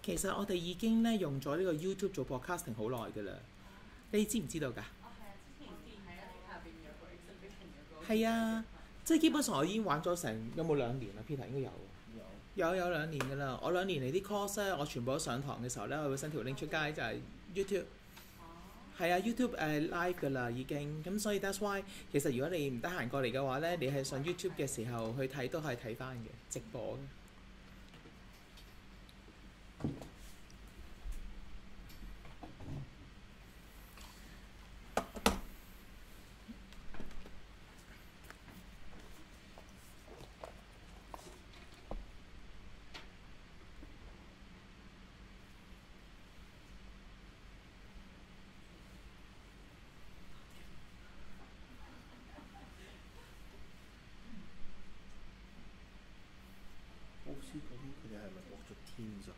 其實我哋已經咧用咗呢個 YouTube 做 podcasting 好耐㗎啦，你知唔知道㗎？係啊，即係基本上我已經玩咗成有冇2年啦 ，Peter 應該有2年㗎啦。我2年嚟啲 course 咧，我全部都上堂嘅時候咧，我會send條 link 出街就係 YouTube。係啊 ，YouTube live 㗎啦已經，咁所以 that's why 其實如果你唔得閒過嚟嘅話咧，你係上 YouTube 嘅時候去睇都可以睇翻嘅直播嘅。佢哋係咪駁咗 Teams 啊？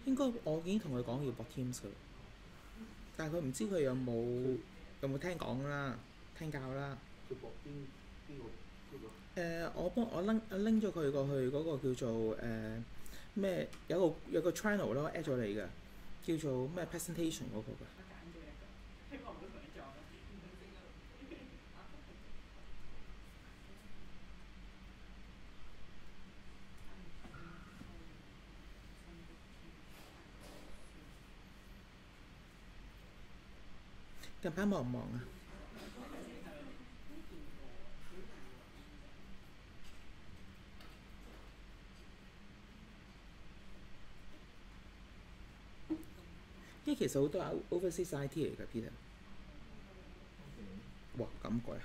應該我已經同佢講要駁 Teams 㗎，但係佢唔知佢有冇聽講啦，聽教啦。佢駁邊個？我拎咗佢過去嗰個叫做咩、有個 channel 咯 add 咗你嘅，叫做咩 presentation 嗰個㗎。近排忙唔忙啊？因為其實好多 overseas IT 嚟㗎 Peter。哇咁貴啊！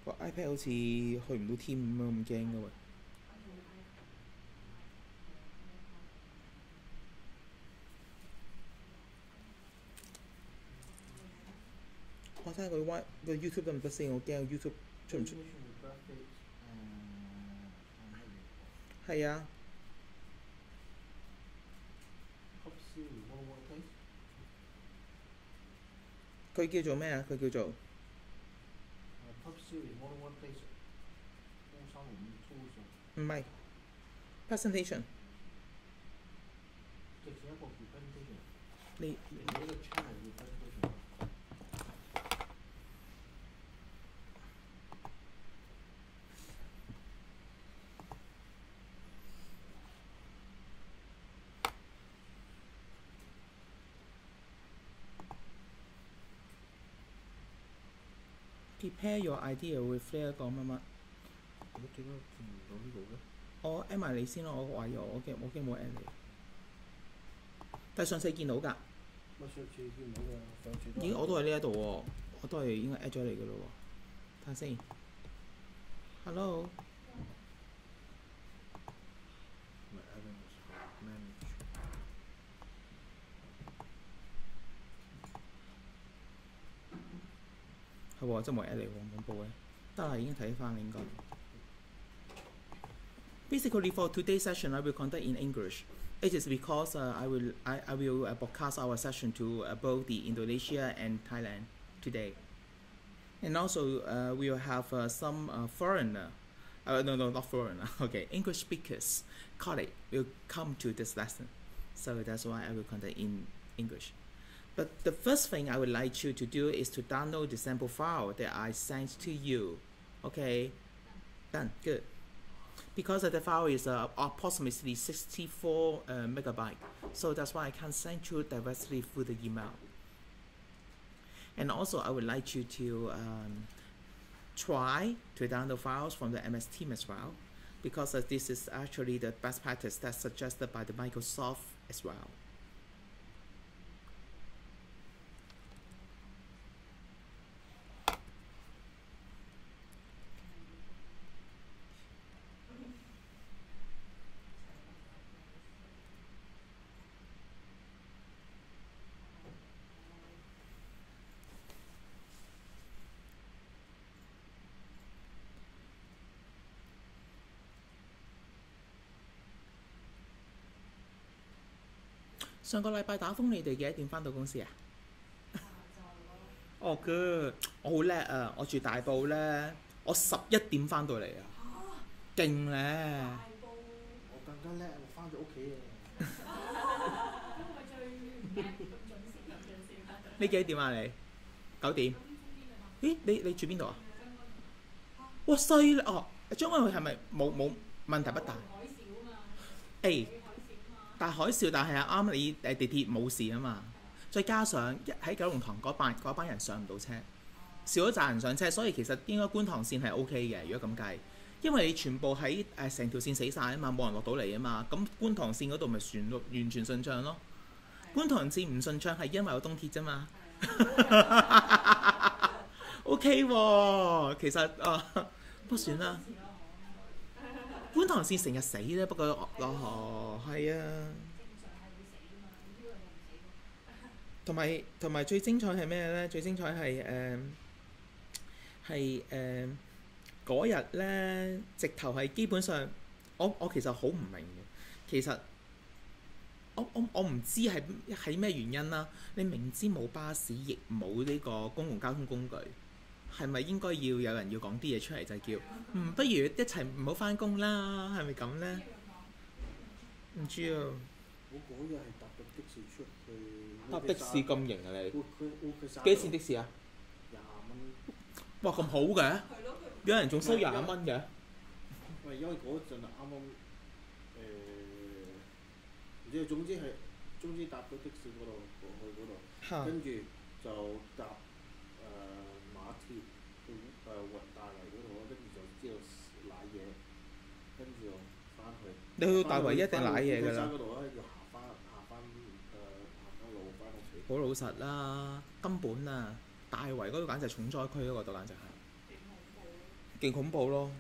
個 iPad 好似去唔到 Team 咁樣咁驚㗎喎。我睇下個 YouTube 得唔得先，我驚 YouTube 出唔出？係啊。佢叫做咩啊？佢叫做唔係 presentation。你prepare your idea with 呢一個乜乜。我點解見唔到呢度嘅？我 add 埋你先咯，我懷疑我驚冇 add 你。但係上次見到㗎。乜上次見唔到㗎？上次都我都喺呢一度喎，我都係應該 add 咗你㗎咯喎。睇下先。Hello。係喎，真係冇 add 你喎，恐怖嘅。得啦，已經睇翻啦應該。Basically, for today's session, I will conduct in English. It is because I will broadcast our session to both the Indonesia and Thailand today, and also we will have some foreigner, no, not foreigner. Okay, English speakers colleague will come to this lesson, so that's why I will conduct in English. But the first thing I would like you to do is to download the sample file that I sent to you. Okay, done, good. Because the file is approximately 64 megabyte, so that's why I can't send you directly through the email. And also, I would like you to try to download files from the MS Team as well, because this is actually the best practice that's suggested by the Microsoft as well.上個禮拜打風，你哋幾多點返到公司啊？哦，good，我好叻啊！我住大埔咧，我11點返到嚟啊，勁咧！我更加叻，我返咗屋企啊！你幾點啊？你9點？咦？你住邊度啊？哇！犀利哦！將軍澳係咪冇問題不大？誒，大海嘯，但係啱你地鐵冇事啊嘛。再加上喺九龍塘嗰班人上唔到車，少咗紮人上車，所以其實應該觀塘線係 OK 嘅。如果咁計，因為你全部喺成條線死晒啊嘛，冇人落到嚟啊嘛，咁觀塘線嗰度咪完全順暢咯。觀塘線唔順暢係因為有東鐵啫嘛。OK 喎，其實不過算啦。觀塘線成日死咧，不過係啊。同埋最精彩係咩咧？最精彩係嗰日咧，直頭係基本上我其實好唔明嘅。其實我唔知係咩原因啦。你明知冇巴士，亦冇呢個公共交通工具，係咪應該要有人要講啲嘢出嚟，就係叫不如一齊唔好翻工啦？係咪咁咧？唔知啊。我嗰日係搭個的士出去。搭的士咁型啊你？幾錢的士啊？20蚊。哇，咁好嘅？有人仲收20蚊嘅？喂，因為嗰陣啱啱唔知，總之搭咗的士嗰度過去嗰度，跟住就搭馬鐵去大圍嗰度，跟住就知道瀨嘢，跟住又翻去。你去到大圍一定瀨嘢㗎啦。嗰度咧要行翻路翻屋企。好老實啦，根本啊，大圍嗰度簡直係重災區嗰度，簡直係。勁恐怖咯！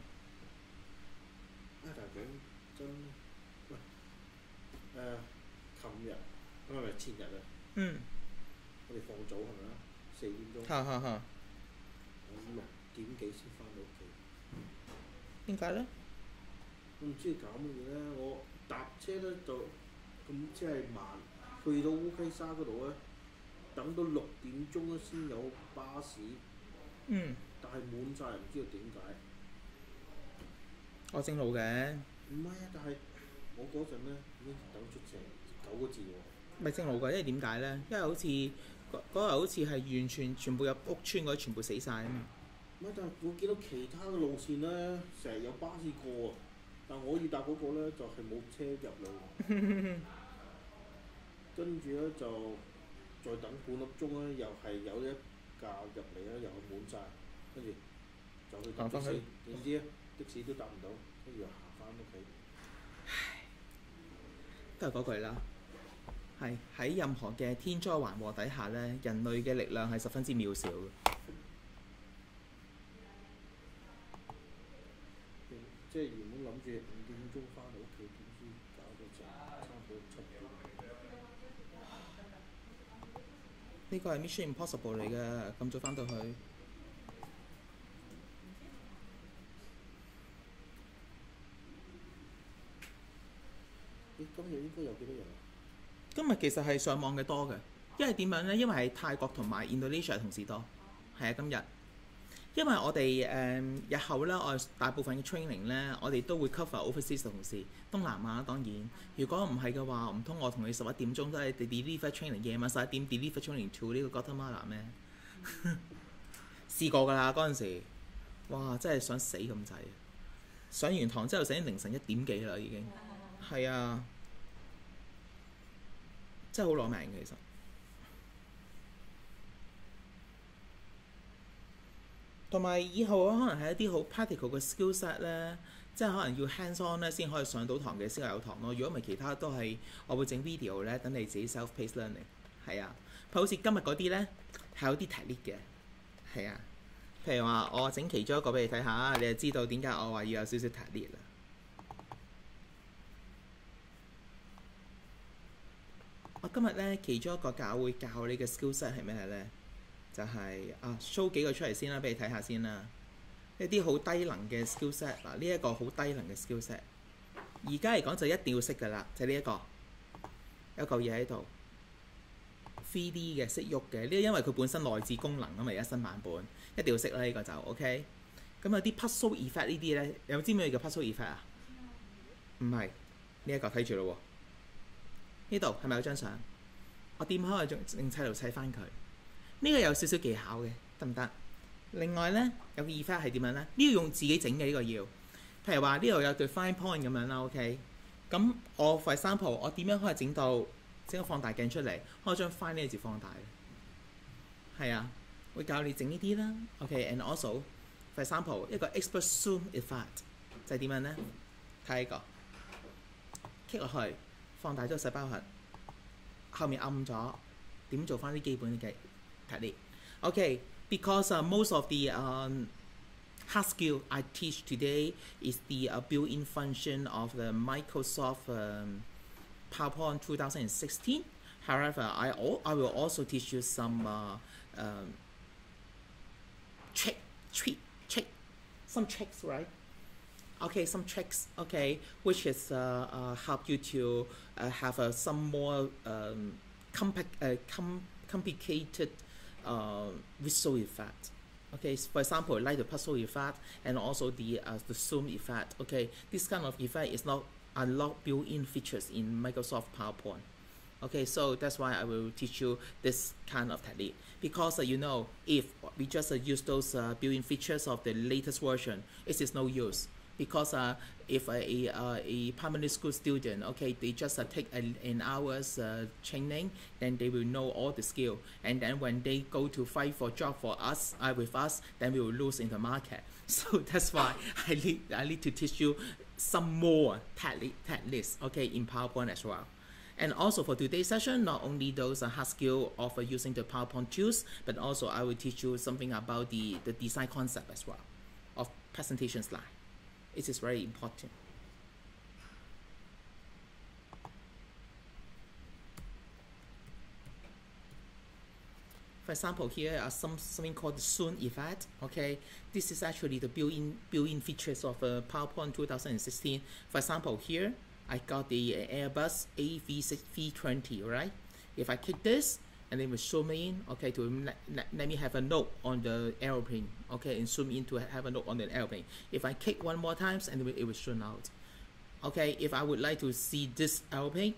但係講真，喂，琴日唔係前日啊。我哋放早係咪啊？4點鐘。我6點幾先翻到屋企。點解咧？我唔知搞乜嘢咧，我搭車咧就咁即係慢，去到烏溪沙嗰度咧，等到6點鐘咧先有巴士。但係滿晒，唔知道點解。我正路嘅。唔係啊，但係我嗰陣咧已經等出成9個字喎。咪正路㗎，因為點解咧？因為好似嗰日好似係完全部入屋村嗰啲全部死晒啊嘛。唔係，但係我見到其他嘅路線咧，成日有巴士過啊，但我要搭嗰個咧就係冇車入嚟。跟住咧就再等半粒鐘咧，又係有一架入嚟咧，又係滿晒。跟住就去搭的士，點知咧的士都搭唔到，跟住又行翻屋企。唉，都係嗰句啦，係喺任何嘅天災橫禍底下咧，人類嘅力量係十分之渺小嘅。即係原本諗住5點鐘翻到屋企，點知搞到差唔多7點。呢個係 Mission Impossible 嚟嘅，咁早翻到去。今日應該有幾多人啊？今日其實係上網嘅多嘅，因為點樣呢？因為係泰國同埋 Indonesia 同時多，係啊，今日。因為我哋日後咧，我大部分嘅 training 咧，我哋都會 cover overseas 同事，東南亞當然。如果唔係嘅話，唔通我同你11點鐘都係 deliver training， 夜晚11點 deliver training to 呢個 Guatemala 咩？試過㗎啦，嗰陣時，哇！真係想死咁滯。上完堂之後，醒凌晨1點幾啦已經。係啊，真係好攞命嘅其實。同埋以後可能係一啲好 practical 嘅 skill set 咧，即係可能要 hands on 咧先可以上到堂嘅先有堂咯。如果唔係其他都係我會整 video 咧，等你自己 self-paced learning。係啊，譬如好似今日嗰啲咧係有啲 technique 嘅，係啊。譬如話我整其中一個俾你睇下，你就知道點解我話要有少少 technique 啦。我今日咧其中一個會教你嘅 skill set 係咩咧？就係show 幾個出嚟先啦，俾你睇下先啦。一啲好低能嘅 skill set， 嗱呢一個好低能嘅 skill set， 而家嚟講就一定要識㗎啦，就係呢一個有嚿嘢喺度 3D 嘅，識喐嘅。呢因為佢本身內置功能啊嘛，而家新版本一定要識啦，呢個就 OK。咁有啲 Poisson Effect 呢啲咧，有冇知咩叫 Poisson Effect 啊？唔係呢一個，睇住咯喎。呢度係咪有張相？我掂開佢，用砌圖砌翻佢。呢個有少少技巧嘅，得唔得？另外咧有個 effect 係點樣咧？呢個用自己整嘅呢個要，譬如話呢度有對 fine point 咁樣啦 ，OK。咁我 for example 我點樣可以整個放大鏡出嚟，可以將 fine 呢個字放大嘅，係啊，會教你整呢啲啦 ，OK。And also for example 一個 expert zoom effect 就係點樣咧？睇呢個 click 落去，放大咗個細胞核，後面暗咗，點做翻啲基本嘅technique？OK。Because most of the hard skill I teach today is the built-in function of the Microsoft PowerPoint 2016. However, I will also teach you some some tricks, right? Okay, some tricks, okay, which is help you to have some more complicated visual effect. Okay, so for example, like the puzzle effect and also the zoom effect. Okay, this kind of effect is not unlocked built-in features in Microsoft PowerPoint. Okay, so that's why I will teach you this kind of technique, because you know, if we just use those built-in features of the latest version, it is no use. Because if a primary school student, okay, they just take an hour's training, then they will know all the skill. And then when they go to fight for job for us, with us, then we will lose in the market. So that's why I need to teach you some more techniques, okay, in PowerPoint as well. And also for today's session, not only those hard skill of using the PowerPoint tools, but also I will teach you something about the design concept as well, of presentation slide. It is very important. For example, here are something called the zoom effect. Okay, this is actually the built-in features of PowerPoint 2016. For example, here I got the Airbus AV620, right? If I click this, and then we zoom in, okay, to let me have a note on the aeroplane, okay, and zoom in to have a note on the aeroplane. If I click one more times, and it will zoom out. Okay, if I would like to see this aeroplane,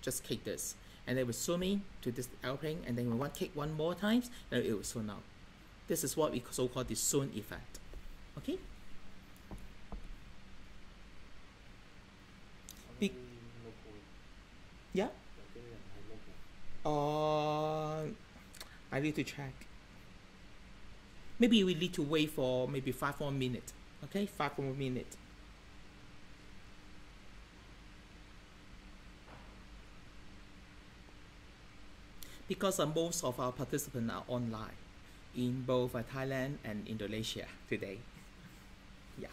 just click this, and then we zoom in to this aeroplane, and then we click one more times, then it will zoom out. This is what we so-called the zoom effect. Okay. Yeah. I need to check. Maybe we need to wait for maybe 5 more minutes. Okay, 5 more minutes. Because most of our participants are online in both Thailand and Indonesia today. Yeah.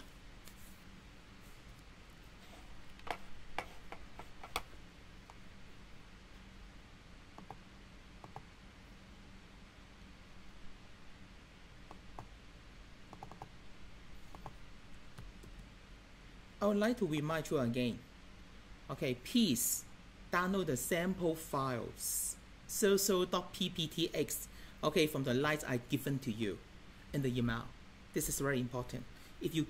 I would like to remind you again. Okay, please download the sample files so.pptx, okay, from the slides I given to you in the email. This is very important. If you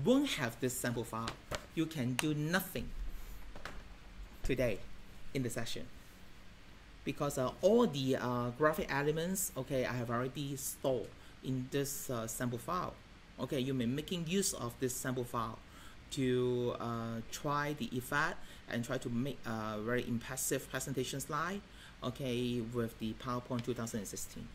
won't have this sample file, you can do nothing today in the session, because all the graphic elements, okay, I have already stored in this sample file. Okay, you may making use of this sample file to try the effect and try to make a very impressive presentation slide, okay, with the PowerPoint 2016.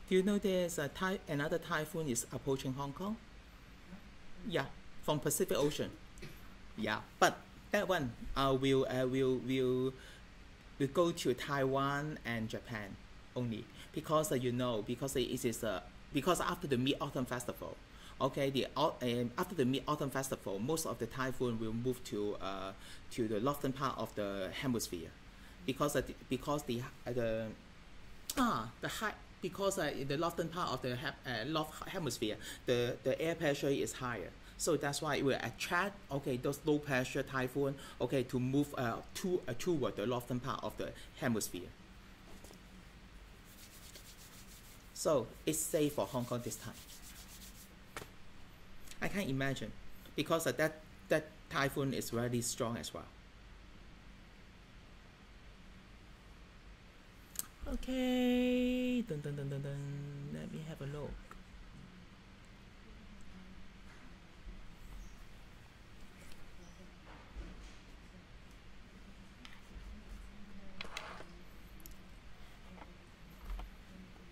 Do you know there's another typhoon is approaching Hong Kong? Yeah, from Pacific Ocean. Yeah, but that one will go to Taiwan and Japan only because because it is because after the Mid-Autumn Festival, okay, after the Mid-Autumn Festival, most of the typhoon will move to the northern part of the hemisphere, because in the northern part of the north hemisphere, the air pressure is higher. So that's why it will attract those low pressure typhoon to move toward the northern part of the hemisphere. So it's safe for Hong Kong this time. I can't imagine because that typhoon is very strong as well. Okay, dun, dun, dun, dun, dun. Let me have a look.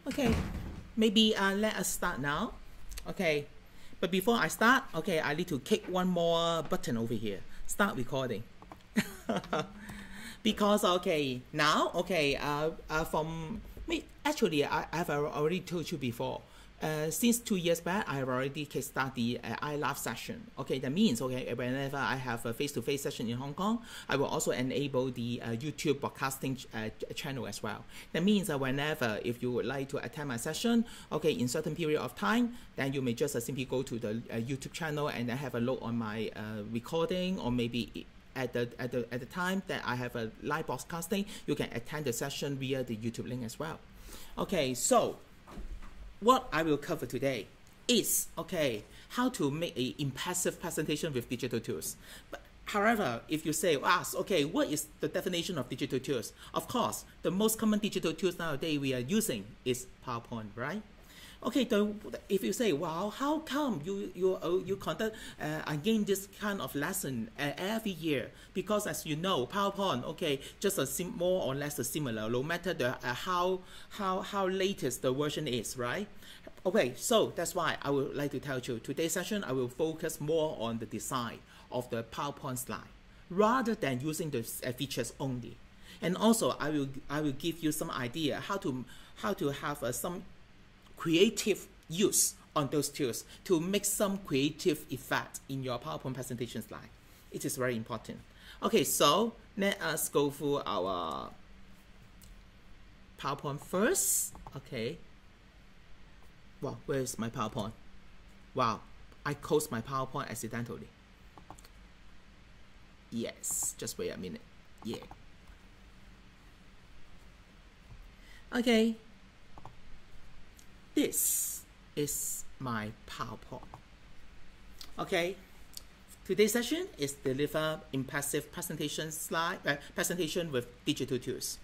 Okay, maybe let us start now. Okay, but before I start, I need to click one more button over here. Start recording. Because now from me, actually I've already told you before. Since 2 years back, I have already kickstarted the iLive session. That means whenever I have a face-to-face session in Hong Kong, I will also enable the YouTube broadcasting channel as well. That means whenever if you would like to attend my session, in certain period of time, then you may just simply go to the YouTube channel and then have a look on my recording, or maybe at the time that I have a live broadcasting, you can attend the session via the YouTube link as well. So what I will cover today is how to make an impressive presentation with digital tools. But however, if you say, what is the definition of digital tools? Of course, the most common digital tools nowadays we are using is PowerPoint, right? If you say, how come you conduct again this kind of lesson every year? Because as you know, PowerPoint, just more or less similar, no matter the how latest the version is, right? So that's why I would like to tell you today's session I will focus more on the design of the PowerPoint slide rather than using the features only, and also I will give you some idea how to have some creative use on those tools to make some creative effect in your PowerPoint presentation slide. It is very important. So let us go through our PowerPoint first. Where is my PowerPoint? I closed my PowerPoint accidentally. Yes, just wait a minute. Yeah. This is my PowerPoint. Today's session is deliver impressive presentation with digital tools.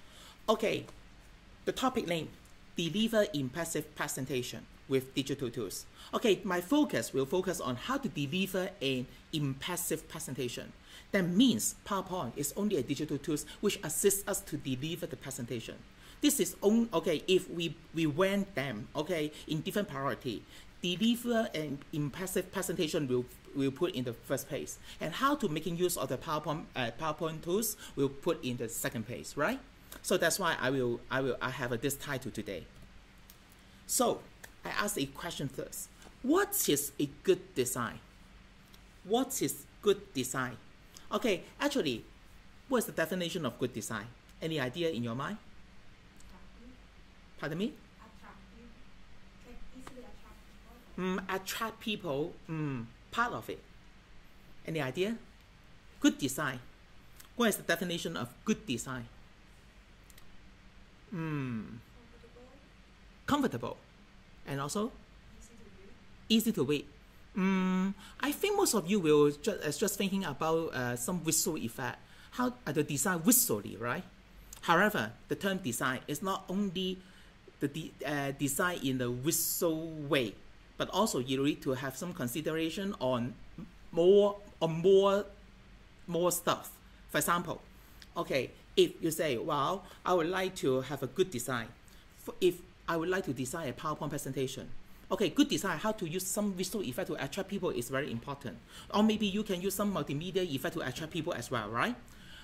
The topic name, deliver impressive presentation with digital tools. My focus will focus on how to deliver an impressive presentation. That means PowerPoint is only a digital tool which assists us to deliver the presentation. This is if we rank them in different priority. Deliver an impressive presentation will put in the first place, and how to making use of the PowerPoint tools will put in the second place, right? So that's why I have this title today. So I ask a question first. What is a good design? What is good design? Actually, what is the definition of good design? Any idea in your mind? Pardon me? Attract people. Part of it. Any idea? Good design. What is the definition of good design? Comfortable. And also? Easy to read. I think most of you will just thinking about some visual effect. How the design visually, right? However, the term design is not only the design in the visual way, but also you need to have some consideration on more stuff. For example, if you say, I would like to have a good design. If I would like to design a PowerPoint presentation. Okay, good design, how to use some visual effect to attract people is very important. Or maybe you can use some multimedia effect to attract people as well, right?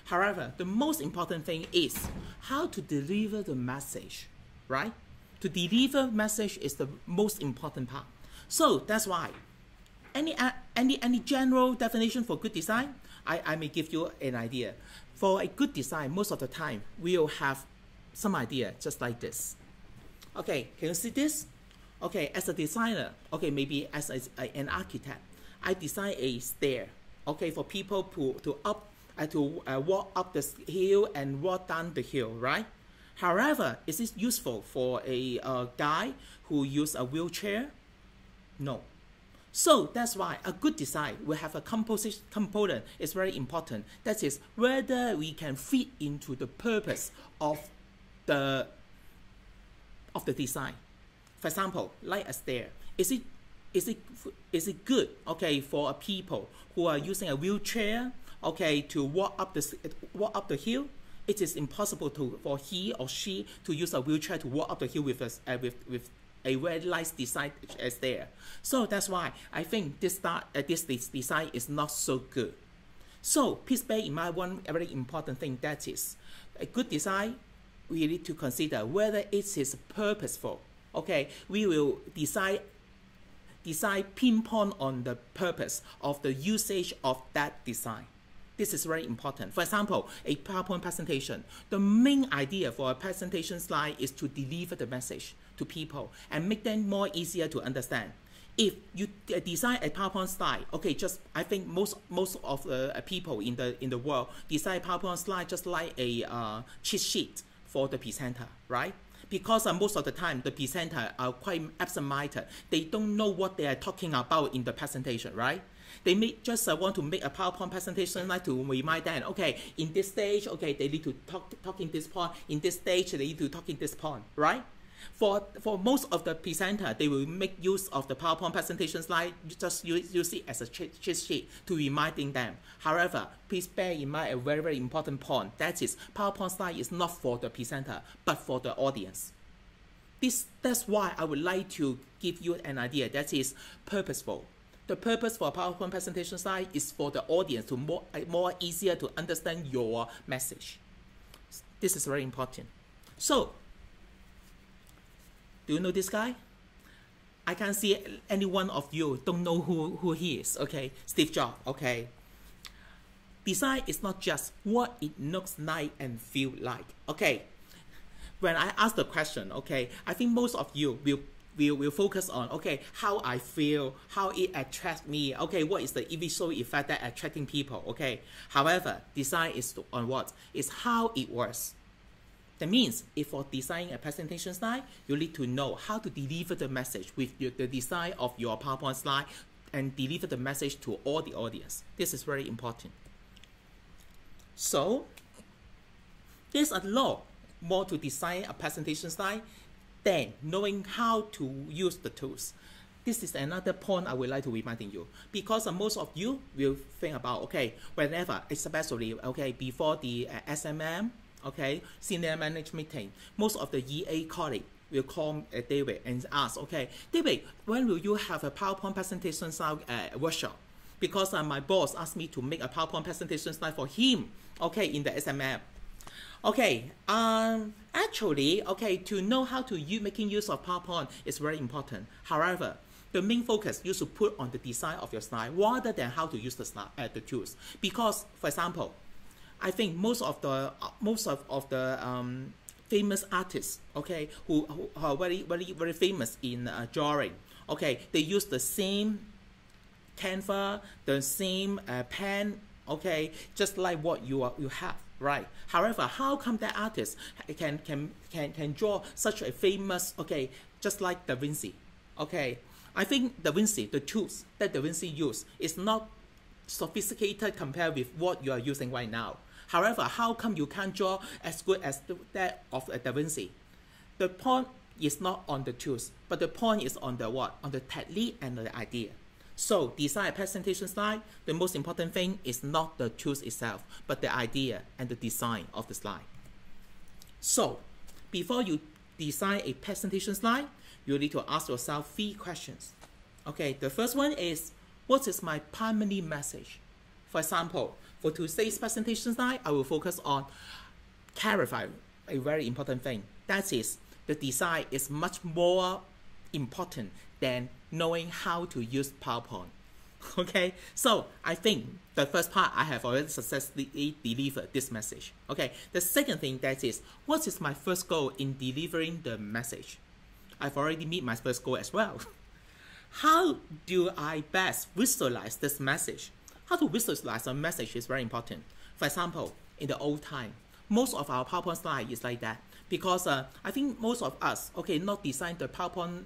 However, the most important thing is how to deliver the message, right? To deliver message is the most important part. So that's why any general definition for good design, I may give you an idea. For a good design, most of the time, we'll have some idea just like this. Okay, can you see this? Okay, as a designer, okay, maybe as an architect, I design a stair, okay, for people to walk up the hill and walk down the hill, right? However, is this useful for a guy who use a wheelchair? No. So that's why a good design will have a component is very important. That is whether we can fit into the purpose of the design. For example, like a stair, is it good, okay, for people who are using a wheelchair, okay, to walk up the hill? It is impossible for he or she to use a wheelchair to walk up the hill with a very nice design as there. So that's why I think this design is not so good. So please bear in mind one very important thing, that is a good design. We need to consider whether it is purposeful. Okay, we will design pinpoint on the purpose of the usage of that design. This is very important. For example, a PowerPoint presentation. The main idea for a presentation slide is to deliver the message to people and make them more easier to understand. If you design a PowerPoint slide, okay, just I think most of the people in the world design PowerPoint slide just like a cheat sheet for the presenter, right? Because most of the time the presenter are quite absent-minded. They don't know what they are talking about in the presentation, right? They may just want to make a PowerPoint presentation like to remind them, okay, in this stage, okay, they need to talk in this point. In this stage, they need to talk in this point, right? For most of the presenter, they will make use of the PowerPoint presentation slide, just use it as a cheat sheet to reminding them. However, please bear in mind a very, very important point. That is, PowerPoint slide is not for the presenter, but for the audience. That's why I would like to give you an idea that is purposeful. The purpose for a PowerPoint presentation slide is for the audience to more easier to understand your message. This is very important. So, do you know this guy? I can't see any one of you don't know who he is, okay? Steve Jobs, okay? Design is not just what it looks like and feel like, okay? When I ask the question, okay, I think most of you will focus on, okay, how I feel, how it attracts me, okay, what is the visual effect that attracting people, okay? However, design is on what? It's how it works. That means if for designing a presentation slide, you need to know how to deliver the message with the design of your PowerPoint slide and deliver the message to all the audience. This is very important. So, there's a lot more to design a presentation slide than knowing how to use the tools. This is another point I would like to remind you, because most of you will think about, okay, whenever, especially, okay, before the SMM, okay, senior management meeting, most of the EA colleagues will call David and ask, okay, David, when will you have a PowerPoint presentation slide workshop? Because my boss asked me to make a PowerPoint presentation slide for him, okay, in the SMM. Okay, actually, okay, to know how to making use of PowerPoint is very important. However, the main focus you should put on the design of your slide rather than how to use the slide, the tools. Because, for example, I think most of the famous artists, okay, who are very famous in drawing, okay, they use the same canvas, the same pen, okay, just like what you have, right? However, how come that artist can draw such a famous, okay, just like Da Vinci, okay? I think Da Vinci, the tools that Da Vinci used is not sophisticated compared with what you are using right now. However, how come you can't draw as good as that of Da Vinci? The point is not on the tools, but the point is on the what? On the technique and the idea. So, design a presentation slide, the most important thing is not the tools itself, but the idea and the design of the slide. So, before you design a presentation slide, you need to ask yourself 3 questions. Okay, the first one is, what is my primary message? For example, for today's presentation slide, I will focus on clarify a very important thing. That is, the design is much more important than knowing how to use PowerPoint. Okay, so I think the first part I have already successfully delivered this message. Okay, the second thing that is, what is my first goal in delivering the message? I've already met my first goal as well. How do I best visualize this message? How to visualize a message is very important. For example, in the old time, most of our PowerPoint slide is like that because I think most of us, okay, not design the PowerPoint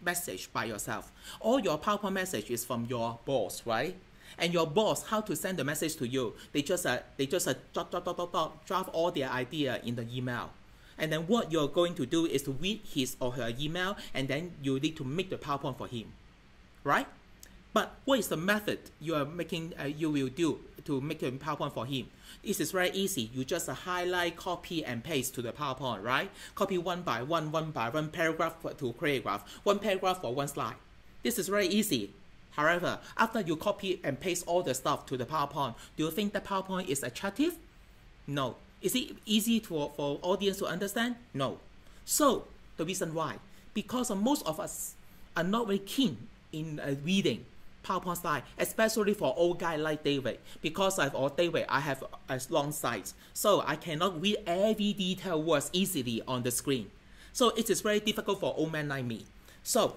message by yourself. All your PowerPoint message is from your boss, right? And your boss, how to send the message to you? They just draft all their idea in the email. And then what you're going to do is to read his or her email, and then you need to make the PowerPoint for him, right? But what is the method you are making? You will do to make a PowerPoint for him? This is very easy. You just highlight, copy, and paste to the PowerPoint, right? Copy one by one paragraph to paragraph, one paragraph for one slide. This is very easy. However, after you copy and paste all the stuff to the PowerPoint, do you think the PowerPoint is attractive? No. Is it easy for audience to understand? No. So, the reason why? Because most of us are not very keen in reading PowerPoint slide, especially for old guy like David. Because I have a long sight, so I cannot read every detailed words easily on the screen. So it is very difficult for old man like me. So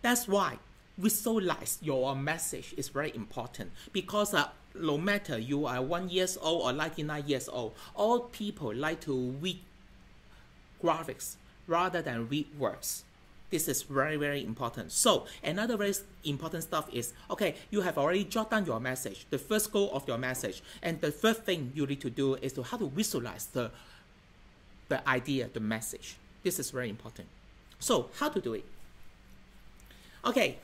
that's why visualize your message is very important. Because no matter you are 1 year old or 99 years old, all people like to read graphics rather than read words. This is very, very important. So another very important stuff is, okay, you have already jotted down your message, the first goal of your message. And the first thing you need to do is to how to visualize the idea, the message. This is very important. So how to do it? Okay.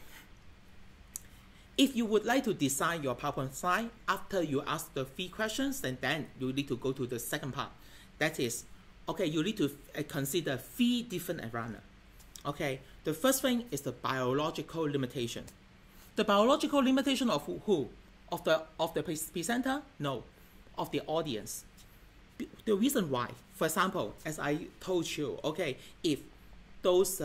If you would like to design your PowerPoint slide after you ask the 3 questions, then you need to go to the second part. That is, okay, you need to consider 3 different environments. Okay, the first thing is the biological limitation. The biological limitation of who? Of the presenter? No, of the audience. The reason why, for example, as I told you, okay, if those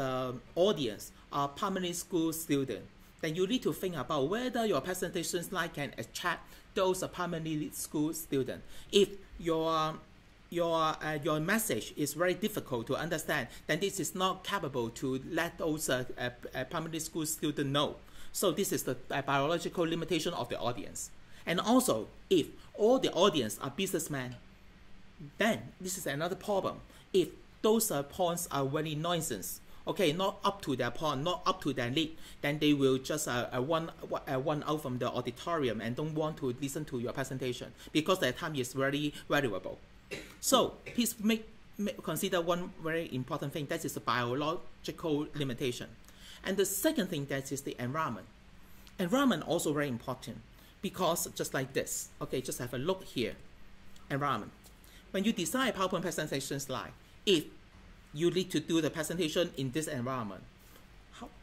audience are primary school students, then you need to think about whether your presentation slide can attract those primary school students. If your message is very difficult to understand, then this is not capable to let those primary school students know. So this is the biological limitation of the audience. And also, if all the audience are businessmen, then this is another problem. If those points are very nonsense, okay, not up to their point, not up to their need, then they will just one out from the auditorium and don't want to listen to your presentation because their time is very valuable. So please consider one very important thing, that is the biological limitation. And the second thing, that is the environment. Environment also very important because just like this, okay, just have a look here. Environment. When you design a PowerPoint presentation slide, if you need to do the presentation in this environment,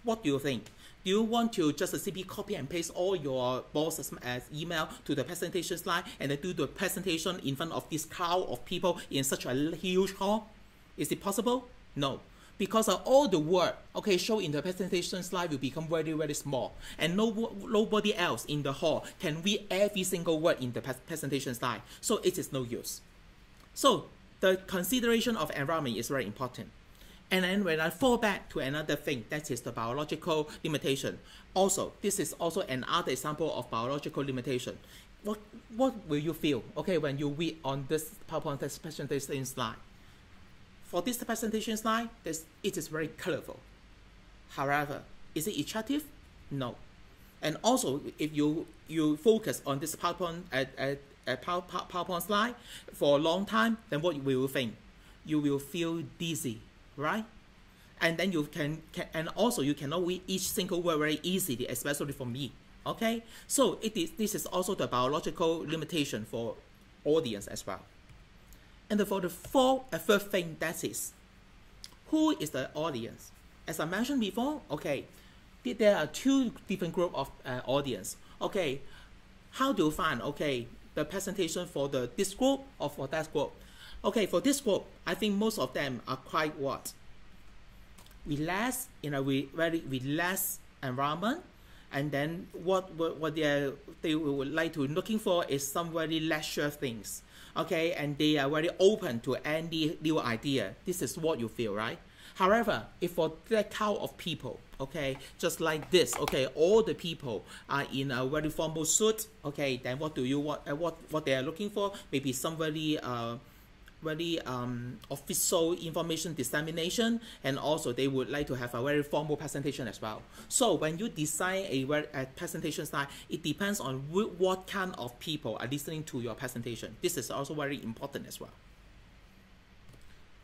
what do you think? Do you want to just simply copy and paste all your boss's email to the presentation slide and then do the presentation in front of this crowd of people in such a huge hall? Is it possible? No. Because all the word, okay, shown in the presentation slide will become very, very small. And nobody else in the hall can read every single word in the presentation slide. So it is no use. So the consideration of environment is very important. And then when I fall back to another thing, that is the biological limitation. Also, this is also another example of biological limitation. What will you feel, okay, when you read on this PowerPoint presentation slide? For this presentation slide, it is very colorful. However, is it attractive? No. And also, if you focus on this PowerPoint slide for a long time, then what will you think? You will feel dizzy, right? And then you can and also you cannot read each single word very easily, especially for me. Okay, so this is also the biological limitation for audience as well. And for the third thing, that is, who is the audience? As I mentioned before, okay, there are two different group of audience. Okay, how do you find, okay, the presentation for this group or for that group? Okay, for this group, I think most of them are quite what? Relaxed, in a very relaxed environment, and then what they would like to looking for is some very leisure things. Okay, and they are very open to any new idea. This is what you feel, right? However, if for that kind of people, okay, just like this, okay, all the people are in a very formal suit, okay, then what do you want? What they are looking for? Maybe some very official information dissemination, and also they would like to have a very formal presentation as well. So when you design a presentation style, it depends on what kind of people are listening to your presentation. This is also very important as well.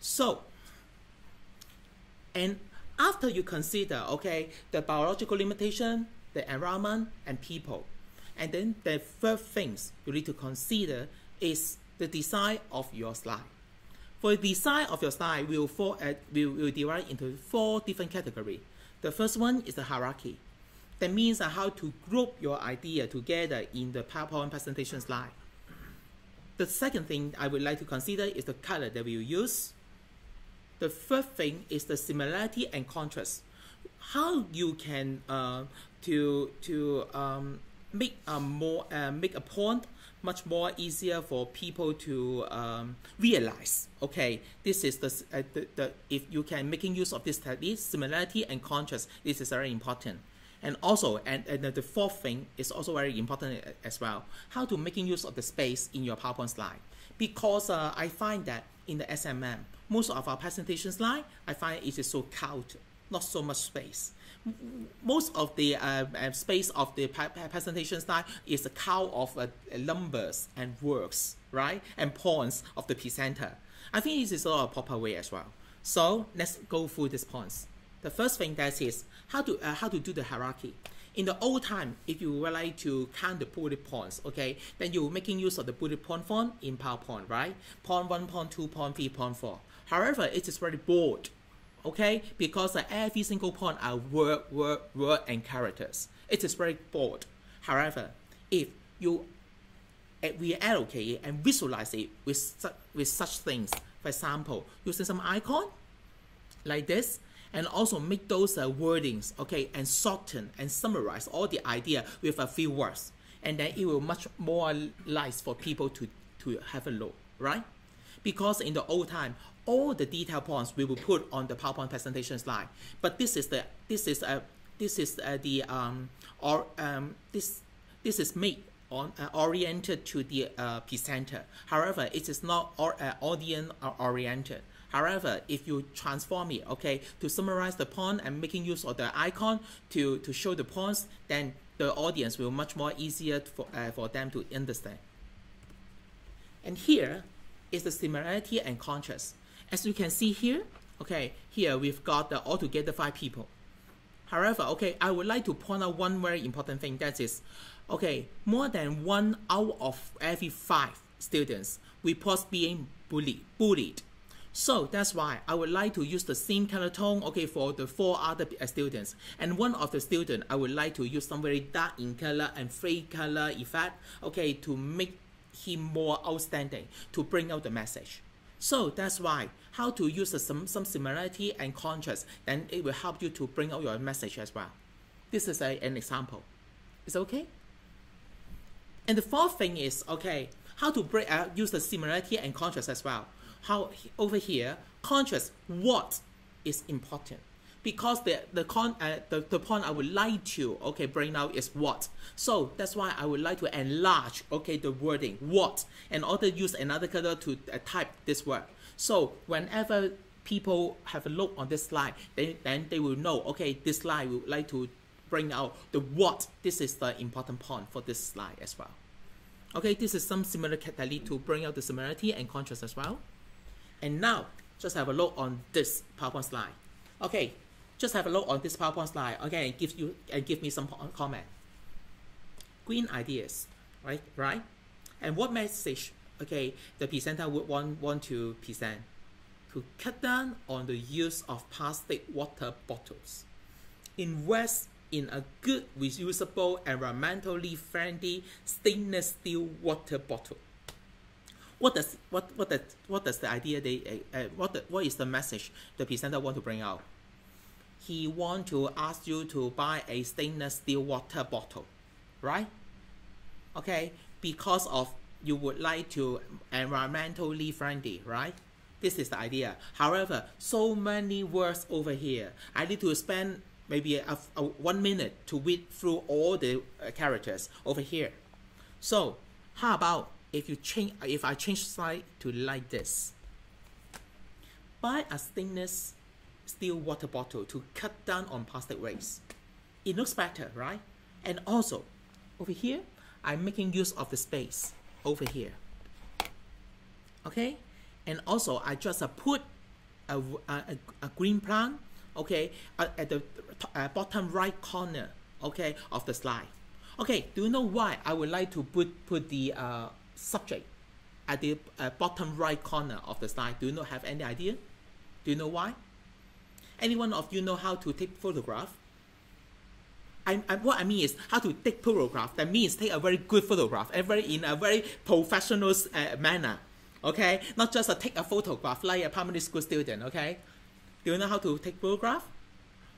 So, and after you consider, okay, the biological limitation, the environment, and people, and then the third things you need to consider is the design of your slide. For the design of your slide, we'll divide into 4 different categories. The first one is the hierarchy. That means how to group your idea together in the PowerPoint presentation slide. The second thing I would like to consider is the color that we will use. The third thing is the similarity and contrast. How you can make a point much more easier for people to realize. Okay, this is the if you can making use of this technique, similarity and contrast. This is very important. And also, and the fourth thing is also very important as well. How to making use of the space in your PowerPoint slide. Because I find that in the SMM, most of our presentation slide, I find it is so crowded, not so much space. Most of the space of the presentation slide is a count of numbers and words, right? And points of the presenter. I think this is not a proper way as well. So let's go through these points. The first thing that is how to do the hierarchy. In the old time, if you would like to count the bullet points, okay, then you're making use of the bullet point font in PowerPoint, right? Point 1, point 2, point 3, point 4. However, it is very bold, okay, because every single point are word, and characters. It is very bold. However, if you reallocate it and visualize it with such things, for example, using some icon like this, and also make those wordings, okay, and shorten and summarize all the idea with a few words, and then it will much more nice for people to have a look, right? Because in the old time, all the detail points we will put on the PowerPoint presentation slide, but this is made on oriented to the presenter. However, it is not audience oriented. However, if you transform it, okay, to summarize the point and making use of the icon to show the points, then the audience will much more easier for them to understand. And here is the similarity and contrast. As you can see here, okay, here we've got altogether 5 people. However, okay, I would like to point out one very important thing, that is, okay, more than 1 out of every 5 students reports being bullied. So that's why I would like to use the same color tone, okay, for the 4 other students. And one of the students, I would like to use some very dark in color and fade color effect, okay, to make him more outstanding, to bring out the message. So that's why how to use some similarity and contrast, then it will help you to bring out your message as well. This is an example. Is it okay? And the fourth thing is, okay, how to use the similarity and contrast as well. How over here, contrast what is important. Because the point I would like to, okay, bring out is what. So that's why I would like to enlarge, okay, the wording what, and also use another color to type this word. So whenever people have a look on this slide, then they will know, okay, this slide we would like to bring out the what. This is the important point for this slide as well. Okay, this is some similar technique to bring out the similarity and contrast as well. And now, just have a look on this PowerPoint slide. Okay, just have a look on this PowerPoint slide. Okay, and give me some comment. Green ideas, right? And what message, okay, the presenter would want to present. to cut down on the use of plastic water bottles. Invest in a good, reusable, environmentally friendly stainless steel water bottle. What is the idea what is the message the presenter want to bring out? He want to ask you to buy a stainless steel water bottle, right? Okay, because of you would like to environmentally friendly, right? This is the idea. However, so many words over here. I need to spend maybe 1 minute to read through all the characters over here. So how about if I change slide to like this? Buy a stainless steel water bottle to cut down on plastic waste. It looks better, right? And also over here, I'm making use of the space over here. Okay, and also I just put a green plant, okay, at the bottom right corner, okay, of the slide. Okay, do you know why I would like to put the subject at the bottom right corner of the slide? Do you have any idea? Do you know why? Anyone of you know how to take photograph? What I mean is how to take photograph. That means take a very good photograph, in a very professional manner. Okay, not just take a photograph like a primary school student. Okay, do you know how to take photograph?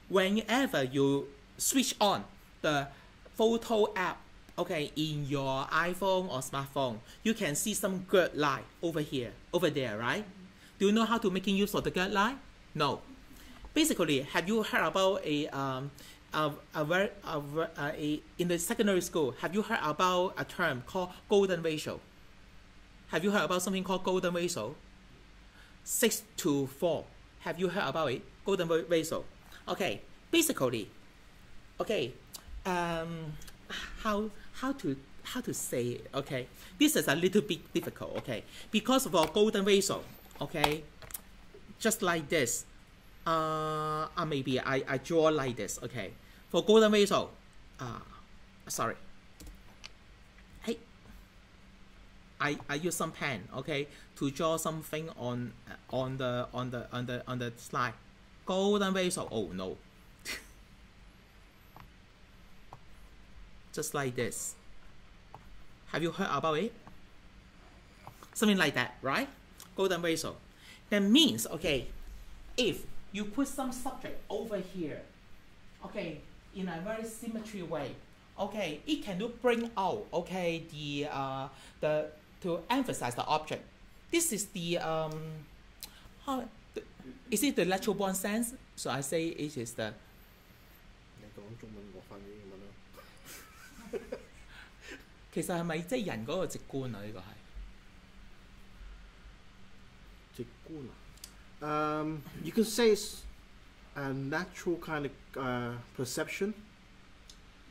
Whenever you switch on the photo app, okay, in your iPhone or smartphone, you can see some grid line over here, over there, right? Do you know how to making use of the grid line? No. Basically, have you heard about in the secondary school, have you heard about a term called golden ratio? Have you heard about something called golden ratio? 6:4. Have you heard about it? Golden ratio. Okay, basically, okay, how to say it? Okay, this is a little bit difficult. Okay, because of our golden ratio. Okay, just like this. Maybe I draw like this. Okay, for golden ratio. Sorry. Hey, I use some pen. Okay, to draw something on the slide. Golden ratio. Oh no. Just like this. Have you heard about it? Something like that, right? Golden ratio. That means, okay, if you put some subject over here, okay, in a very symmetry way, okay, it can bring out, okay, to emphasize the object. This is the is it the lateral bond sense? So I say it is the. 你講中文，我翻譯英文啦。其實係咪即係人嗰個直觀啊？呢個係直觀啊。You can say it's a natural kind of perception.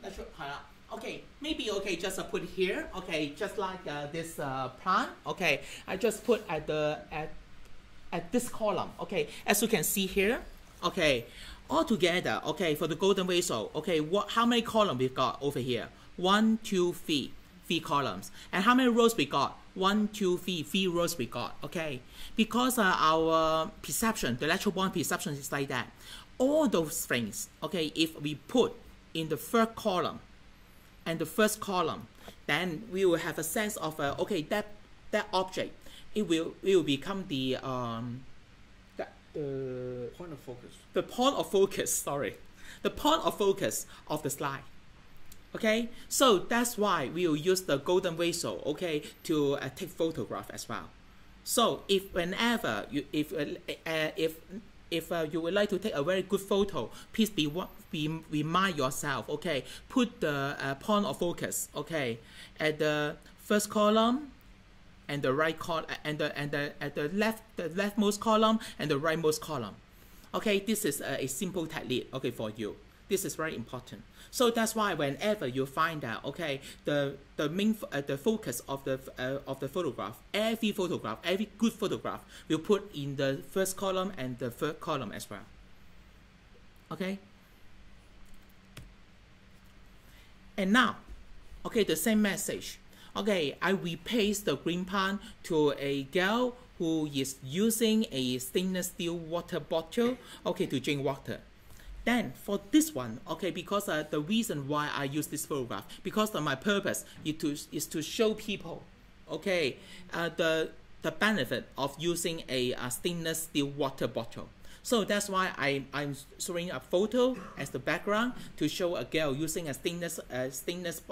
Natural 係啦。Okay, maybe okay, just put here. Okay, just like this plant. Okay, I just put at this column. Okay, as you can see here. Okay, all together. Okay, for the golden ratio. Okay, how many columns we got over here? 1, 2, 3. 3 columns. And how many rows we got? 1, 2, 3. 3 rows we got. Okay, because our perception, the lateral bond perception is like that. All those things. Okay, if we put in the third column and the first column, then we will have a sense of okay, that object, it will become the point of focus. The point of focus. Sorry, the point of focus of the slide. Okay, so that's why we will use the golden ratio. Okay, to take photograph as well. So if whenever you if you would like to take a very good photo, please remind yourself. Okay, put the point of focus. Okay, at the first column, and the right column, and the leftmost column and the rightmost column. Okay, this is a simple technique. Okay, for you, this is very important. So that's why whenever you find out, okay, the focus of the photograph, every good photograph will put in the first column and the third column as well. Okay. And now, okay, the same message. Okay, I replace the green plant to a girl who is using a stainless steel water bottle, okay, to drink water. Then for this one, okay, because the reason why I use this photograph, because my purpose is to show people, okay, the benefit of using a stainless steel water bottle. So that's why I'm showing a photo as the background to show a girl using a stainless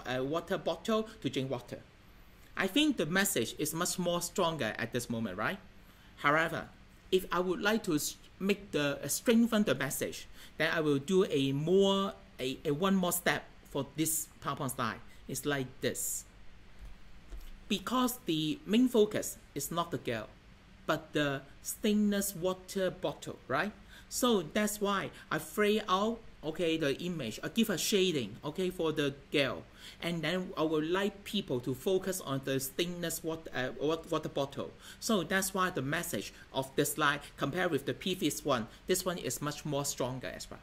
water bottle to drink water. I think the message is much more stronger at this moment, right? However, if I would like to make strengthen the message, then I will do one more step for this PowerPoint slide. It's like this. Because the main focus is not the girl, but the stainless water bottle, right? So that's why I frame out, okay, the image. I give a shading, okay, for the girl, and then I would like people to focus on the stainless water bottle. So that's why the message of the slide compared with the previous one, this one is much more stronger as well.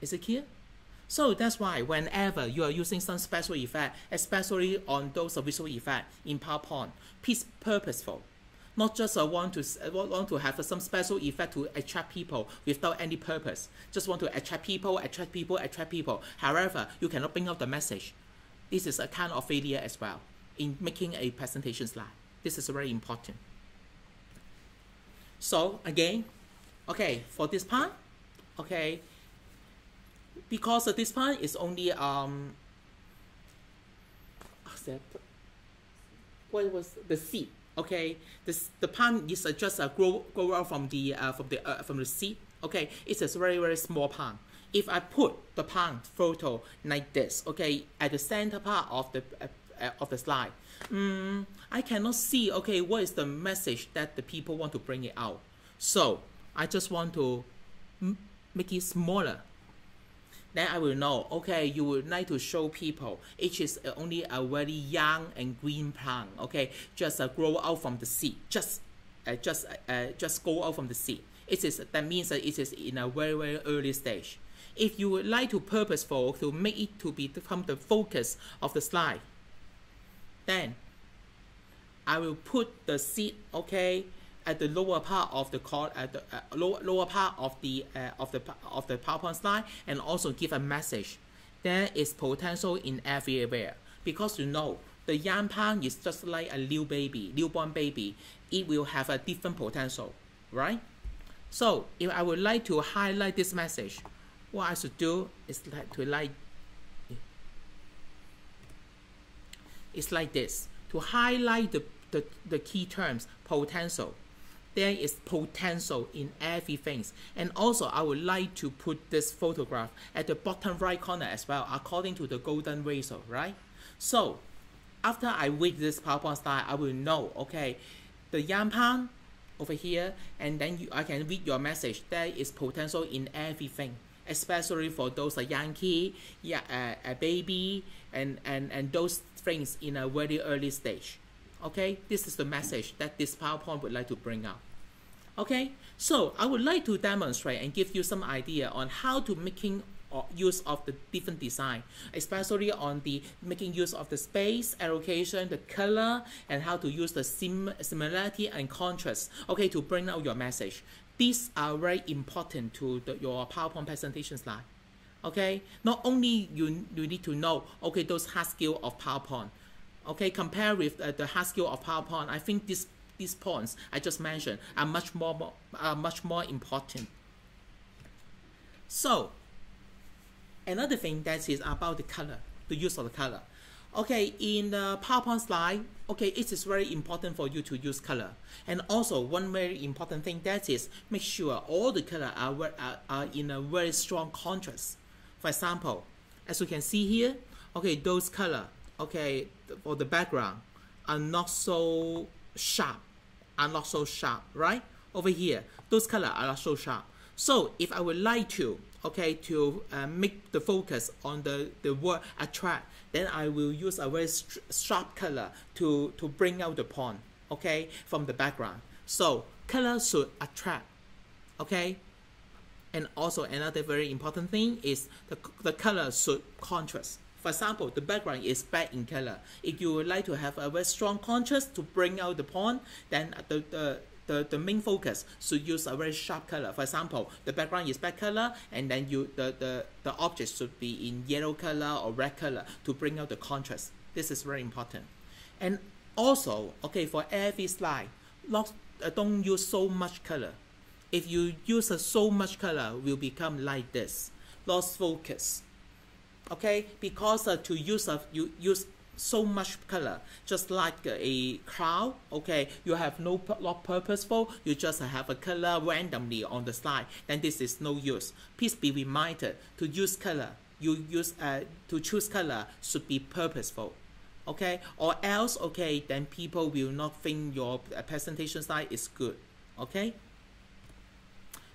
Is it clear? So that's why whenever you are using some special effect, especially on those visual effects in PowerPoint, please purposeful. Not just want to have some special effect to attract people without any purpose. Just want to attract people. However, you cannot bring out the message. This is a kind of failure as well in making a presentation slide. This is very important. So again, okay, for this part, okay, because this part is only what was the seed? Okay, the plant is just grow out from the seed. Okay, it's a very small plant. If I put the plant photo like this, okay, at the center part of the slide, I cannot see, okay, what is the message that the people want to bring it out. So I just want to make it smaller. Then I will know, okay, you would like to show people it is only a very young and green plant, okay, just grow out from the seed, just go out from the seed. That means that it is in a very early stage. If you would like to purposeful to make it to become the focus of the slide, then I will put the seed, okay, at the lower part of the lower part of the PowerPoint slide, and also give a message. There is potential in everywhere, because you know the young plant is just like a newborn baby. It will have a different potential, right? So if I would like to highlight this message, what I should do is it's like this, to highlight the key terms: potential. There is potential in everything. And also I would like to put this photograph at the bottom right corner as well, according to the golden ratio, right? So after I read this PowerPoint slide, I will know, okay, the young plant over here, and then I can read your message. There is potential in everything, especially for those young kid, a baby, and those things in a very early stage. Okay, this is the message that this PowerPoint would like to bring out. Okay, so I would like to demonstrate and give you some idea on how to making use of the different design, especially on the making use of the space allocation, the color, and how to use the similarity and contrast, okay, to bring out your message. These are very important to your PowerPoint presentation slide. Okay, not only you need to know, okay, those hard skill of PowerPoint. Okay, compare with the hard skill of PowerPoint, I think these points I just mentioned are much more important. So another thing that is about the color, the use of the color. Okay, in the PowerPoint slide, okay, it is very important for you to use color. And also one very important thing, that is make sure all the color are in a very strong contrast. For example, as you can see here, okay, those color, okay, for the background are not so sharp, right? Over here, those color are not so sharp. So if I would like to, okay, to make the focus on the word attract, then I will use a very sharp color to bring out the point, okay, from the background. So color should attract, okay. And also another very important thing is the color should contrast. For example, the background is black in color. If you would like to have a very strong contrast to bring out the point, then the main focus should use a very sharp color. For example, the background is black color, and then the object should be in yellow color or red color to bring out the contrast. This is very important. And also, okay, for every slide, don't use so much color. If you use so much color, will become like this, lost focus. Okay, because you use so much color, just like a crowd. Okay, you have not purposeful. You just have a color randomly on the slide. Then this is no use. Please be reminded to use color. To choose color should be purposeful. Okay, or else, okay, then people will not think your presentation slide is good. Okay.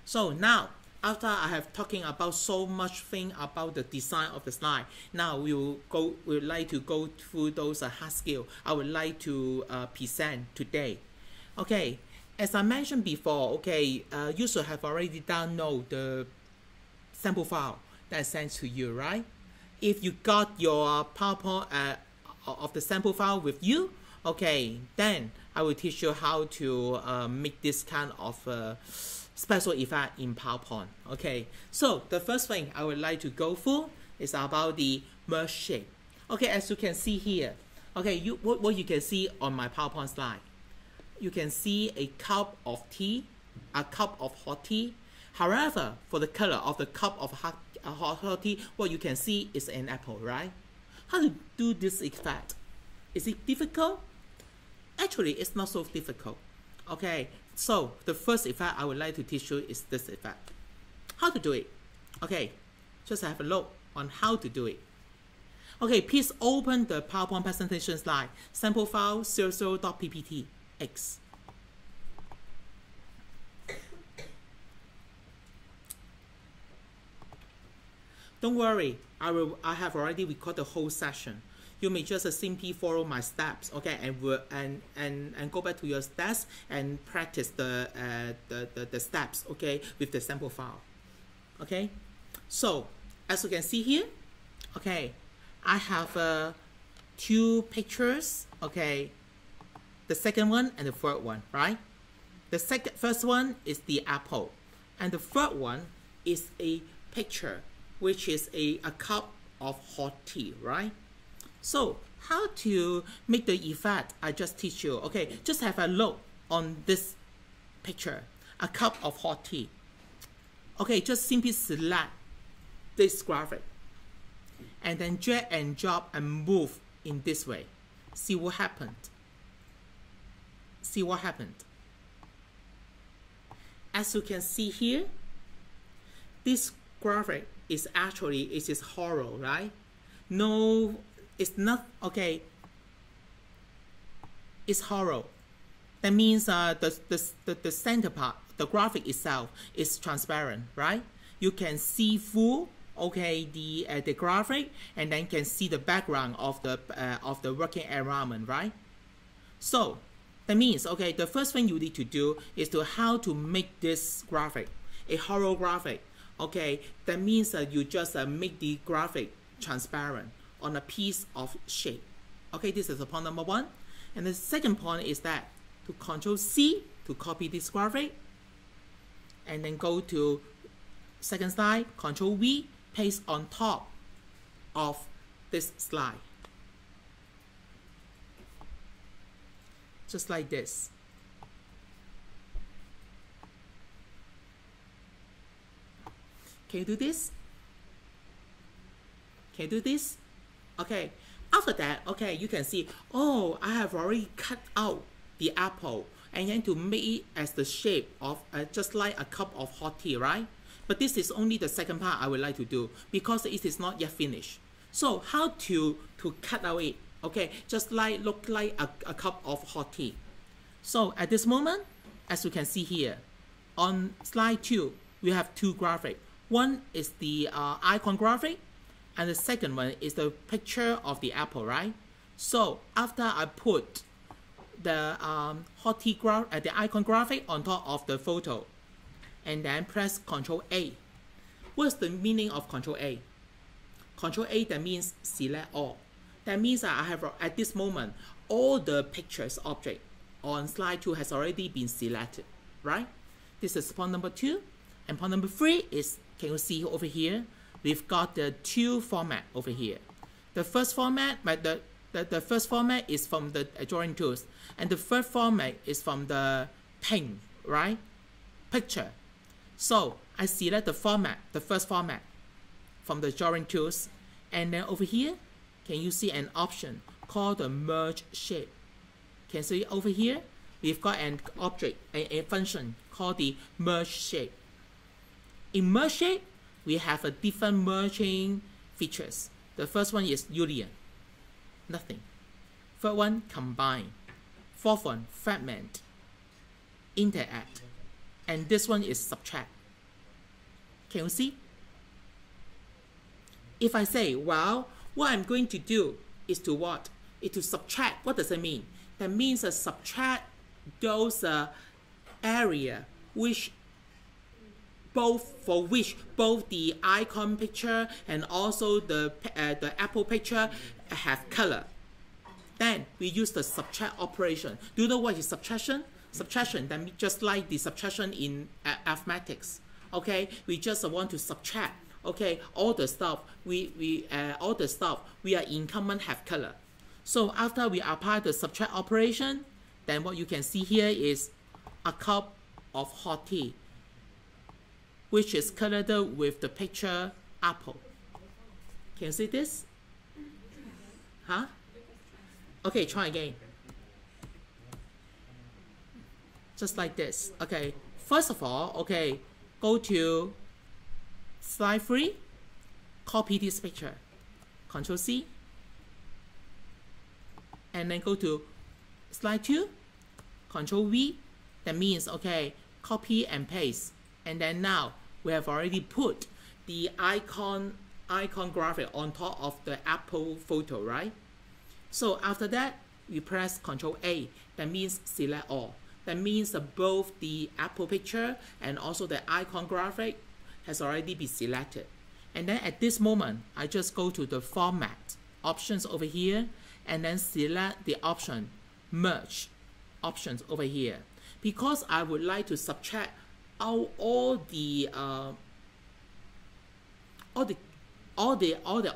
So now, after I have talking about so much thing about the design of the slide, now we would like to go through those hard skills I would like to present today. Okay, as I mentioned before, okay, you should have already downloaded the sample file that I sent to you, right? If you got your PowerPoint of the sample file with you, okay, then I will teach you how to make this kind of special effect in PowerPoint. Okay, so the first thing I would like to go through is about the merge shape. Okay, as you can see here, okay, what you can see on my PowerPoint slide, you can see a cup of tea, a cup of hot tea. However, for the color of the cup of hot tea, what you can see is an apple, right? How to do this effect? Is it difficult? Actually, it's not so difficult. Okay, so the first effect I would like to teach you is this effect. How to do it? Okay, just have a look on how to do it. Okay, please open the PowerPoint presentation slide, sample file 00.pptx. Don't worry, I have already recorded the whole session. You may just simply follow my steps, okay, and go back to your steps and practice the steps, okay, with the sample file, okay. So as you can see here, okay, I have two pictures, okay, the second one and the third one, right? The first one is the apple, and the third one is a picture, which is a cup of hot tea, right? So how to make the effect I just teach you? Okay, just have a look on this picture, a cup of hot tea. Okay, just simply select this graphic and then drag and drop and move in this way. See what happened. See what happened. As you can see here, this graphic is actually, it is hollow, right? No, it's not, okay, it's hollow. That means the center part, the graphic itself is transparent, right? You can see through, okay, the graphic, and then can see the background of the working environment, right? So that means, okay, the first thing you need to do is how to make this graphic a hollow graphic. Okay, that means that you just make the graphic transparent on a piece of shape. Okay, this is the point number one. And the second point is that to Control C to copy this graphic, and then go to second slide, Control V, paste on top of this slide. Just like this. Can you do this? Can you do this? Okay. After that, okay, you can see, oh, I have already cut out the apple and then to make it as the shape of just like a cup of hot tea, right? But this is only the second part I would like to do because it is not yet finished. So how to cut out it? Okay, just like look like a cup of hot tea. So at this moment, as you can see here, on slide 2, we have two graphics. One is the icon graphic, and the second one is the picture of the apple, right? So after I put the hot tea the icon graphic on top of the photo, and then press Ctrl A. What's the meaning of Ctrl A? Ctrl A, that means select all. That means that I have at this moment all the pictures object on slide 2 has already been selected, right? This is point number 2. And point number 3 is, can you see over here? We've got the 2 format over here. The first format, the first format is from the drawing tools, and the third format is from the paint, right? Picture. So I select the format, the first format from the drawing tools, and then over here, can you see an option called the merge shape? Can you see over here? We've got an object, a function called the merge shape. In merge shape, we have a different merging features. The first one is union, nothing. Third one, combine. Fourth one, fragment, interact. And this one is subtract. Can you see? If I say, well, what I'm going to do is to what? Is to subtract. What does that mean? That means subtract those area for which both the icon picture and also the apple picture have color. Then we use the subtract operation. Do you know what is subtraction? Subtraction, that means just like the subtraction in arithmetics. Okay, we just want to subtract. Okay, all the stuff we are in common have color. So after we apply the subtract operation, then what you can see here is a cup of hot tea, which is colored with the picture apple. Can you see this? Huh? Okay, try again. Just like this. Okay, first of all, okay, go to slide 3, copy this picture, Control C, and then go to slide 2, Control V. That means, okay, copy and paste. And then now we have already put the icon graphic on top of the apple photo, right? So after that, we press Control A. That means select all. That means both the apple picture and also the icon graphic has already been selected. And then at this moment, I just go to the format options over here and then select the option merge options over here, because I would like to subtract out all the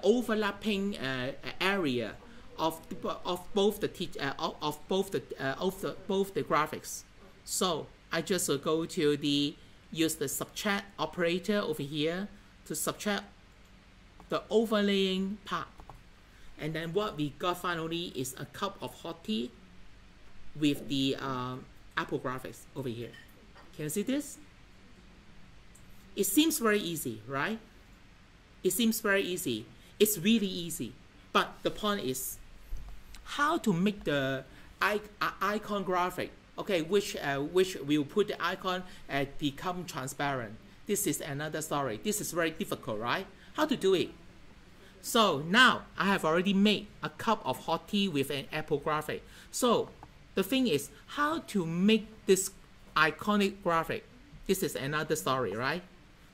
overlapping area of both the graphics. So I just go to use the subtract operator over here to subtract the overlaying part. And then what we got finally is a cup of hot tea with the apple graphics over here. Can you see this? It seems very easy, right? It seems very easy. It's really easy. But the point is how to make the icon graphic, okay, which will put the icon become transparent. This is another story. This is very difficult, right? How to do it? So now I have already made a cup of hot tea with an apple graphic. So the thing is how to make this iconic graphic. This is another story, right?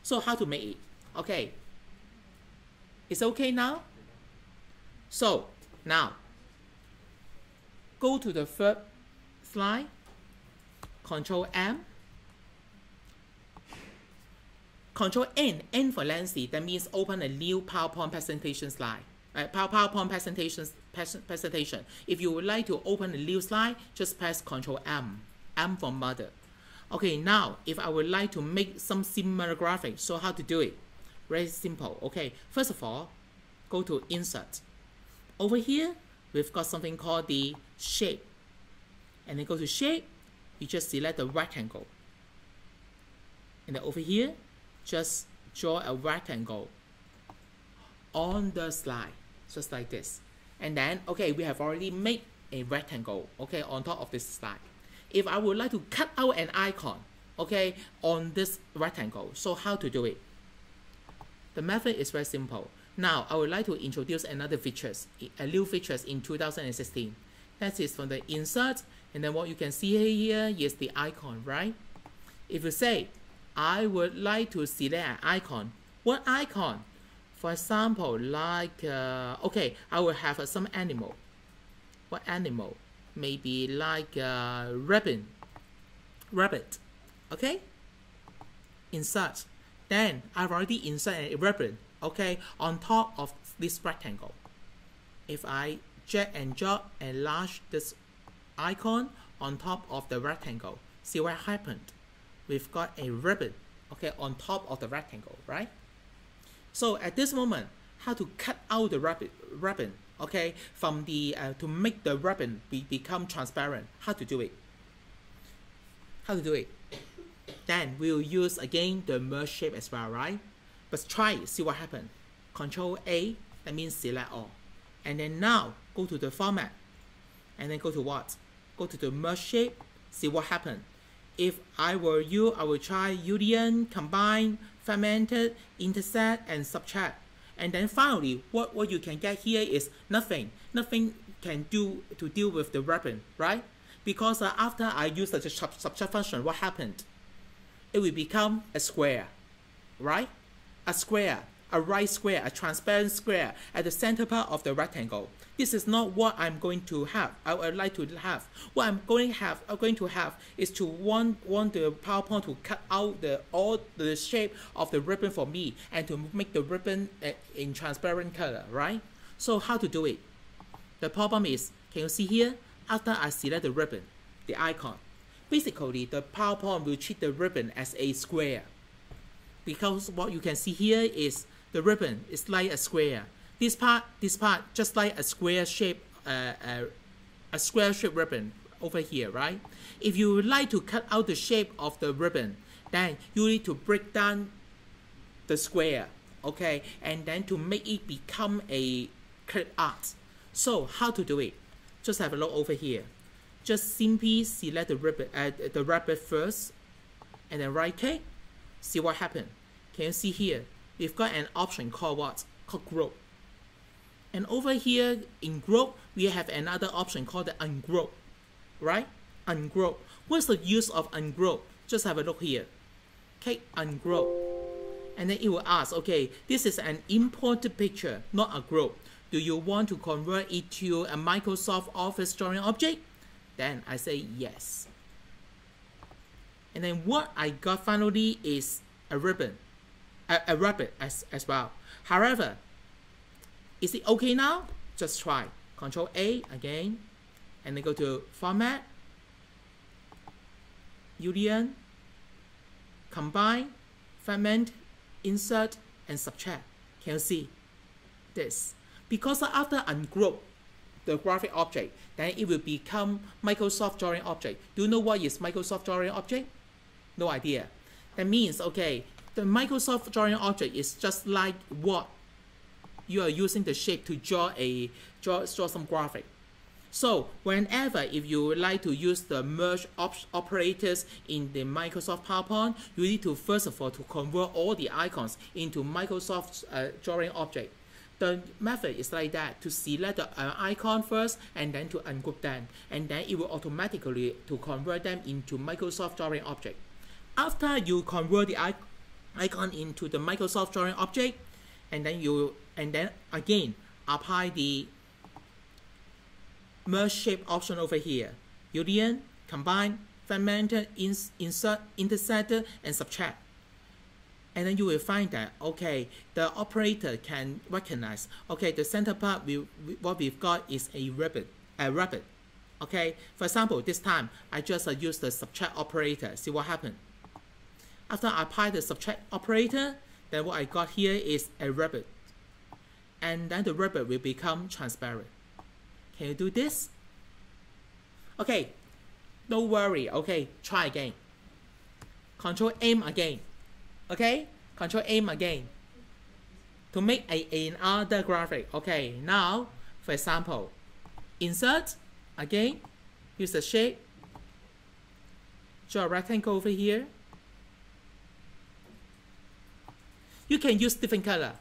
So how to make it? Okay. It's okay now? So now go to the third slide, Control M, Control N for lengthy. That means open a new PowerPoint presentation slide. PowerPoint presentation. If you would like to open a new slide, just press Control M. M for mother. Okay, now if I would like to make some similar graphics, so how to do it? Very simple. Okay, first of all, go to Insert. Over here, we've got something called the Shape. And then go to Shape, you just select the rectangle. And then over here, just draw a rectangle on the slide, just like this. And then, okay, we have already made a rectangle, okay, on top of this slide. If I would like to cut out an icon, okay, on this rectangle, so how to do it? The method is very simple. Now, I would like to introduce another features, a new features in 2016. That is from the Insert, and then what you can see here is the icon, right? If you say, I would like to select an icon. What icon? For example, like, okay, I will have some animal. What animal? maybe like rabbit, okay? Insert. Then I've already inserted a rabbit, okay, on top of this rectangle. If I drag and drop and enlarge this icon on top of the rectangle, see what happened? We've got a ribbon, okay, on top of the rectangle, right? So at this moment, how to cut out the ribbon, okay, from the to make the ribbon become transparent? How to do it? Then we'll use again the merge shape as well, right? But try it, see what happens. Control A, that means select all. And then now go to the format. And then go to what? Go to the merge shape, see what happens. If I were you, I would try union, combine, fragmented, intersect, and subtract. And then finally, what you can get here is nothing. Nothing can do to deal with the ribbon, right? Because after I use the subtract function, what happened? It will become a square, right? A square, a right square, a transparent square at the center part of the rectangle. This is not what I'm going to have. I would like to have. What I'm going to have is to want the PowerPoint to cut out all the shape of the ribbon for me and to make the ribbon in transparent color, right? So how to do it? The problem is, can you see here? After I select the ribbon, the icon, basically the PowerPoint will treat the ribbon as a square. Because what you can see here is the ribbon is like a square. This part, just like a square shape, a square shape ribbon over here, right? If you would like to cut out the shape of the ribbon, then you need to break down the square, okay, and then to make it become a clip art. So how to do it? Just have a look over here. Just simply select the rabbit first, and then right click. See what happens. Can you see here? We've got an option called what? Called group. And over here in group, we have another option called the ungroup, right? Ungroup. What's the use of ungroup? Just have a look here. Okay, ungroup. And then it will ask, okay, this is an imported picture, not a group. Do you want to convert it to a Microsoft Office drawing object? Then I say yes. And then what I got finally is a ribbon, a rabbit as well. However, is it okay now? Just try. Control A again, and then go to Format, Union, Combine, Fragment, Insert, and Subtract. Can you see this? Because after ungroup the graphic object, then it will become Microsoft Drawing Object. Do you know what is Microsoft Drawing Object? No idea. That means, okay, the Microsoft Drawing Object is just like what you are using the shape to draw some graphic. So whenever if you would like to use the merge operators in the Microsoft PowerPoint, you need to first of all to convert all the icons into Microsoft Drawing Object. The method is like that, to select the icon first and then to ungroup them, and then it will automatically to convert them into Microsoft Drawing Object. After you convert the icon into the Microsoft Drawing Object, and then again apply the merge shape option over here. Union, combine, fragment, insert, intersect, and subtract. And then you will find that, okay, the operator can recognize, okay, the center part, what we've got is a rabbit. Okay, for example, this time I just use the subtract operator. See what happened? After I apply the subtract operator, then what I got here is a rabbit. And then the rabbit will become transparent. Can you do this? Okay, don't worry. Okay, try again. Control aim again. Okay, control aim again to make another graphic. Okay, now for example, insert again, use the shape, draw a rectangle over here. You can use different color.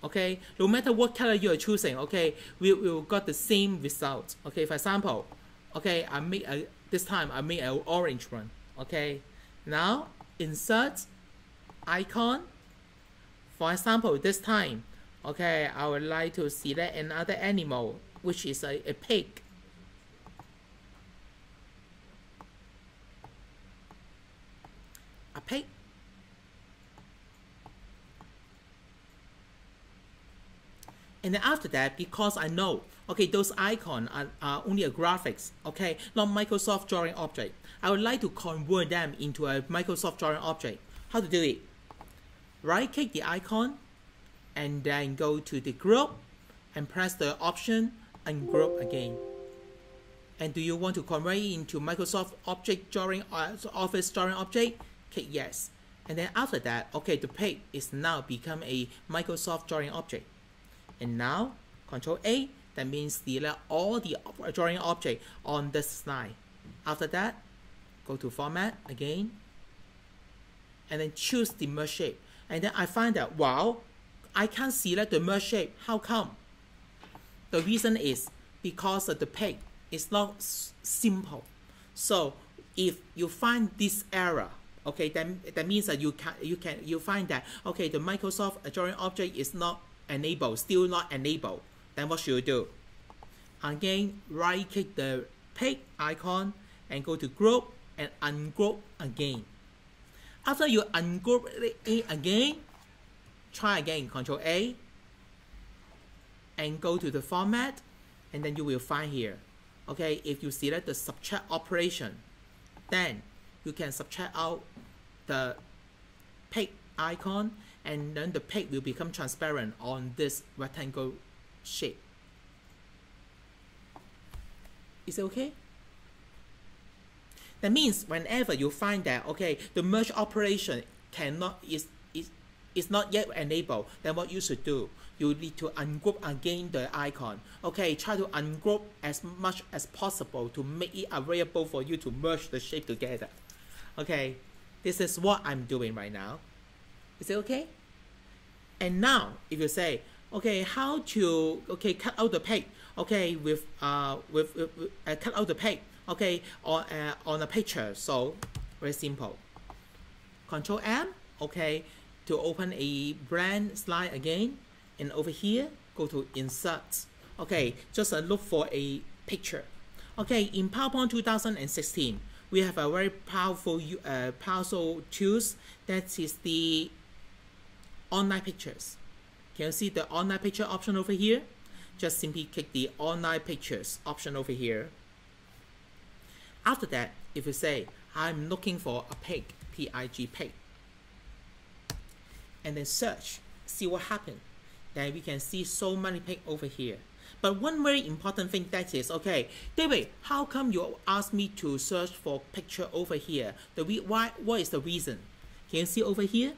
Okay, no matter what color you are choosing, okay, we will got the same result. Okay, for example, okay, this time I made an orange one. Okay, now insert icon. For example, this time, okay, I would like to select another animal, which is a pig. pig. And then after that, because I know, okay, those icons are only a graphics, okay, not Microsoft drawing object. I would like to convert them into a Microsoft drawing object. How to do it? Right click the icon and then go to the group and press the option ungroup again. And do you want to convert it into Microsoft object drawing, Office drawing object? Click yes. And then after that, okay, the page is now become a Microsoft drawing object. And now, Control A, that means select all the drawing object on this slide. After that, go to Format again, and then choose the merge shape. And then I find that, wow, I can't select the merge shape. How come? The reason is because the page is not simple. So if you find this error, okay, then that means that you find that, okay, the Microsoft drawing object is not enabled, still not enabled. Then what should you do? Again, right click the page icon and go to group and ungroup again. After you ungroup it again, try again, Control A, and go to the format, and then you will find here, okay, if you select the subtract operation, then you can subtract out the page icon, and then the page will become transparent on this rectangle shape. Is it okay? That means whenever you find that, okay, the merge operation is not yet enabled, then what you should do, you need to ungroup again the icon. Okay, try to ungroup as much as possible to make it available for you to merge the shape together. Okay, this is what I'm doing right now. Is it okay? And now, if you say, okay, how to, okay, cut out the page, okay, cut out the page, okay, on a picture. So very simple. Control M, okay, to open a blank slide again, and over here go to Insert. Okay, just look for a picture. Okay, in PowerPoint 2016, we have a very powerful tools, that is the online pictures. Can you see the online picture option over here? Just simply click the online pictures option over here. After that, if you say, I'm looking for a pig, P-I-G, pig, and then search, see what happens. Then we can see so many pigs over here. But one very important thing that is, okay, David, how come you asked me to search for picture over here? What is the reason? Can you see over here?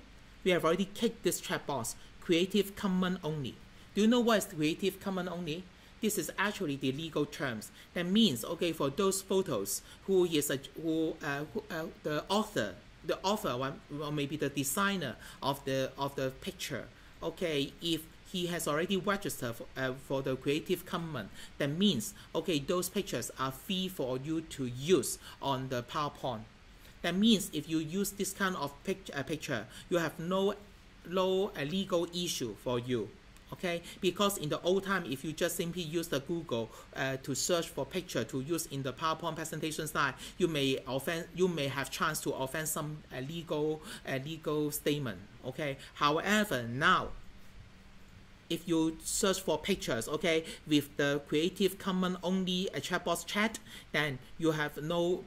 We have already clicked this chat box, Creative Commons only. Do you know what is Creative Commons only? This is actually the legal terms. That means, okay, for those photos, the author, or maybe the designer of the picture, okay, if he has already registered for the Creative Commons, that means, okay, those pictures are free for you to use on the PowerPoint. That means if you use this kind of picture, you have no legal issue for you, okay? Because in the old time, if you just simply use the Google to search for picture to use in the PowerPoint presentation slide, you may have chance to offend some legal statement, okay? However, now, if you search for pictures, okay, with the Creative Commons only chatbot chat, then you have no,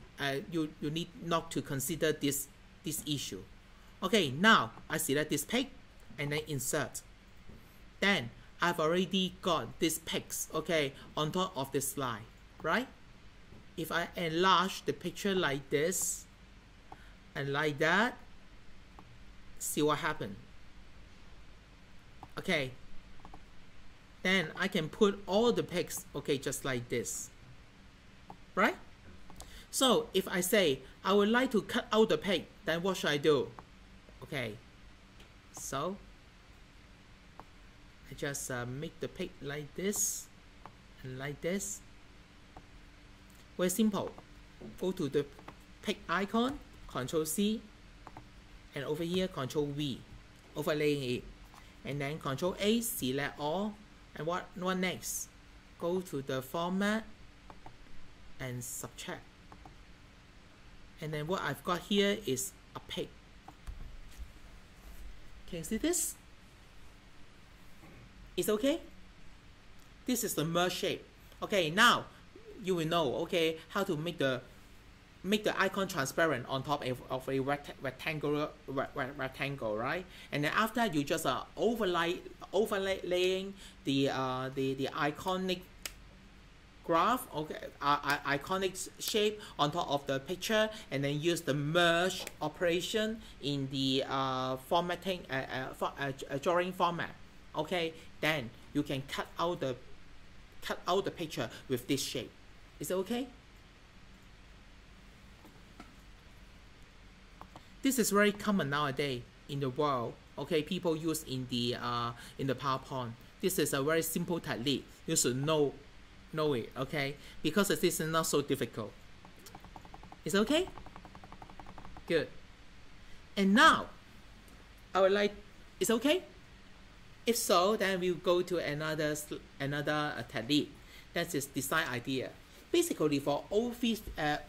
you need not to consider this issue. Okay, now I select this page and then insert. Then I've already got this pics, okay, on top of this slide, right? If I enlarge the picture like this and like that, see what happens. Okay. Then I can put all the pics, okay, just like this, right? So if I say, I would like to cut out the pig, then what should I do? Okay, so I just make the pig like this and like this. Very simple. Go to the pig icon, Control C, and over here Control V, overlaying it, and then Control A, select all. And what next? Go to the format and subtract. And then what I've got here is a pig. Can you see this? It's okay? This is the merge shape. Okay, now you will know, okay, how to make the icon transparent on top of a rectangle, right? And then after you just overlaying the iconic graph, okay, iconic shape on top of the picture, and then use the merge operation in the formatting drawing format. Okay, then you can cut out the picture with this shape. Is it okay? This is very common nowadays in the world. Okay, people use in the PowerPoint. This is a very simple technique. You should know it. Okay, because this is not so difficult. Is it okay? Good. And now, I would like. Is it okay? If so, then we'll go to another technique. That is design idea. Basically, for Office,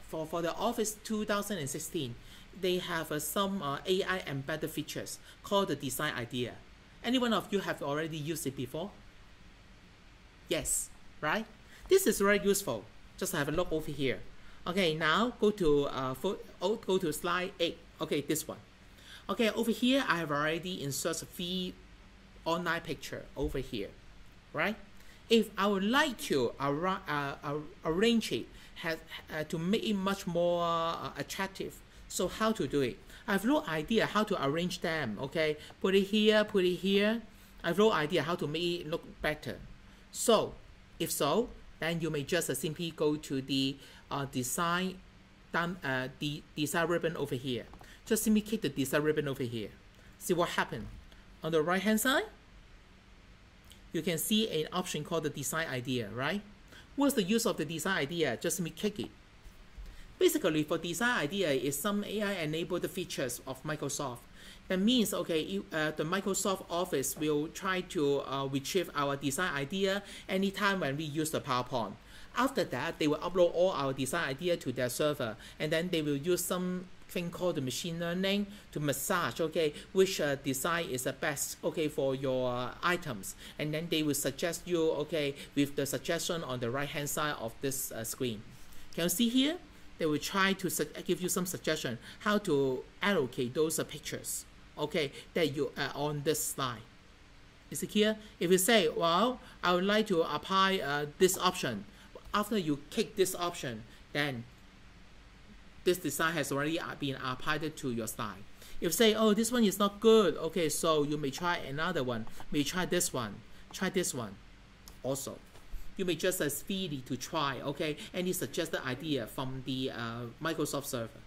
for the Office 2016. They have some AI embedded features called the design idea. Any one of you have already used it before? Yes, right? This is very useful. Just have a look over here. Okay, now go to slide 8. Okay, this one. Okay, over here I have already inserted 3 online picture over here, right? If I would like to arrange it to make it much more attractive. So how to do it? I have no idea how to arrange them, okay? Put it here, put it here. I have no idea how to make it look better. So, if so, then you may just simply go to the design ribbon over here. Just simply click the design ribbon over here. See what happened. On the right hand side, you can see an option called the design idea, right? What's the use of the design idea? Just simply click it. Basically, for design idea is some AI-enabled features of Microsoft. That means, okay, the Microsoft Office will try to retrieve our design idea anytime when we use the PowerPoint. After that, they will upload all our design idea to their server, and then they will use something called the machine learning to massage, okay, which design is the best, okay, for your items, and then they will suggest you, okay, with the suggestion on the right-hand side of this screen. Can you see here? They will try to give you some suggestion how to allocate those pictures, okay, that you on this slide. Is it clear? If you say, well, I would like to apply this option. After you click this option, then this design has already been applied to your slide. If you say, oh, this one is not good, okay, so you may try another one. May try this one. Try this one also. You may just as freely to try, okay, any suggested idea from the Microsoft server.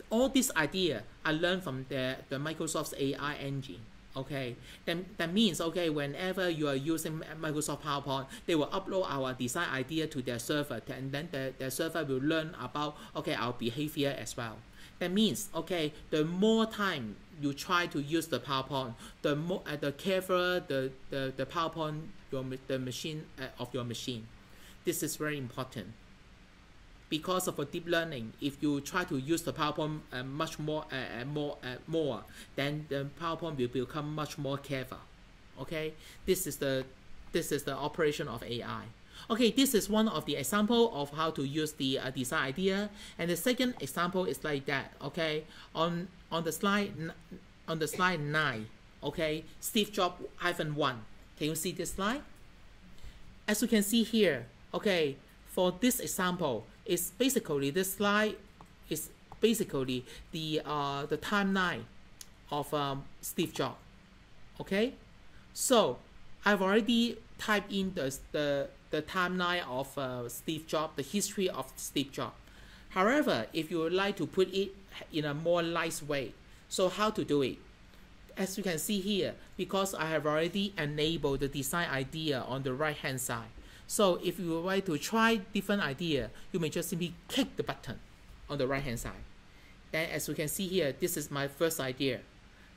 All these ideas are learned from the Microsoft's AI engine, okay. That means, okay, whenever you are using Microsoft PowerPoint, they will upload our design idea to their server, and then the server will learn about, okay, our behavior as well. That means, okay, the more time you try to use the PowerPoint, the more the careful the PowerPoint of your machine. This is very important. Because of a deep learning, if you try to use the PowerPoint much more, then the PowerPoint will become much more careful. Okay, this is the operation of AI. Okay, this is one of the example of how to use the design idea, and the second example is like that. Okay, on the slide 9. Okay, Steve Jobs -1. Can you see this slide? As you can see here, okay, for this example, it's basically this slide is basically the timeline of Steve Jobs. Okay, so I've already typed in the timeline of Steve Jobs, the history of Steve Jobs. However, if you would like to put it in a more nice way, so how to do it? As you can see here, because I have already enabled the design idea on the right hand side. So if you would like to try different idea, you may just simply click the button on the right hand side. Then as you can see here, this is my first idea.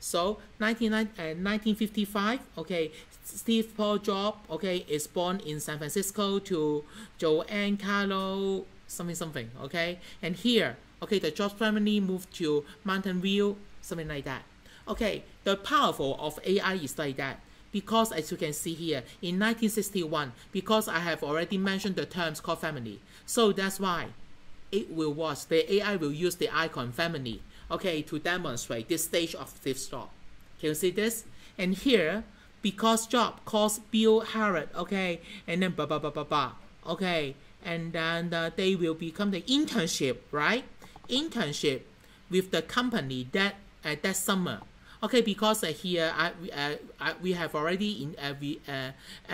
So 1955, okay, Steve Paul Jobs, okay, is born in San Francisco to Joanne Carlo something, okay, and here, okay, the Jobs family moved to Mountain View, something like that. Okay, the powerful of AI is like that. Because as you can see here, in 1961, because I have already mentioned the terms called family, so that's why the AI will use the icon family, okay, to demonstrate this stage of Steve Jobs. Can you see this? And here, because Jobs calls Bill Harrod, okay, and then blah blah blah blah blah, okay, and then they will become the internship, right? Internship with the company that summer. Okay, because here we have already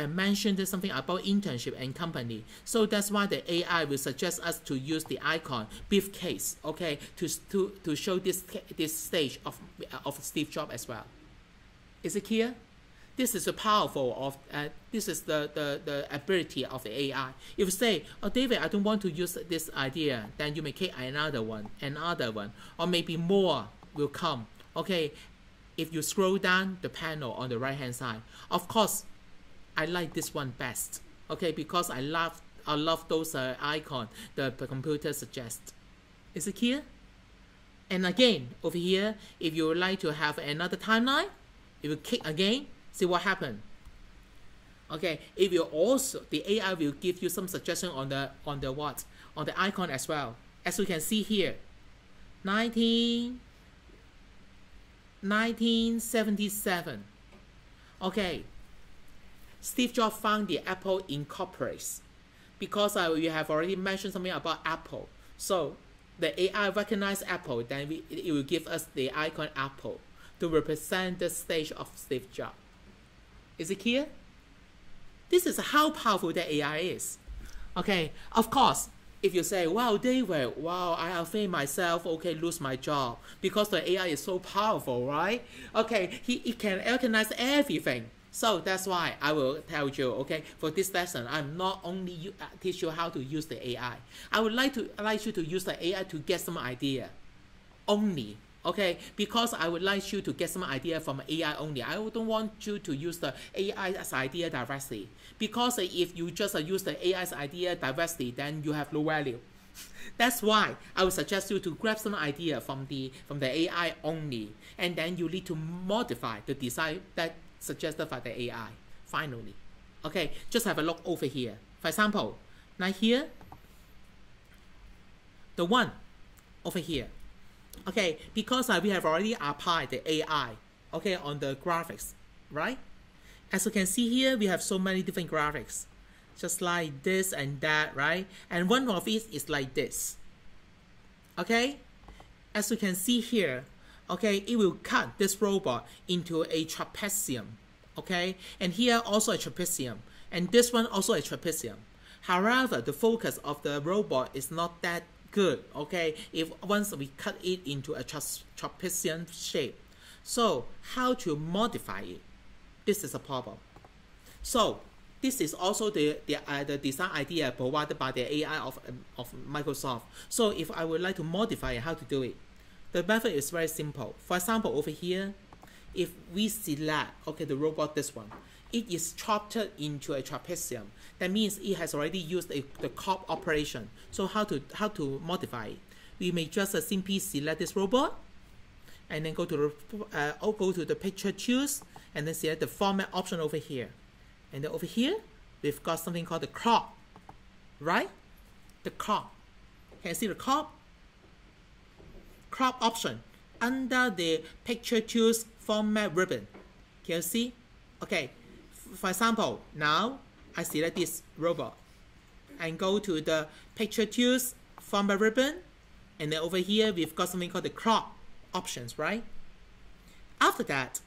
mentioned something about internship and company, so that's why the AI will suggest us to use the icon briefcase, okay, to show this stage of Steve Jobs as well. Is it clear? This is the powerful of this is the ability of the AI. If you say, "Oh, David, I don't want to use this idea," then you may take another one, or maybe more will come. Okay. If you scroll down the panel on the right hand side, of course, I like this one best. Okay, because I love those icons the computer suggests. Is it clear? And again, over here, if you would like to have another timeline, if you click again, see what happened. Okay, if you also the AI will give you some suggestion on the icon as well. As you can see here, 1977. Okay, Steve Jobs found the Apple Incorporates. Because we have already mentioned something about Apple. So the AI recognizes Apple, then it will give us the icon Apple to represent the stage of Steve Jobs. Is it clear? This is how powerful the AI is. Okay, of course, if you say, "Wow, David, wow, I think myself, okay, lose my job because the AI is so powerful, right? Okay, it can recognize everything." So that's why I will tell you, okay, for this lesson, I'm not only teach you how to use the AI. I would like you to use the AI to get some idea only. Okay, because I would like you to get some idea from AI only. I don't want you to use the AI's idea directly. Because if you just use the AI's idea directly, then you have no value. That's why I would suggest you to grab some idea from the AI only, and then you need to modify the design that suggested by the AI. Finally, okay, just have a look over here. For example, now here, the one over here. Okay, because we have already applied the AI, okay, on the graphics, right? As you can see here, we have so many different graphics, just like this and that, right? And one of it is like this, okay? As you can see here, okay, it will cut this robot into a trapezium, okay? And here also a trapezium, and this one also a trapezium. However, the focus of the robot is not that good, okay, if once we cut it into a trapezium shape. So how to modify it? This is a problem. So this is also the design idea provided by the AI of Microsoft. So if I would like to modify it, how to do it? The method is very simple. For example, over here, if we select, okay, the robot, this one, it is chopped into a trapezium. That means it has already used the chop operation. So how to modify it? We may just simply select this robot, and then go to the picture choose, and then select the format option over here. And then over here, we've got something called the crop, right? The crop. Can you see the crop? Crop option under the picture choose format ribbon. Can you see? Okay. For example, now I select this robot and go to the picture choose format ribbon, and then over here we've got something called the crop options, right? After that,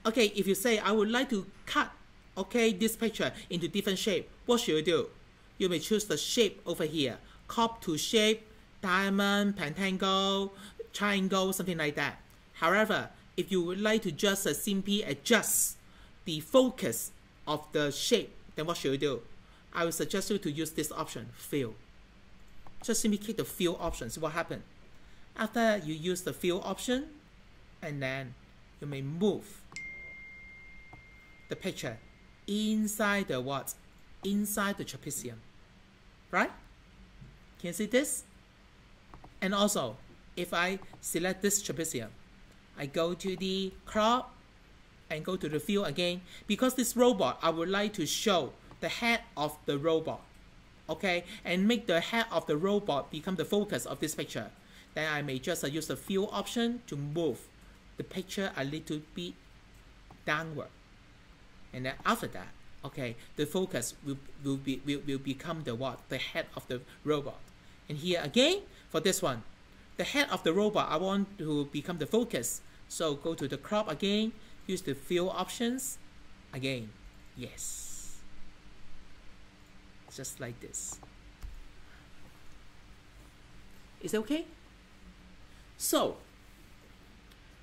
okay, if you say I would like to cut, okay, this picture into different shape, what should you do? You may choose the shape over here, crop to shape, diamond, rectangle, triangle, something like that. However, if you would like to just simply adjust the focus of the shape, then what should you do? I would suggest you to use this option, fill. Just simply click the fill option, see what happens. After you use the fill option, and then you may move the picture inside the what? Inside the trapezium, right? Can you see this? And also, if I select this trapezium, I go to the crop and go to the view again. Because this robot, I would like to show the head of the robot, okay, and make the head of the robot become the focus of this picture. Then I may just use the view option to move the picture a little bit downward, and then after that, okay, the focus will become the what? The head of the robot. And here again, for this one, the head of the robot, I want to become the focus. So go to the crop again, use the view options again. Yes. Just like this. Is it okay? So,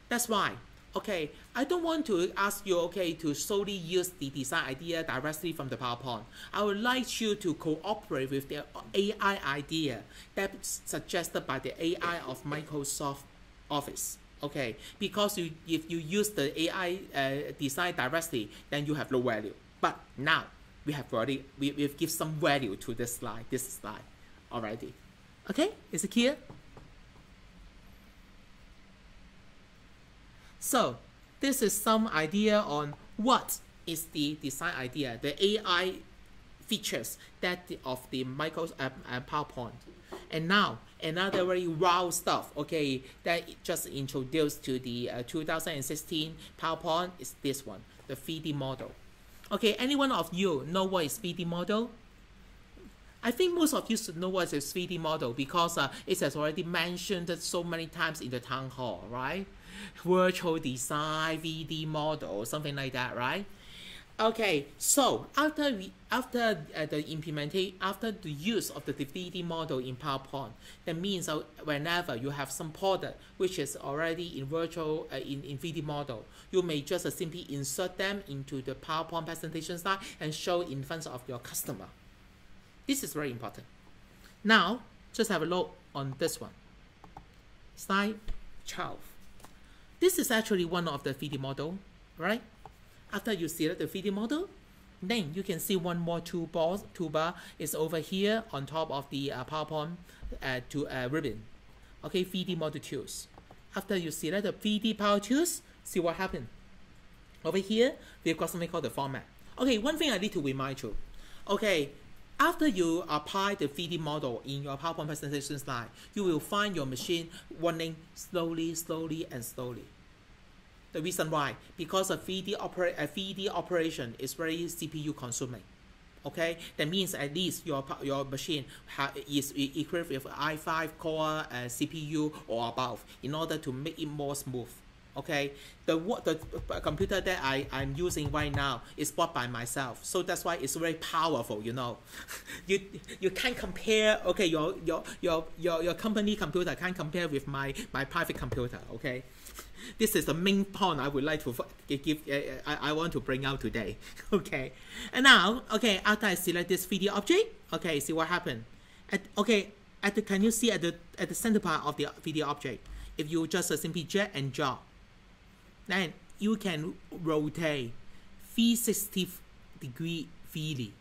that's why, okay, I don't want to ask you, okay, to solely use the design idea directly from the PowerPoint. I would like you to cooperate with the AI idea that's suggested by the AI of Microsoft Office. Okay, because if you use the AI design directly, then you have no value. But now we've give some value to this slide already. Okay, is it clear? So this is some idea on what is the design idea, the AI features that of the PowerPoint. And now another very wow stuff, okay, that just introduced to the 2016 PowerPoint is this one, the 3D model. Okay, any one of you know what is 3D model? I think most of you should know what is 3D model because it has already mentioned so many times in the town hall, right? Virtual design, 3D model, something like that, right? Okay, so after the implementation, after the use of the 3D model in PowerPoint, that means whenever you have some product which is already in virtual in 3D model, you may just simply insert them into the PowerPoint presentation slide and show in front of your customer. This is very important. Now, just have a look on this one. Slide 12. This is actually one of the 3D model, right? After you select the 3D model, then you can see one more toolbar is over here on top of the PowerPoint ribbon. Okay, 3D model tools. After you select the 3D power tools, see what happened. Over here, we've got something called the format. Okay, one thing I need to remind you. Okay, after you apply the 3D model in your PowerPoint presentation slide, you will find your machine running slowly. The reason why, because a 3D operation is very CPU consuming. Okay, that means at least your machine is equipped with i5 core CPU or above in order to make it more smooth. Okay, the computer that I'm using right now is bought by myself, so that's why it's very powerful. You know, you can't compare. Okay, your company computer can't compare with my private computer. Okay. This is the main point I would like to give. I want to bring out today. Okay, and now, okay, after I select this 3D object, okay, see what happened. Can you see at the center part of the 3D object? If you just simply drag and drop, then you can rotate 360-degree freely.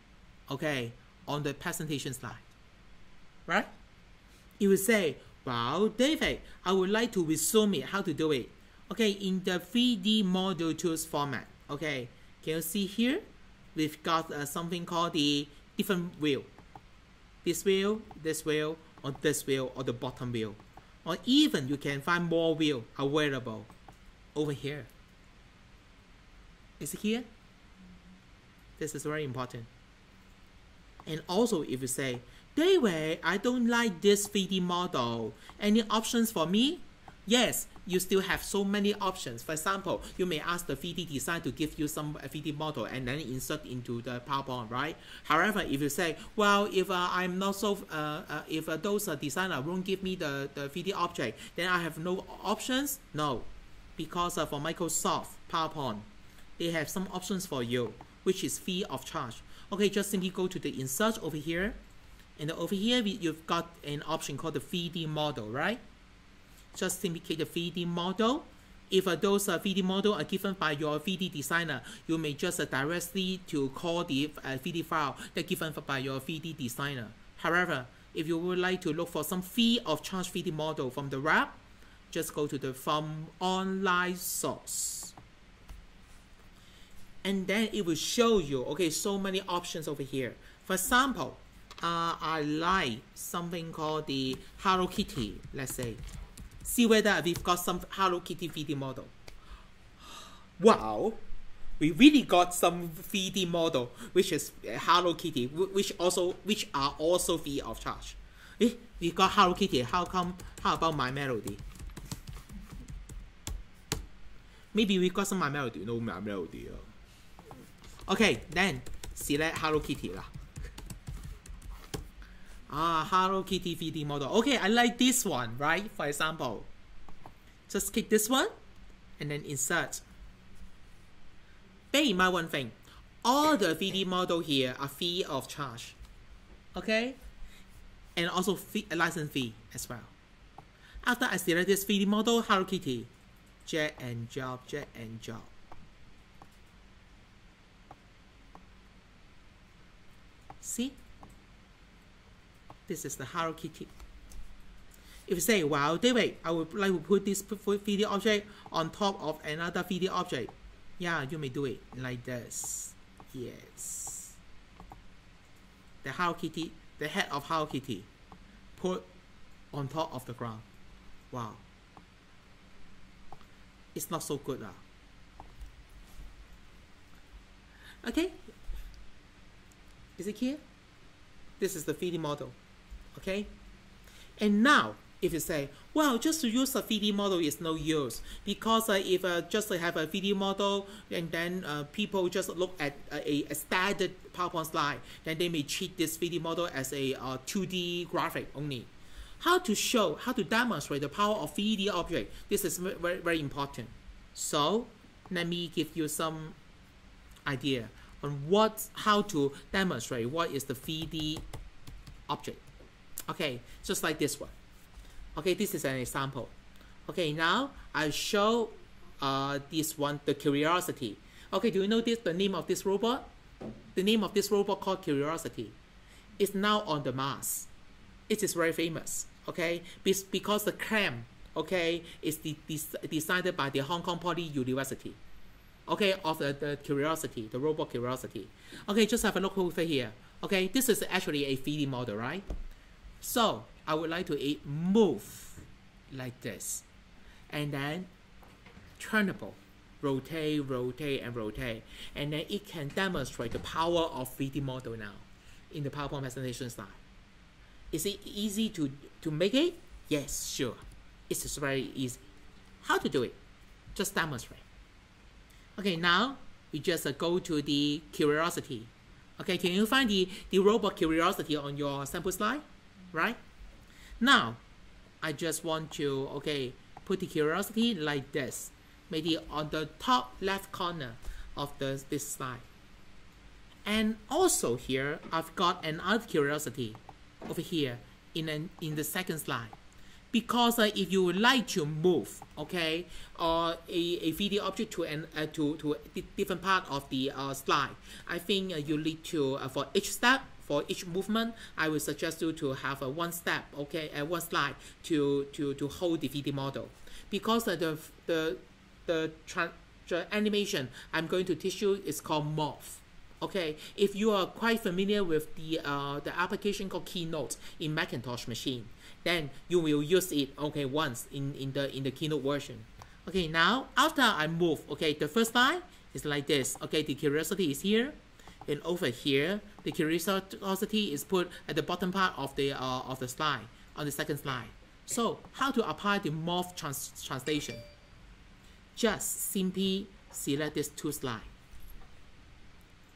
Okay, on the presentation slide, right? You will say, "Wow, David, I would like to resume it. How to do it?" Okay, in the 3D model tools format, okay, can you see here? We've got something called the different wheel. This wheel, or this wheel, or the bottom wheel. Or even you can find more wheel available over here. Is it here? This is very important. And also if you say, "David, I don't like this 3D model. Any options for me?" Yes, you still have so many options. For example, you may ask the 3D design to give you some 3D model and then insert into the PowerPoint, right? However, if you say, well, if I'm not so, if those designer won't give me the 3D object, then I have no options? No, because for Microsoft PowerPoint, they have some options for you, which is free of charge. Okay, just simply go to the insert over here, and over here you've got an option called the 3D model, right? Just simply click the 3D model. If those 3D model are given by your 3D designer, you may just directly to call the 3D file that given by your 3D designer. However, if you would like to look for some free of charge 3D model from the web, just go to the from online source. And then it will show you, okay, so many options over here. For example, I like something called the Hello Kitty, let's say. See whether we've got some Hello Kitty 3D model. Wow, we really got some 3D model, which is Hello Kitty, which are also free of charge. We got Hello Kitty, how about My Melody? Maybe we got some My Melody, no My Melody. Okay, then select Hello Kitty lah. Hello Kitty 3D model. Okay, I like this one, right? For example, just click this one and then insert. Bear in mind one thing, all the 3D model here are free of charge. Okay? And also license fee as well. After I select this 3D model, Hello Kitty, drag and drop, drag and drop. See? This is the Hello Kitty. If you say, wow, David, I would like to put this 3D object on top of another 3D object. Yeah, you may do it like this. Yes. The Hello Kitty, the head of Hello Kitty, put on top of the ground. Wow. It's not so good. Okay. Is it clear? This is the 3D model. Okay. And now, if you say, well, just to use a 3D model is no use, because if just have a 3D model and then people just look at a standard PowerPoint slide, then they may treat this 3D model as a 2D graphic only. How to demonstrate the power of 3D object, this is very, very important. So let me give you some idea on how to demonstrate what is the 3D object. Okay, just like this one. Okay, this is an example. Okay, now I show this one, the Curiosity. Okay, do you know the name of this robot? The name of this robot called Curiosity is now on the Mars. It is very famous. Okay, because the clamp, okay, is designed by the Hong Kong Poly University. Okay, of the Curiosity, the robot Curiosity. Okay, just have a look over here. Okay, this is actually a 3D model, right? So I would like to move like this, and then turnable, rotate, rotate, and rotate, and then it can demonstrate the power of 3D model now in the PowerPoint presentation slide. Is it easy to make it? Yes, sure. It's just very easy. How to do it? Just demonstrate. Okay, now we just go to the Curiosity. Okay, can you find the robot Curiosity on your sample slide? Right? Now, I just want to, okay, put the Curiosity like this. Maybe on the top left corner of this slide. And also here, I've got another Curiosity over here in the second slide. Because if you would like to move, okay, or a 3D object to a different part of the slide, I think you need to, for each step, for each movement, I would suggest you to have one step, okay, one slide to hold the 3D model. Because the animation I'm going to teach you is called Morph. Okay, if you are quite familiar with the application called Keynote in Macintosh machine, then you will use it, okay, once in the Keynote version. Okay, now after I move, okay, the first slide is like this. Okay, the Curiosity is here, and over here the Curiosity is put at the bottom part of the slide on the second slide. So how to apply the Morph translation? Just simply select these two slides.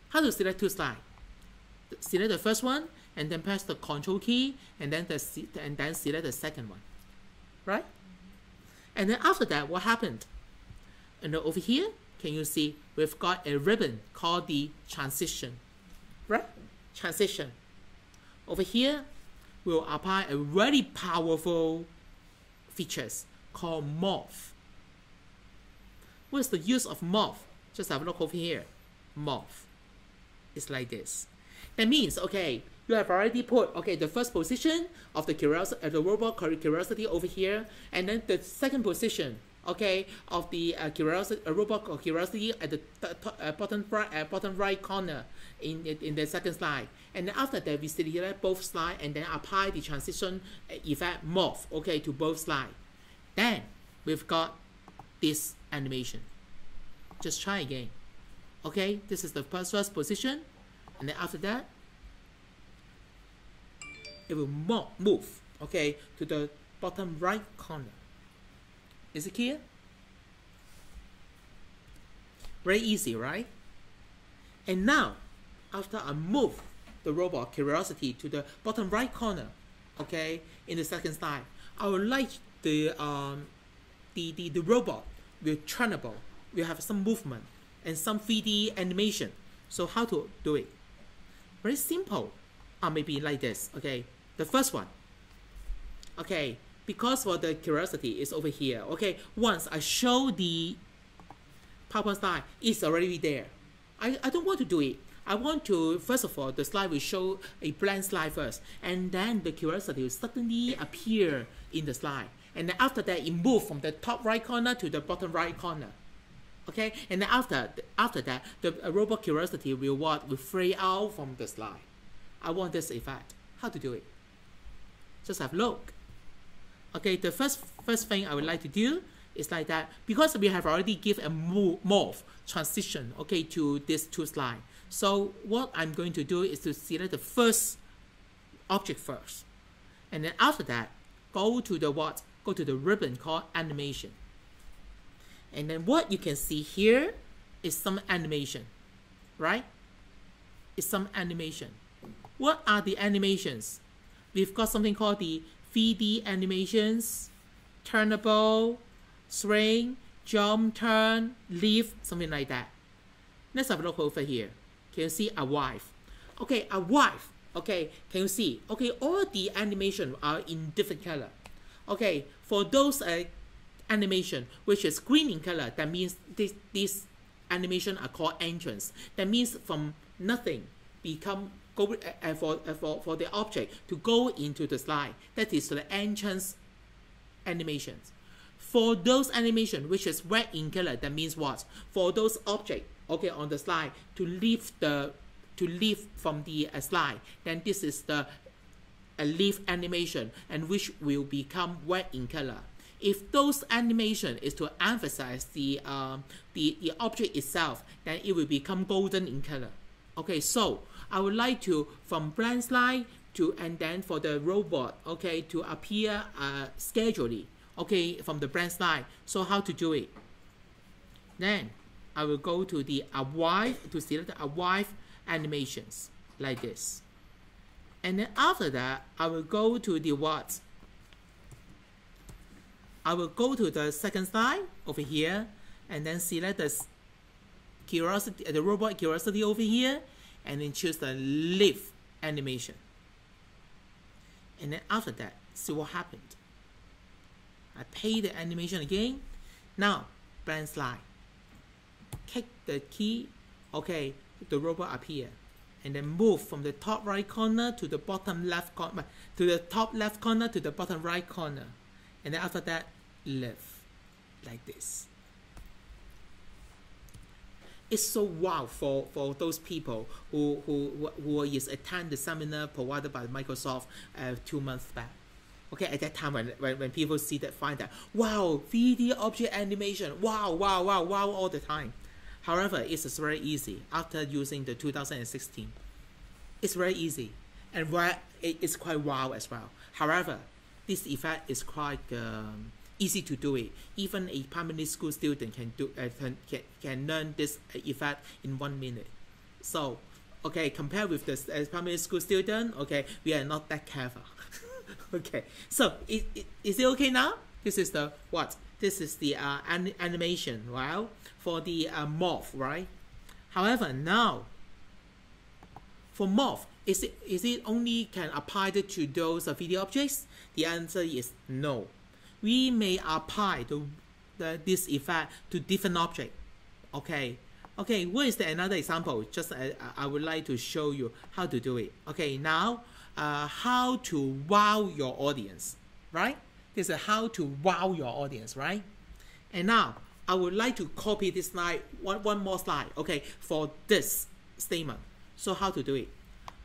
How to select two slides? Select the first one and then press the Control key and then select the second one, right? And then after that, what happened? And then over here, can you see we've got a ribbon called the transition, right? Transition. Over here, we'll apply a very powerful features called Morph. What's the use of Morph? Just have a look over here. Morph. It's like this. That means, okay, you have already put, okay, the first position of the curiosity, the robot curiosity over here, and then the second position, okay, of the robot curiosity at the bottom right corner in the second slide. And then after that, we select both slides and then apply the transition effect morph, okay, to both slides. Then we've got this animation. Just try again. Okay, this is the first position, and then after that, it will move, okay, to the bottom right corner. Is it clear? Very easy, right? And now, after I move the robot curiosity to the bottom right corner, okay, in the second slide, I would like the robot will trainable, will have some movement and some 3D animation. So how to do it? Very simple. Maybe like this. Okay, the first one. Okay, because for the curiosity is over here. Okay, once I show the PowerPoint slide, it's already there. I don't want to do it. I want to, first of all, the slide will show a blank slide first, and then the curiosity will suddenly appear in the slide. And then after that, it moves from the top right corner to the bottom right corner. Okay, and then after that, the robot curiosity will fade out from the slide. I want this effect. How to do it? Just have a look. Okay, the first thing I would like to do is like that, because we have already given a morph transition, okay, to these two slides. So what I'm going to do is to select the first object first, and then after that, go to the ribbon called animation. And then what you can see here is some animation, right? It's some animation. What are the animations? We've got something called the 3D animations, turnable, swing, jump, turn, leaf, something like that. Let's have a look over here. Can you see a wife? Okay, a wife. Okay, can you see? Okay, all the animation are in different color. Okay, for those animation which is green in color, that means this animation are called entrance. That means from nothing for the object to go into the slide. That is the entrance animations. For those animation which is red in color, that means what? For those object, okay, on the slide to leave from the slide, then this is the leaf animation, and which will become red in color. If those animation is to emphasize the object itself, then it will become golden in color. Okay, so I would like to, from blank slide to, and then for the robot, okay, to appear scheduled, okay, from the blank slide. So how to do it? Then I will go to the wife to select a wife animations like this. And then after that, I will go to the what? I will go to the second slide over here, and then select the curiosity, the robot curiosity over here, and then choose the leaf animation. And then after that, see what happened. I pay the animation again. Now, blank slide. Click the key. Okay, the robot appear, and then move from the top right corner to the bottom left corner, to the top left corner to the bottom right corner, and then after that, lift like this. It's so wow for those people who is attend the seminar provided by Microsoft 2 months back. Okay, at that time when people see that, find that, wow, 3D object animation, wow, wow, wow, wow, all the time. However, it's very easy after using the 2016. It's very easy, and it's quite wow as well. However, this effect is quite easy to do it. Even a primary school student can learn this effect in 1 minute. So, okay, compared with the primary school student, okay, we are not that careful. Okay, so is it okay now? This is the what? This is the animation, right? For the morph, right? However, now for morph, is it only can apply to those 3D objects? The answer is no. We may apply this effect to different objects. Okay, Okay, what is the another example? Just I would like to show you how to do it. Okay, now how to wow your audience, right? This is how to wow your audience, right? And now I would like to copy this slide, one more slide, okay, for this statement. So how to do it?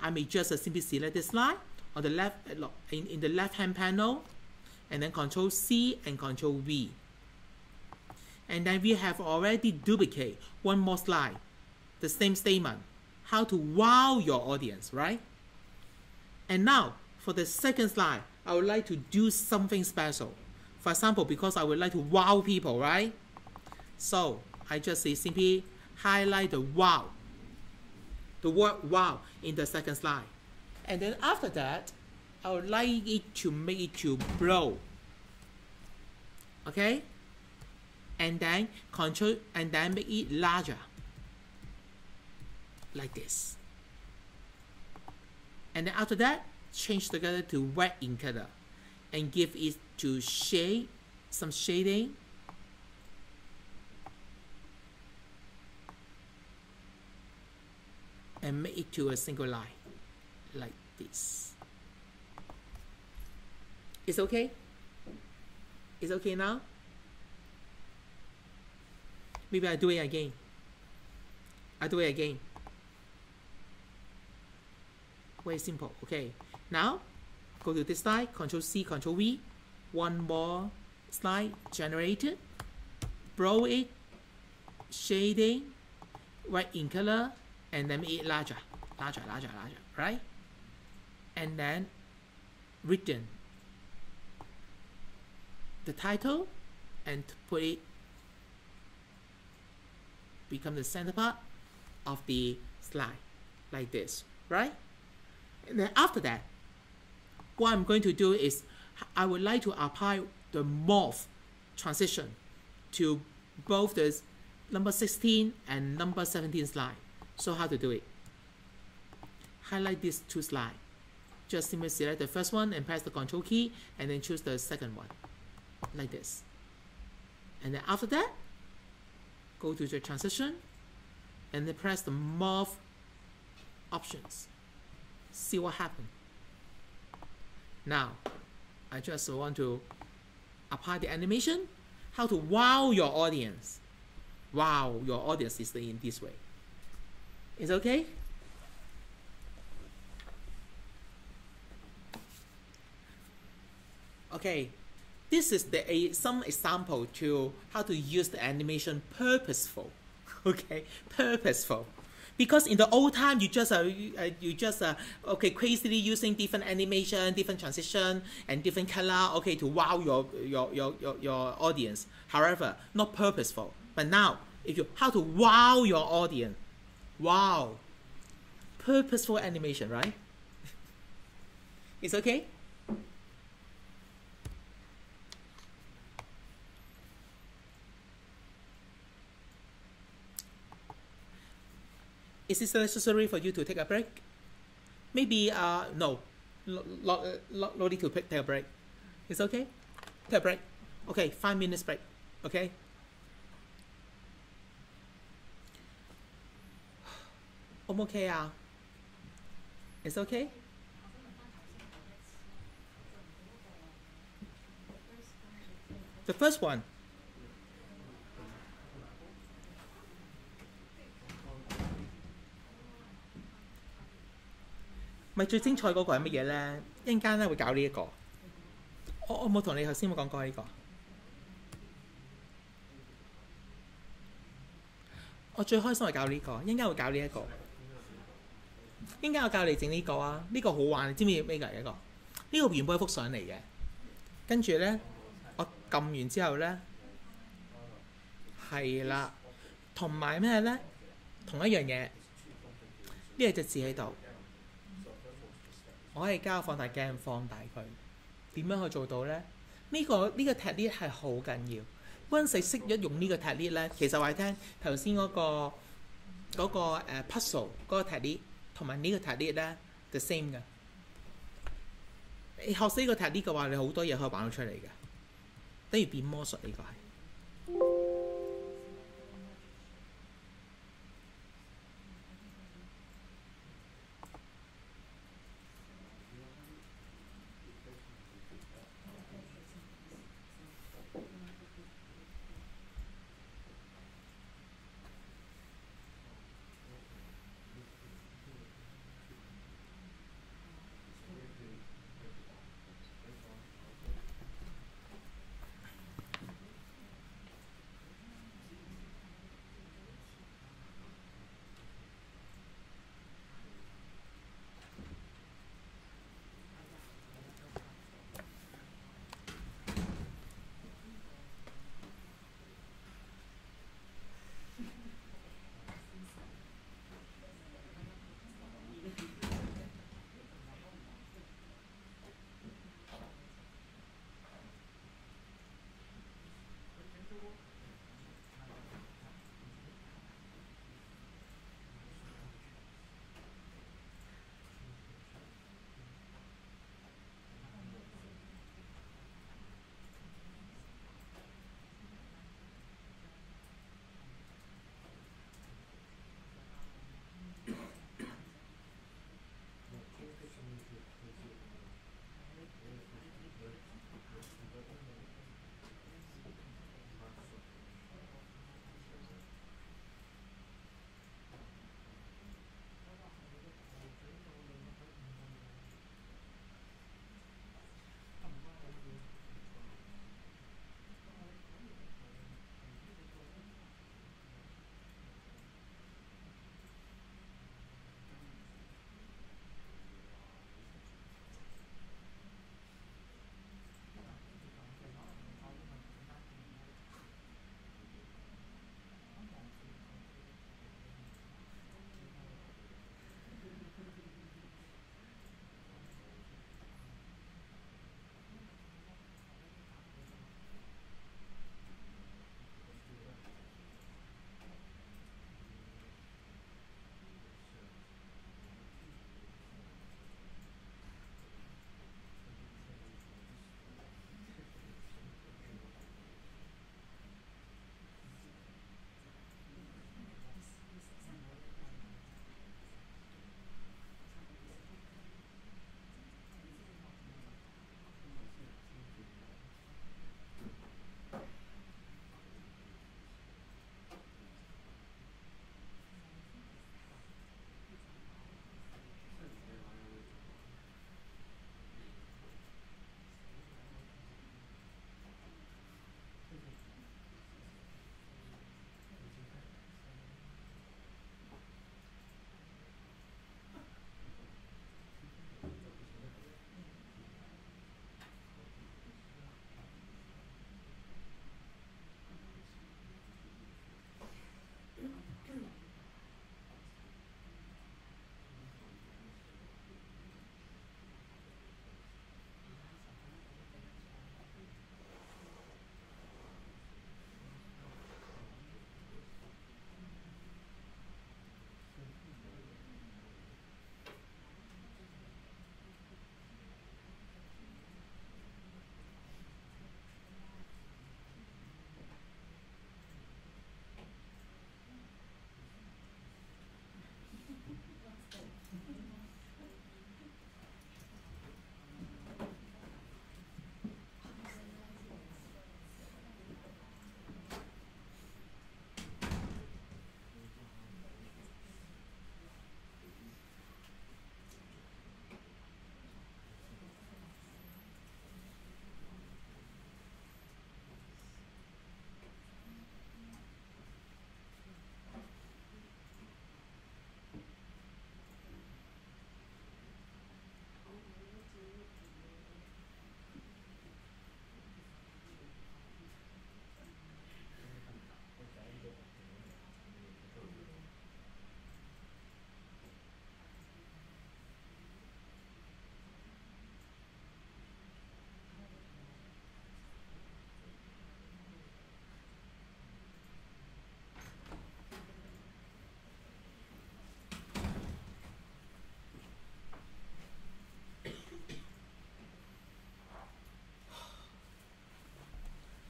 I may just simply select this slide on the left, in the left-hand panel, and then Control C and Control V. And then we have already duplicate one more slide, the same statement, how to wow your audience, right? And now for the second slide, I would like to do something special. For example, because I would like to wow people, right? So I just simply highlight the wow, the word wow in the second slide. And then after that, I would like it to make it to blow. Okay? And then control and then make it larger. Like this. And then after that, change the color to white in color. And give it to shade, some shading. And make it to a single line. Like this. It's okay? It's okay now? Maybe I do it again. I do it again. Very simple. Okay. Now, go to this slide. Control C, Control V. One more slide generated. Blow it. Shading. White in color. And then make it larger. Larger. Right? And then written the title and put it become the center part of the slide like this, right? And then after that, what I'm going to do is I would like to apply the morph transition to both the number 16 and number 17 slide. So how to do it? Highlight these two slides. Just simply select the first one and press the Control key and then choose the second one like this. And then after that, go to the transition and then press the morph options. See what happens. Now, I just want to apply the animation. How to wow your audience. Wow your audience is in this way. Is it okay? Okay. This is some example to how to use the animation purposeful, okay, purposeful. Because in the old time, you just okay, crazily using different animation, different transition, and different color, okay, to wow your audience. However, not purposeful. But now, if you how to wow your audience, wow, purposeful animation, right? It's okay. Is it necessary for you to take a break? Maybe, no. No need to take a break. It's okay? Take a break. Okay, 5 minutes break. Okay? Okay, it's okay? The first one.咪最精彩嗰個係乜嘢咧？一陣間咧會搞呢一個。我冇同你頭先冇講過呢個。我最開心係搞呢個，一陣間會搞呢一個。一陣間我教你整呢個啊，呢個好玩，你知唔知咩嚟嘅一個？呢個原本係幅相嚟嘅，跟住咧我撳完之後咧，係啦，同埋咩咧？同一樣嘢，呢隻字喺度。我可以加個放大鏡放大佢，點樣去做到呢？呢個technique係好緊要。once你識咗用呢個technique咧，其實話你聽頭先嗰個puzzle 嗰個technique同埋呢個technique咧 the same 嘅。你學識呢個technique嘅話，你好多嘢可以玩到出嚟嘅，等於變魔術呢個係。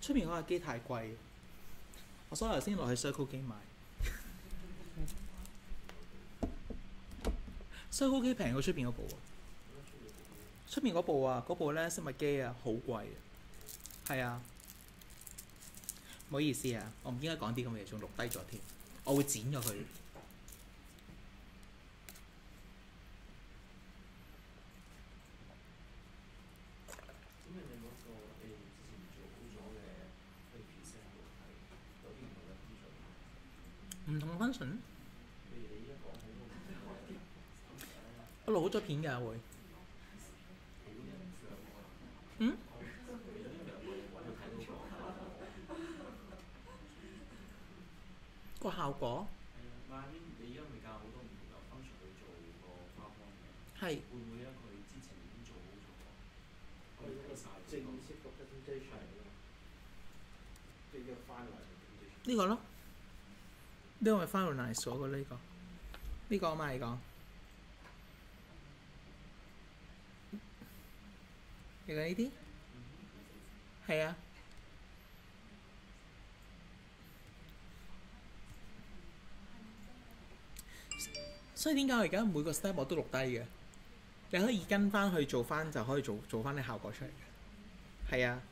出面嗰架機太貴，所以頭先落去 Circle 機買。Circle 機平過出面嗰部喎。出面嗰部啊，嗰部咧飾物機啊，好貴啊。係啊，唔好意思啊，我唔應該講啲咁嘅嘢，仲錄低咗添，我會剪咗佢。唔同 function， 我錄好咗片㗎會。嗯？個效果係會唔會佢之前已經做好咗？正式個 presentation 呢個咯，呢個咪 finalize 咗嘅呢個，呢個咪講，你講呢啲係啊。所以點解我而家每個 step 我都錄低嘅？你可以跟翻去做翻，就可以做翻啲效果出嚟嘅。係啊，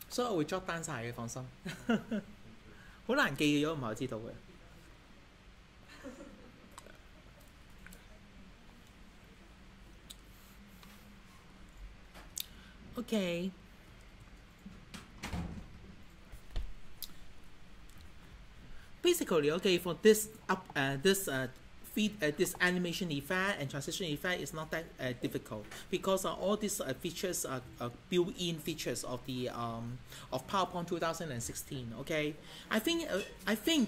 所以我會 jot 單晒嘅，放心。好難記嘅，如果唔係我知道嘅。OK。Basically, okay, for this this animation effect and transition effect is not that difficult because all these features are built-in features of the of PowerPoint 2016. Okay, I think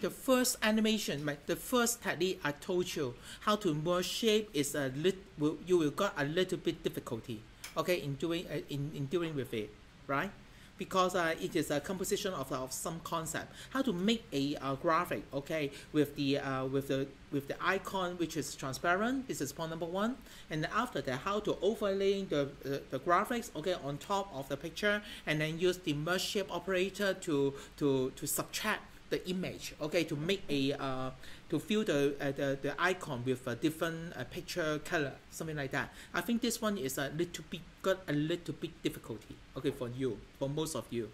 the first animation, the first technique I told you how to merge shape is you will got a little bit difficulty. Okay, in doing with it, right? Because it is a composition of some concept. How to make a graphic, okay, with the icon which is transparent. This is point number one. And then after that, how to overlay the graphics, okay, on top of the picture, and then use the merge shape operator to subtract the image, okay, to make a to fill the icon with a different picture color, something like that. I think this one is got a little bit difficulty, okay, for most of you.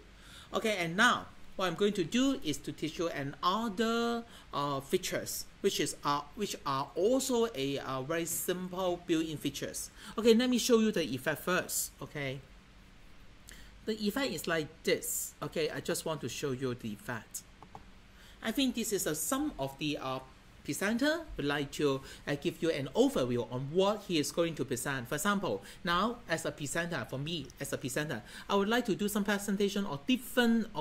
Okay, and now what I'm going to do is to teach you another features which are also a very simple built-in features. Okay, let me show you the effect first. Okay, the effect is like this. Okay, I just want to show you the effect. I think this is some of the presenter would like to give you an overview on what he is going to present. For example, now as a presenter, for me as a presenter, I would like to do some presentation of different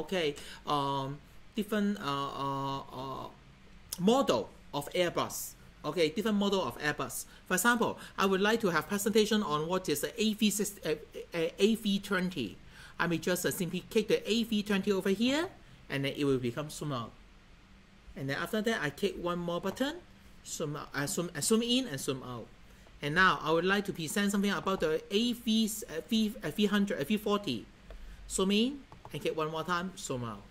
model of Airbus. Okay, different model of Airbus. For example, I would like to have presentation on what is the AV20. I may just simply click the AV20 over here, and then it will become zoom out. And then after that, I click one more button, zoom in and zoom out. And now I would like to present something about the V40. Zoom in and click one more time, zoom out.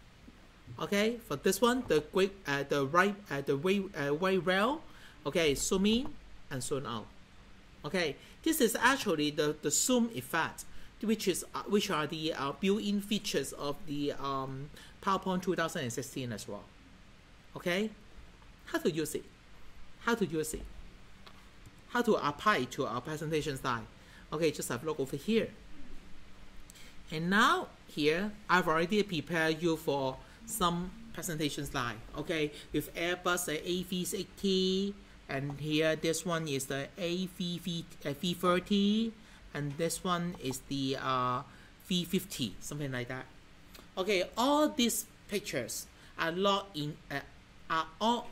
Okay, for this one, the right rail. Okay, zoom in and zoom out. Okay, this is actually the zoom effect, which are the built-in features of the PowerPoint 2016 as well. Okay, how to use it? How to apply it to our presentation style? Okay, just have a look over here. And now here, I've already prepared you for some presentation slide. Okay, with Airbus A380, and here this one is the V30, and this one is the V50, something like that. Okay, all these pictures are locked in. Are all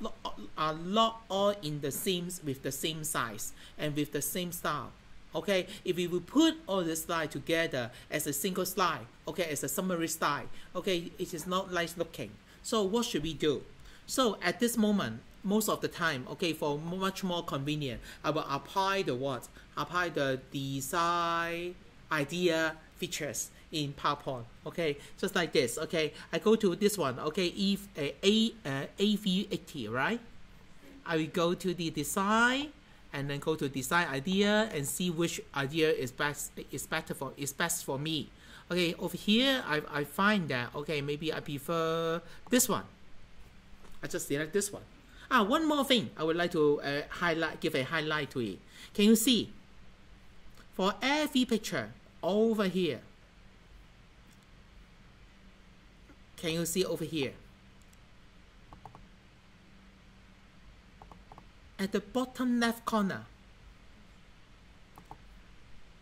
in the same with the same size and with the same style. Okay, if we will put all the slide together as a single slide, okay, as a summary slide, okay, it is not nice looking. So what should we do? So at this moment, most of the time, okay, for much more convenient, I will apply the design idea features in PowerPoint. Okay, just like this. Okay, I go to this one. Okay, AV80, right? I will go to the design and then go to design idea and see which idea is best for me. Okay, over here I find that okay, maybe I prefer this one. I just select this one. One more thing I would like to give a highlight to it. Can you see? For every picture over here, can you see over here? At the bottom left corner,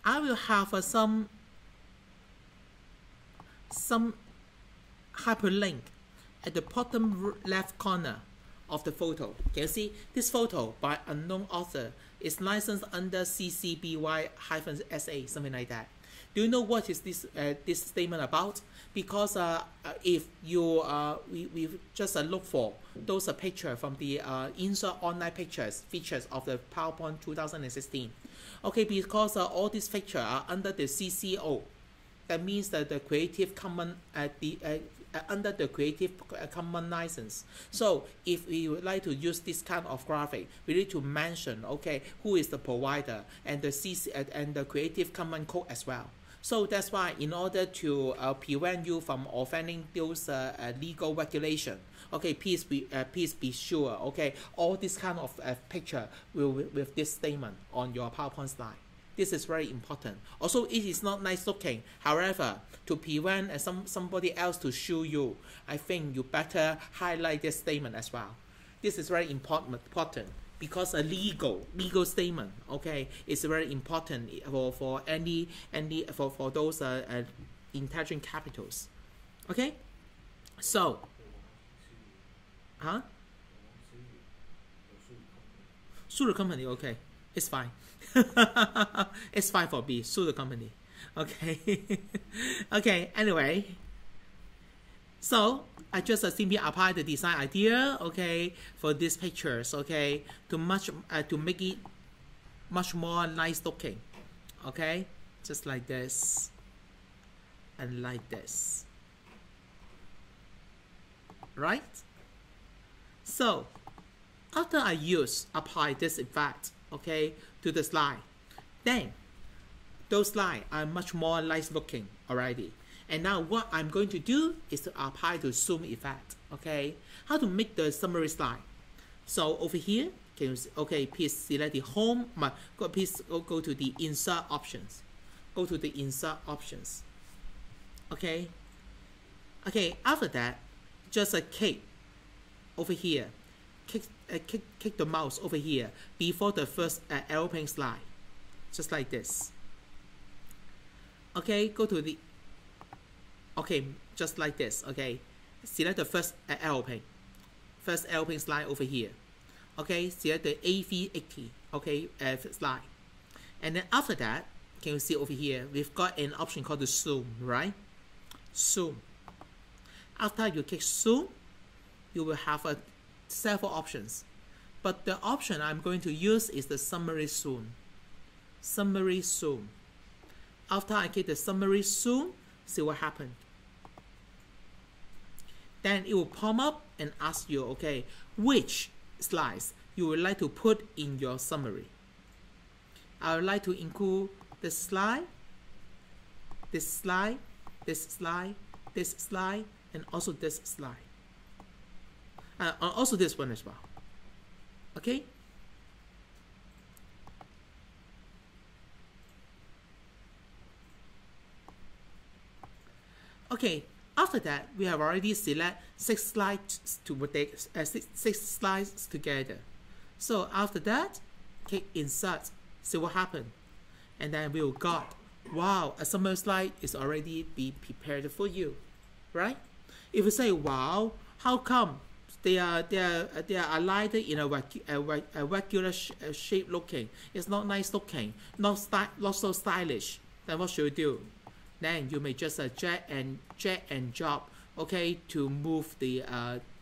I will have some hyperlink at the bottom left corner of the photo. Can you see this photo by unknown author is licensed under CC BY-SA, something like that. Do you know what is this statement about? Because if you we just look for those pictures from the insert online features of the PowerPoint 2016. Okay, because all these pictures are under the CCO. That means that the Creative Commons under the Creative Commons license. So if we would like to use this kind of graphic, we need to mention okay who is the provider and the and the Creative Commons code as well. So that's why in order to prevent you from offending those legal regulation, okay, please be sure okay all this kind of picture will with this statement on your PowerPoint slide. This is very important. Also, it is not nice looking. However, to prevent somebody else to sue you, I think you better highlight this statement as well. This is very important because a legal statement, okay, is very important for those intelligent capitals. Okay, so, sue the company. Okay, it's fine. It's fine for me. Sue the company. Okay. Okay. Anyway, so I just simply apply the design idea. Okay, for these pictures. Okay, to make it much more nice looking. Okay, just like this and like this. Right. So after I apply this effect, okay, to the slide, then those slides are much more nice looking already. And now what I'm going to do is to apply the zoom effect. Okay, how to make the summary slide? So over here, can you see, okay, please select the home. Please go to the insert options. Go to the insert options. Okay. Okay. After that, just click over here. Kick the mouse over here before the first aeroplane slide, just like this. Okay, go to the, okay, just like this. Okay, select the first aeroplane slide over here. Okay, select the AV80, okay, slide. And then after that, can you see over here, we've got an option called the zoom, right? Zoom. After you click zoom, you will have several options, but the option I'm going to use is the summary zoom. Summary zoom. After I get the summary zoom, see what happened. Then it will pop up and ask you, okay, which slides you would like to put in your summary. I would like to include this slide, this slide, this slide, this slide, and also this slide. Also this one as well. Okay. Okay. After that, we have already select 6 slides to take 6 slides together. So after that, click insert. See what happened, and then we will got, wow, a summary slide is already be prepared for you, right? If you say, wow, how come? They are aligned in a regular shape looking. It's not nice looking, not so stylish. Then what should you do? Then you may just drag and drop, okay, to move the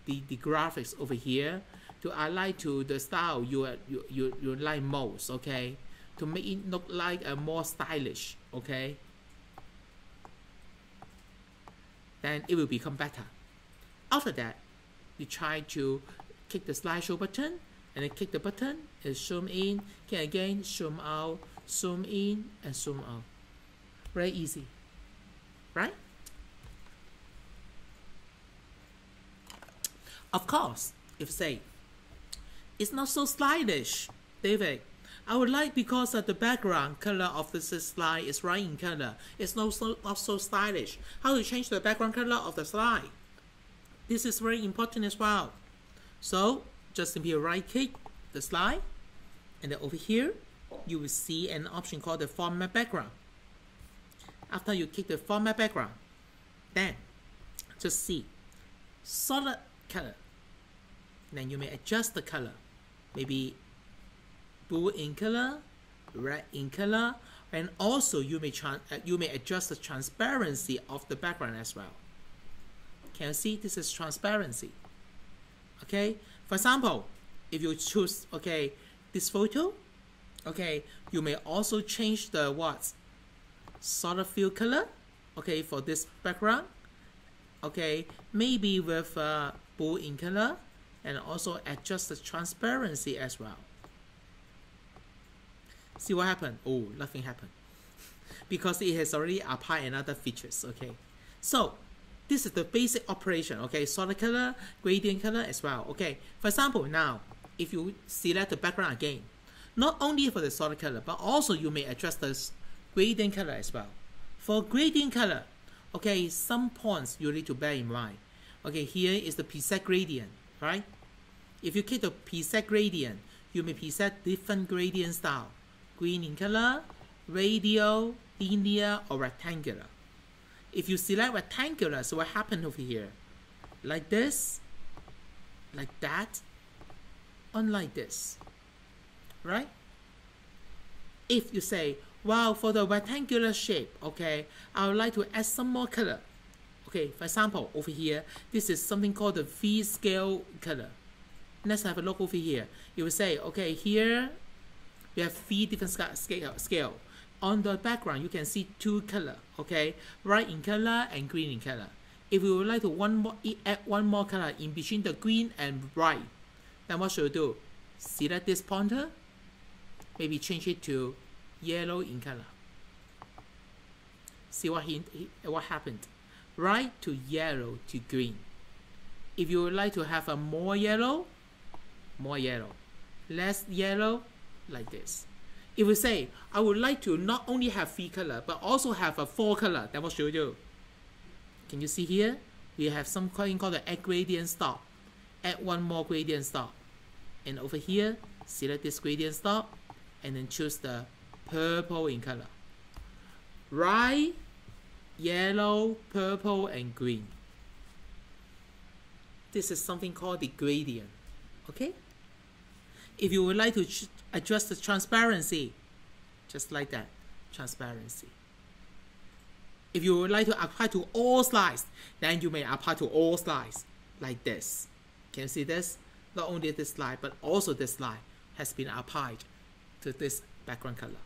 graphics over here to align to the style you like most, okay, to make it look like a more stylish, okay. then it will become better. After that, you try to click the slideshow button, and then click the button and zoom in, can again zoom out, zoom in and zoom out. Very easy, right? Of course, if say, it's not so stylish, David. I would like because the background color of this slide is right in color. It's not so stylish. How to change the background color of the slide? This is very important as well. So just simply right click the slide, and then over here you will see an option called the format background. After you click the format background, then just see solid color. Then you may adjust the color, maybe blue in color, red in color, and also you may adjust the transparency of the background as well. Can you see this is transparency? Okay, for example, if you choose this photo, you may also change the solid fill color, for this background, maybe with blue in color, and also adjust the transparency as well. See what happened? Oh, nothing happened because it has already applied another features. So this is the basic operation. Solid color, gradient color as well. For example, now if you select the background again, not only for the solid color, but also you may adjust the gradient color as well. For gradient color, some points you need to bear in mind. Here is the preset gradient, right? If you click the preset gradient, you may preset different gradient style: green in color, radial, linear, or rectangular. If you select rectangular, so what happened over here? Like this, like that, unlike this, right? If you say, wow, for the rectangular shape, I would like to add some more color. For example, over here, this is something called the V-scale color. Let's have a look over here. You will say, here we have 3 different scale. On the background, you can see 2 color, red in color and green in color. If you would like to add one more color in between the green and red, then what should you do? Select this pointer, maybe change it to yellow in color. See what happened? Red to yellow to green. If you would like to have a more yellow, less yellow, like this. If we say, I would like to not only have 3 color, but also have a 4 color, then what should we do? Can you see here? We have something called the add gradient stop. Add one more gradient stop. And over here, select this gradient stop, and then choose the purple in color. Red, yellow, purple, and green. This is something called the gradient. If you would like to adjust the transparency, just like that, transparency. If you would like to apply to all slides, then you may apply to all slides, like this. Can you see this? Not only this slide, but also this slide has been applied to this background color.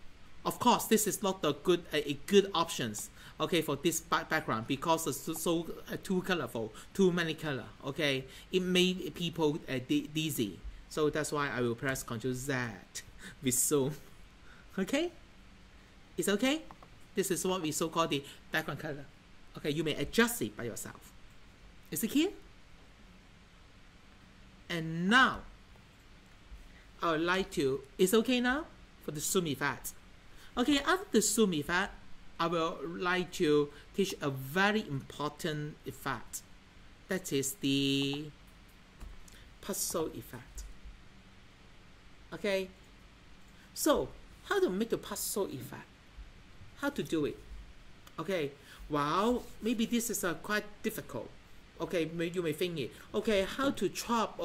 Of course, this is not the good options, for this background, because it's so too colorful, too many color. It made people dizzy. So that's why I will press Ctrl Z with zoom. It's okay? This is what we so-called the background color. You may adjust it by yourself. Is it clear? And now, I would like to, it's okay now for the zoom effect. After the zoom effect, I would like to teach a very important effect. That is the Poisson effect. So how to make the Poisson effect? How to do it? Wow, maybe this is quite difficult. You may think it. How to chop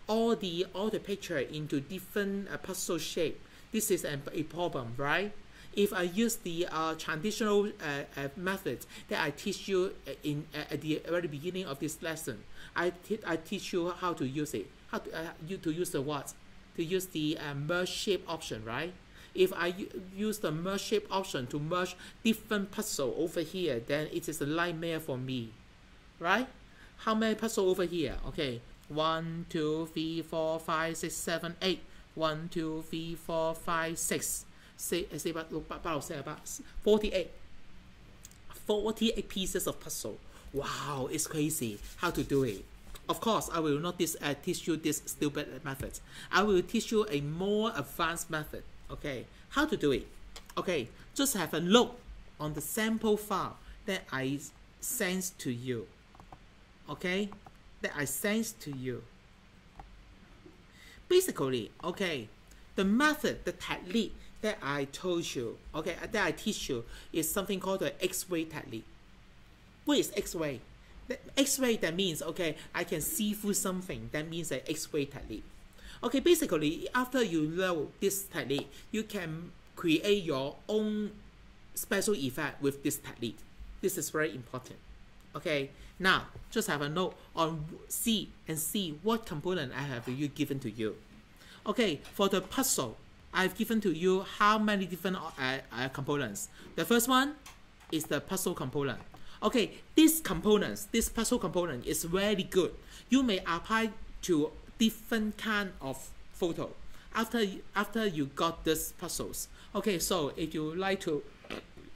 all the picture into different Poisson shape? This is a problem, right? If I use the traditional method that I teach you at the very beginning of this lesson, I teach you how to use it. How to use the what? To use the merge shape option, right? If I use the merge shape option to merge different puzzle over here, then it is a nightmare for me. right? How many puzzle over here? Okay, 1, 2, 3, 4, 5, 6, 7, 8. 1, 2, 3, 4, 5, 6. 48. 48 pieces of puzzle. Wow, it's crazy how to do it. Of course, I will not teach you this stupid method. I will teach you a more advanced method. Okay, how to do it? Okay, just have a look on the sample file that I sent to you. Okay, that I sent to you. Basically, okay, the method, the technique that I told you, okay, that I teach you is something called the X-ray technique. What is X-ray? The X-ray, that means, okay, I can see through something. That means an X-ray technique. Okay, basically, after you know this technique, you can create your own special effect with this technique. This is very important. Okay, now just have a note on see what component I have given to you. Okay, for the puzzle, I've given to you how many different components. The first one is the puzzle component. Okay, this puzzle component is very good. You may apply to different kind of photo after you got these puzzles. Okay, so if you like to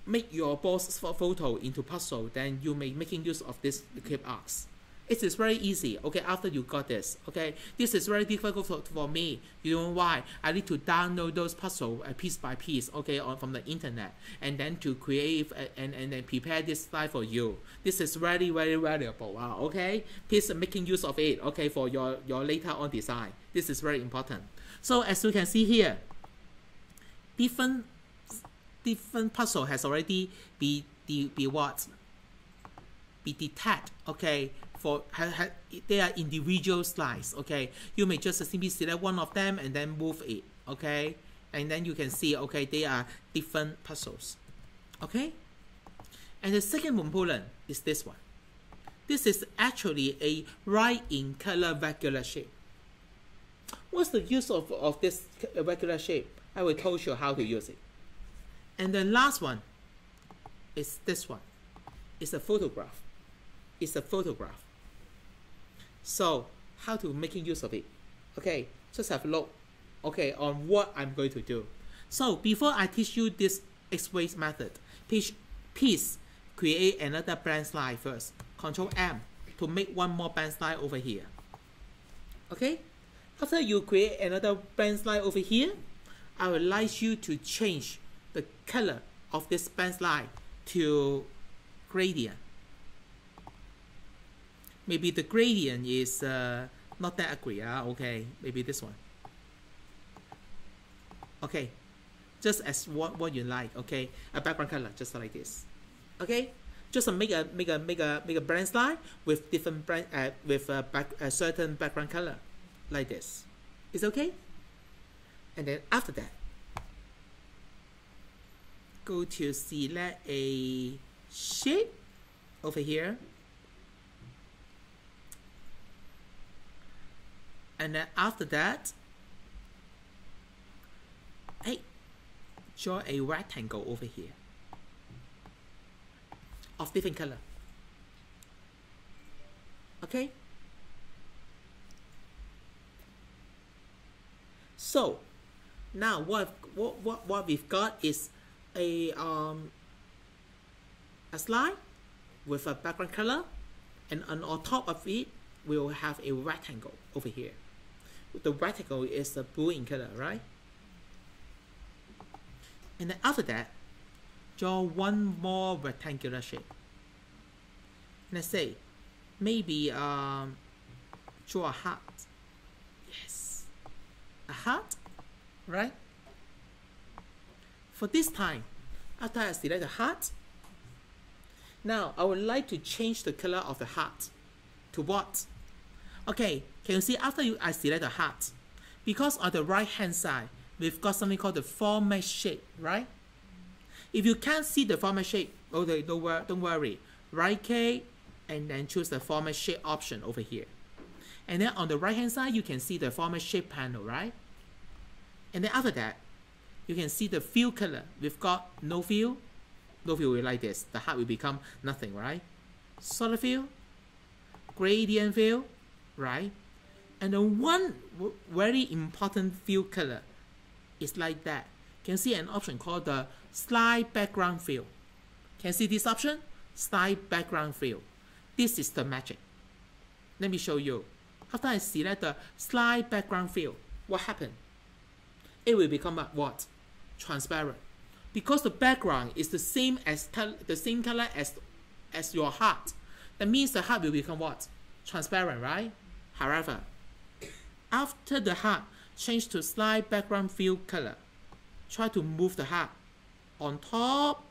make your boss photo into puzzle, then you may making use of this clip arcs. It is very easy. Okay, after you got this, okay, this is very difficult for me. You know why? I need to download those puzzle piece by piece, okay, from the internet, and then to create and then prepare this slide for you. This is very, very valuable. Okay, please making use of it. Okay, for your later on design. This is very important. So as you can see here, different puzzle has already be detached. Okay. They are individual slides. Okay, you may just simply select one of them and then move it. Okay, and then you can see, okay, they are different puzzles. Okay, and the second component is this one. This is actually a right in color regular shape. What's the use of this regular shape? I will tell you how to use it. And the last one is this one. It's a photograph. It's a photograph. So how to making use of it? Okay, just have a look, okay, on what I'm going to do. So before I teach you this X-ray method, please create another blank slide first. Control M to make one more blank slide over here. Okay, after you create another blank slide over here, I would like you to change the color of this blank slide to gradient. Maybe the gradient is not that ugly. Okay, maybe this one. Okay, just as what you like. Okay, a background color just like this. Okay, just make a blank slide with different certain background color like this. Is okay. And then after that, go to select a shape over here. And then after that, hey, draw a rectangle over here of different color. Okay. So now what we've got is a slide with a background color, and on top of it we'll have a rectangle over here. The rectangle is blue in color, right? And then after that, draw one more rectangular shape. Let's say maybe draw a heart. Yes, a heart, right? For this time, after I select the heart, now I would like to change the color of the heart to what? Okay, can you see after I select the heart, because on the right hand side we've got something called the format shape, right? If you can't see the format shape, okay, don't worry. Right click and then choose the format shape option over here. And then on the right hand side you can see the format shape panel, right? And then after that, you can see the fill color. We've got no fill. No fill will like this. The heart will become nothing, right? Solid fill. gradient fill, right? And then one very important fill color is like that. Can see an option called the slide background fill. Can see this option? Slide background fill. This is the magic. Let me show you. After I select the slide background fill, what happened? It will become a what? Transparent. Because the background is the same color as your heart. That means the heart will become what? Transparent, right? However, after the heart change to slide background fill color, try to move the heart on top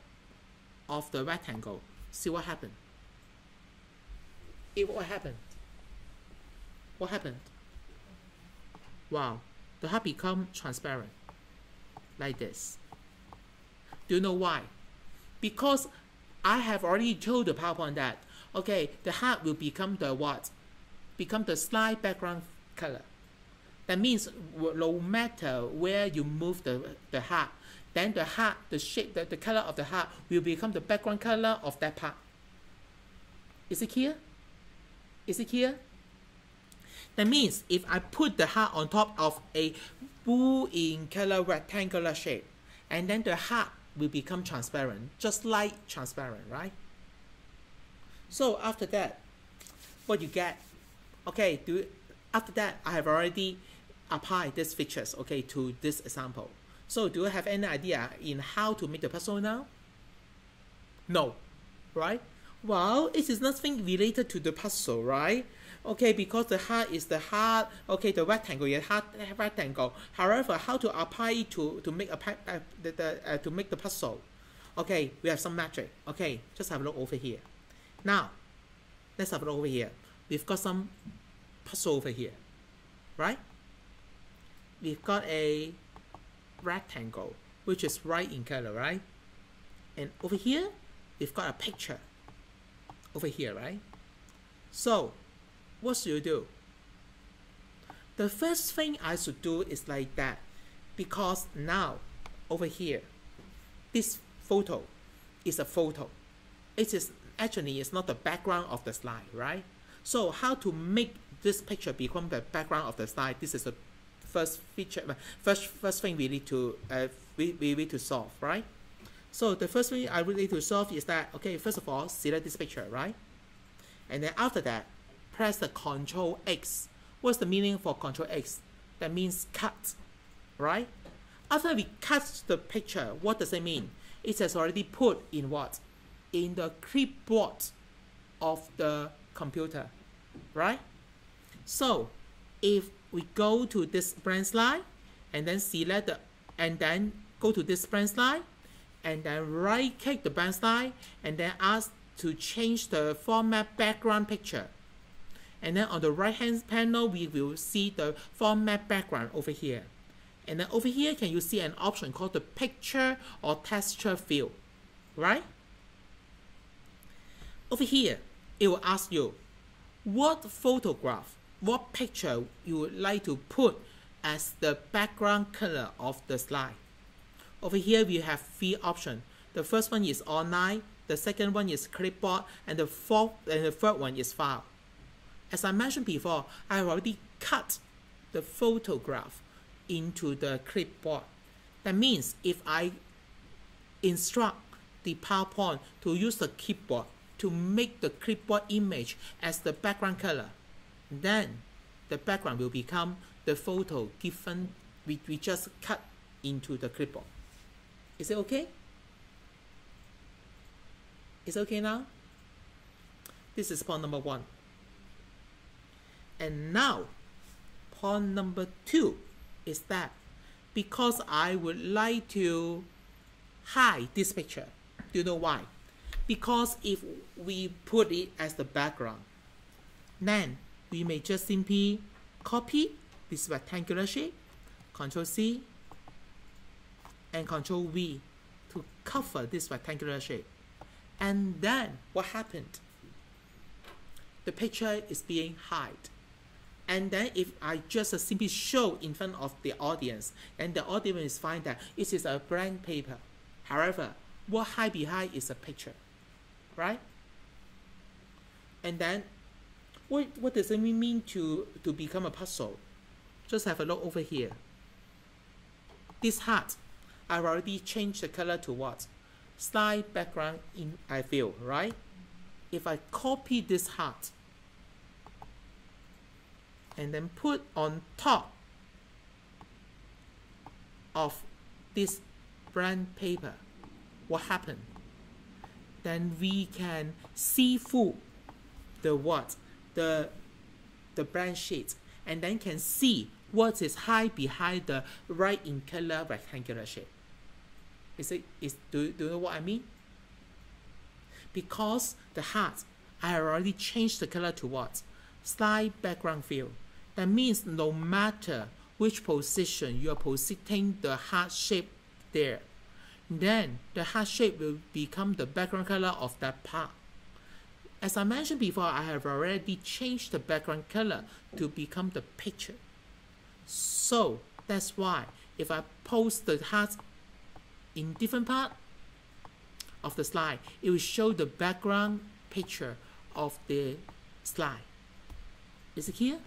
of the rectangle. See what happened? What happened? What happened? Wow, the heart become transparent like this. Do you know why? Because I have already told the PowerPoint that, okay, the heart will become the what? Become the slide background color. That means no matter where you move the heart, then the heart, the shape, the color of the heart will become the background color of that part. Is it clear? Is it clear? That means if I put the heart on top of a blue in color rectangular shape, and then the heart will become transparent, just like transparent, right? So after that, what you get? Okay, after that, I have already applied these features, okay, to this example. So do you have any idea in how to make the puzzle now? No, right? Well, it is nothing related to the puzzle, right? Okay, because the heart is the heart, okay, the rectangle is rectangle. However, how to apply it to make the puzzle? Okay, we have some magic. Okay, just have a look over here. Now, let's have a look over here. We've got some puzzle over here, right? We've got a rectangle, which is white in color, right? And over here, we've got a picture over here, right? So, what should you do? The first thing I should do is like that, because now, over here, this photo is a photo. It is actually it's not the background of the slide, right? So how to make this picture become the background of the slide? This is the first feature, first thing we need to we need to solve, right? So the first thing I really need to solve is that, okay, first of all, select this picture, right? And then after that, press the Control X. What's the meaning for Control X? That means cut, right? After we cut the picture, what does it mean? It has already put in what? In the clipboard of the computer, right? So if we go to this blank slide and then select and then go to this blank slide and then right click the blank slide and then ask to change the format background picture. And then on the right hand panel, we will see the format background over here. And then over here, can you see an option called the picture or texture fill, right? Over here, it will ask you what photograph, what picture you would like to put as the background color of the slide. Over here, we have three options. The first one is online, the second one is clipboard, and the third one is file. As I mentioned before, I have already cut the photograph into the clipboard. That means if I instruct the PowerPoint to use the clipboard to make the clipboard image as the background color, then the background will become the photo given we just cut into the clipboard. Is it okay? Is it okay now? This is point number 1. And now, point number 2 is that because I would like to hide this picture. Do you know why? Because if we put it as the background, then we may just simply copy this rectangular shape, Ctrl C and Ctrl V to cover this rectangular shape. And then what happened? The picture is being hid. And then if I just simply show in front of the audience, and the audience find that it is a blank paper. However, what hide behind is a picture, right? And then What does it mean to become a puzzle? Just have a look over here. This heart, I've already changed the color to what? Slide background in I fill, right? If I copy this heart and then put on top of this brand paper, what happened? Then we can see through the what? The brand sheet, and then can see what is hide behind the right in color rectangular shape. Do you know what I mean? Because the heart, I already changed the color to what? Slide background fill. That means no matter which position you are positing the heart shape there, then the heart shape will become the background color of that part. As I mentioned before, I have already changed the background color to become the picture. So that's why if I post the heart in different part of the slide, it will show the background picture of the slide. Is it clear?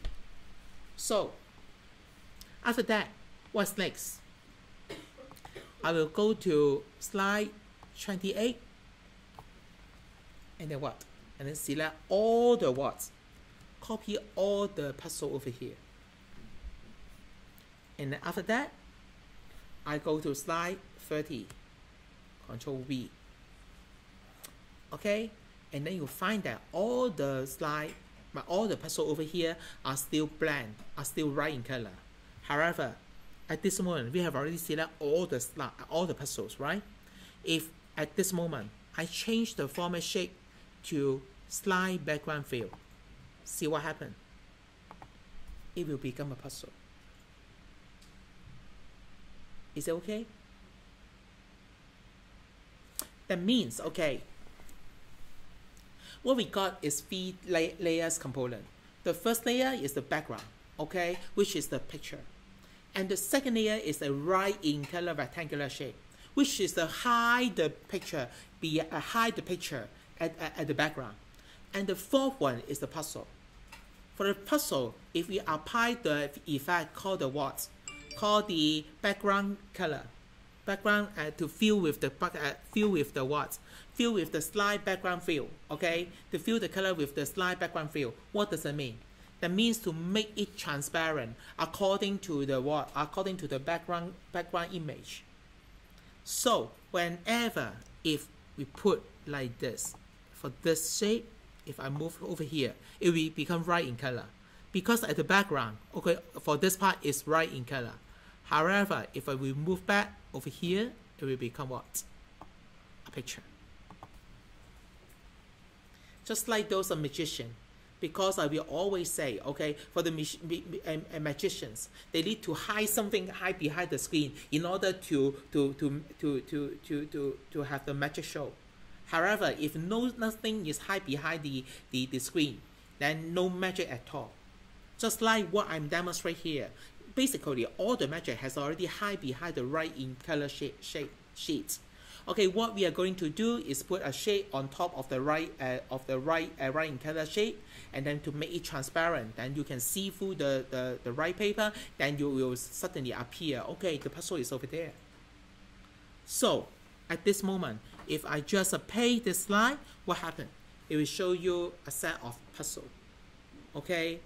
So after that, what's next? I will go to slide 28 and then what? And then select all the what? Copy all the puzzle over here. And then after that, I go to slide 30, Control V. Okay, and then you find that all the slide, all the puzzle over here are still blank, are still right in color. However, at this moment, we have already selected all the puzzles, right? If at this moment I change the format shape to slide background fill, see what happens? It will become a puzzle. Is it okay? That means, okay, what we got is three layers component. The first layer is the background, okay, which is the picture. And the second layer is the right in color rectangular shape, which is the hide the picture at the background. And the fourth one is the puzzle. For the puzzle, if we apply the effect called the what? Called the background color. Background to fill with the what? Fill with the slide background fill. Okay, to fill the color with the slide background fill. What does that mean? That means to make it transparent according to the what? According to the background image. So whenever if we put like this, for this shape, if I move over here, it will become right in color. Because at the background, okay, for this part is right in color. However, if I will move back over here, it will become what? A picture. Just like those are magicians. Because I will always say, okay, for the magicians, they need to hide something behind the screen in order to have the magic show. However, if nothing is hide behind the screen, then no magic at all. Just like what I'm demonstrating here. Basically, all the magic has already hide behind the right in color sheet. Okay, what we are going to do is put a shade on top of the right in color shade, and then to make it transparent, then you can see through the right paper, then you will suddenly appear, okay, the puzzle is over there. So at this moment, if I just pay this slide, what happened? It will show you a set of puzzle, okay,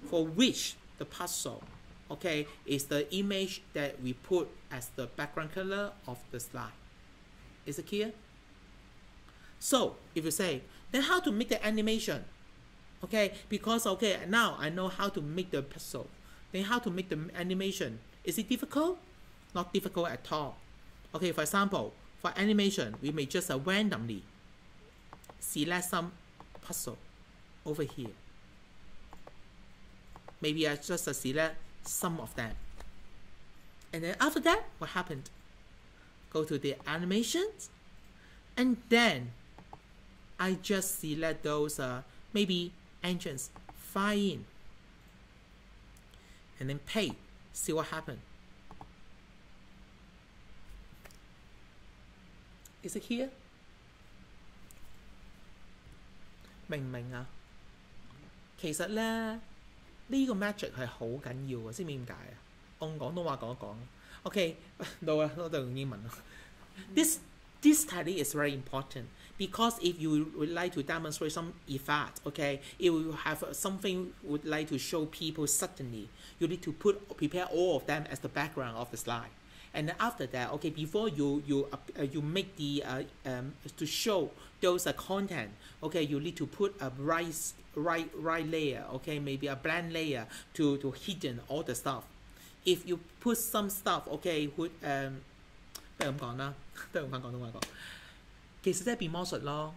for which the puzzle, okay, is the image that we put as the background color of the slide. Is it clear? So if you say, then how to make the animation? Okay, because okay, now I know how to make the puzzle. Then how to make the animation? Is it difficult? Not difficult at all. Okay, for example, for animation, we may just randomly select some puzzle over here. Maybe I just select some of them. And then after that, what happened? Go to the animations, and then I just select those maybe entrance, file in, and then pay. See what happened. Is it here? 明唔明啊？其實咧呢個 magic 係好緊要嘅，知唔知點解啊？我用廣東話講一講。OK， 到啦，我就用英文啦。This technique is very important because if you would like to demonstrate some effect, okay, it will have something would like to show people suddenly. You need to prepare all of them as the background of the slide. And then after that, okay, before you make the to show those content, okay, you need to put a right layer, okay, maybe a blend layer to hidden all the stuff. If you put some stuff, okay, would 不如咁講啦，都用翻廣東話講。其實即係變魔術咯。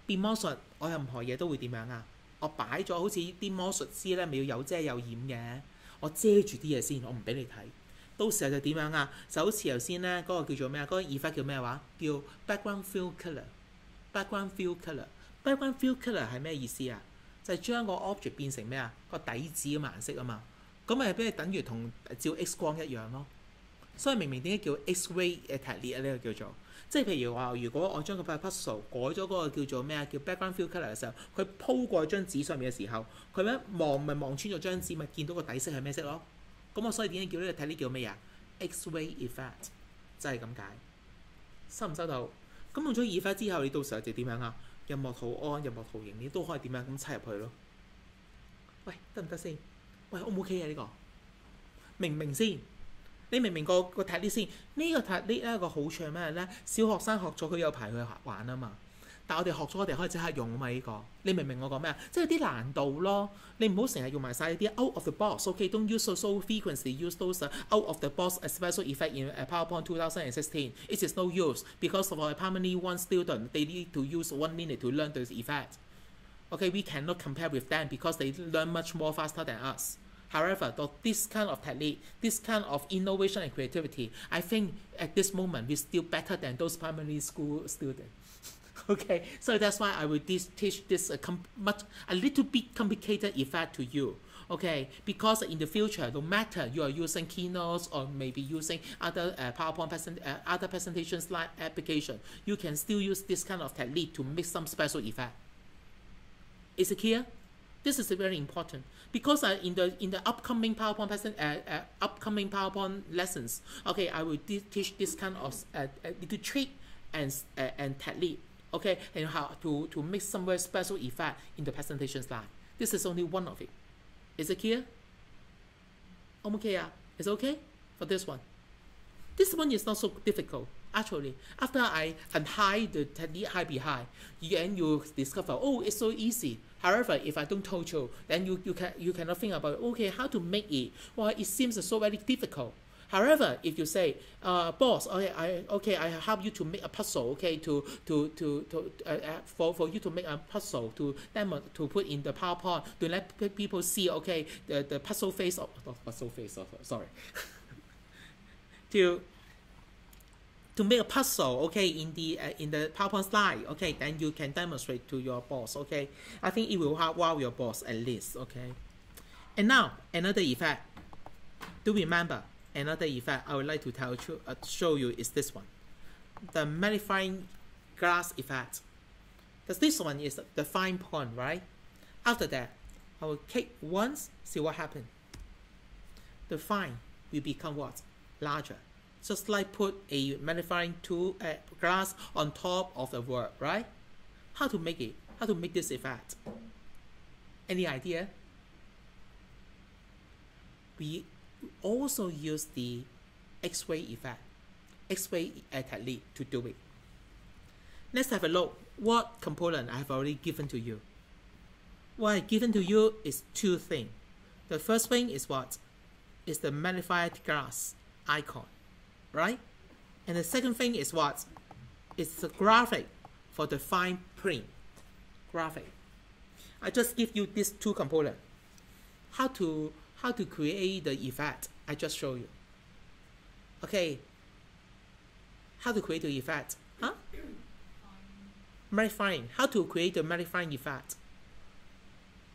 變魔術，我任何嘢都會點樣啊？我擺咗好似啲魔術師咧，咪要有遮有掩嘅。我遮住啲嘢先，我唔俾你睇。到時候就點樣啊？就好似頭先咧嗰個叫做咩啊？嗰個 effect 叫咩話？叫 background fill colour。background fill colour。background fill colour 係咩意思啊？就係將個 object 變成咩啊？個底子嘅顏色啊嘛。咁咪俾你等於同照 X 光一樣咯。所以明明點解叫 X-ray technique 呢個叫做，即係譬如話，如果我將個塊 puzzle 改咗嗰個叫做咩啊，叫 background fill colour 嘅時候，佢鋪過張紙上面嘅時候，佢一望咪望穿咗張紙，咪見到個底色係咩色咯？咁我所以點解叫呢個technique叫咩啊 ？X-ray effect 就係咁解。收唔收到？咁用咗 effect 之後，你到時候就點樣啊？任何圖案、任何圖形，你都可以點樣咁砌入去咯。喂，得唔得先？喂 ，O 唔 OK 啊？呢個明唔明先？你明唔明個technique先？呢個technique咧個好處係咩咧？小學生學咗佢有排去玩啊嘛，但係我哋學咗，我哋可以即刻用啊嘛呢個。你明唔明我講咩啊？即係有啲難度咯。你唔好成日用埋晒啲 out of the box。OK，don't use so frequently use those out of the box special effect in PowerPoint 2016. It is no use because for a primary one student, they need to use 1 minute to learn those effects. Okay, we cannot compare with them because they learn much more faster than us. However, this kind of technique, this kind of innovation and creativity, I think at this moment we're still better than those primary school students. Okay, so that's why I will teach this a little bit complicated effect to you. Okay, because in the future, no matter you are using keynotes or maybe using other PowerPoint other presentation slide application, you can still use this kind of technique to make some special effect. Is it clear? This is very important because in the upcoming PowerPoint lessons, okay, I will teach this kind of little trick and technique, okay, and how to make some very special effect in the presentation slide. This is only one of it. Is it clear? Okay, it's okay for this one. This one is not so difficult. Actually, after I unhide the technique hide behind, you discover, oh, it's so easy. However, if I don't told you, then you cannot think about, okay, how to make it. Well, it seems so very difficult. However, if you say, boss, okay, I help you to make a puzzle, okay, for you to make a puzzle to put in the PowerPoint to let people see, okay, the puzzle face of sorry, to make a puzzle, okay, in the PowerPoint slide, okay, then you can demonstrate to your boss, okay. I think it will wow your boss at least, okay. And now another effect. Do remember another effect I would like to show you is this one, the magnifying glass effect. Because this one is the fine point, right? After that, I will click once, see what happens. The fine will become what? Larger. Just like put a magnifying glass on top of the word, right? How to make it? How to make this effect? Any idea? We also use the X-ray effect, X-ray technique to do it. Let's have a look what component I have already given to you. What I've given to you is two things. The first thing is what? Is the magnified glass icon, right? And the second thing is what? It's the graphic for the fine print graphic. I just give you these two components. How to create the effect, I just show you. Okay. How to create the effect? Huh? Magnifying. How to create the magnifying effect?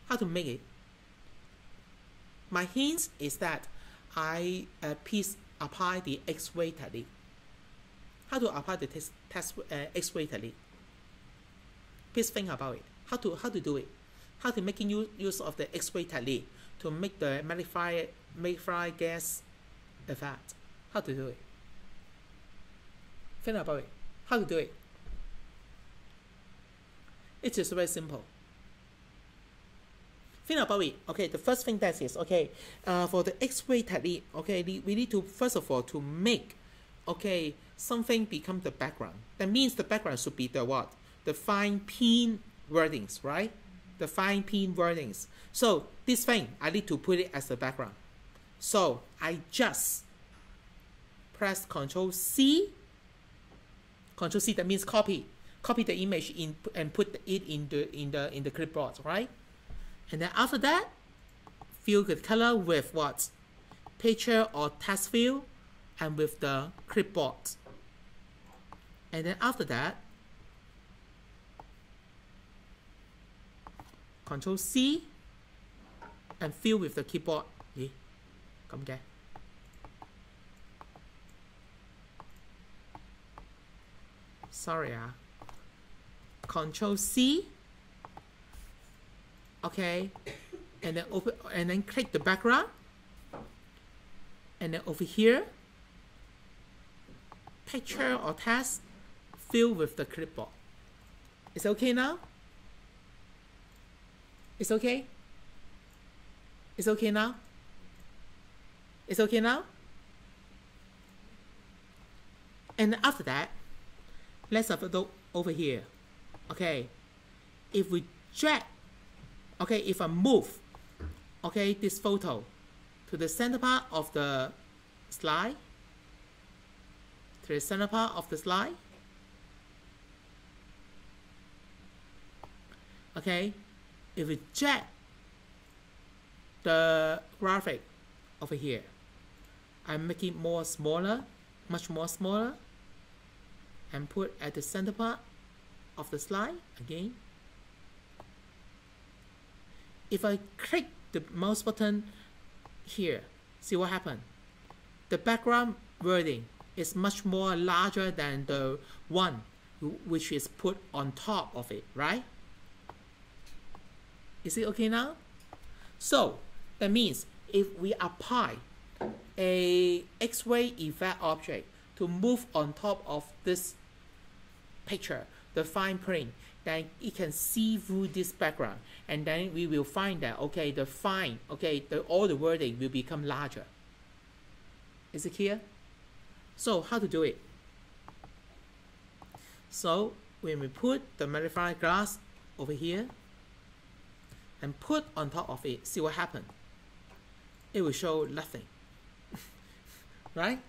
How to make it? My hint is that I apply the X-ray technique. How to apply the X-ray technique? Please think about it. How to do it? how to making use of the X-ray technique to make the magnifying gas effect. How to do it? Think about it. How to do it? It is very simple. Think about it. Okay, the first thing that is, okay, for the X-ray technique, okay, we need to first of all to make, okay, something become the background. That means the background should be the what? The fine pin wordings, right? The fine pin wordings. So this thing, I need to put it as the background. So I just press Ctrl C. Ctrl C, that means copy the image in and put it in the clipboard, right? And then after that, fill the color with what? Picture or text fill, and with the clipboard. And then after that, Ctrl C and fill with the keyboard. Come again. Sorry, Ctrl C. Okay, and then open and then click the background, and then over here, picture or text, fill with the clipboard. It's okay now? It's okay? It's okay now? It's okay now? And after that, let's have a look over here. Okay, if we drag, okay, if I move, okay, this photo to the center part of the slide, okay, if we drag the graphic over here, I make it more smaller, much more smaller, and put at the center part of the slide again. If I click the mouse button here, see what happened? The background wording is much more larger than the one which is put on top of it, right? Is it okay now? So that means if we apply a X-ray effect object to move on top of this picture, the fine print, then it can see through this background, and then we will find that, okay, the fine, okay, all the wording will become larger. Is it clear? So how to do it? So when we put the magnifying glass over here and put on top of it, see what happens? It will show nothing. Right?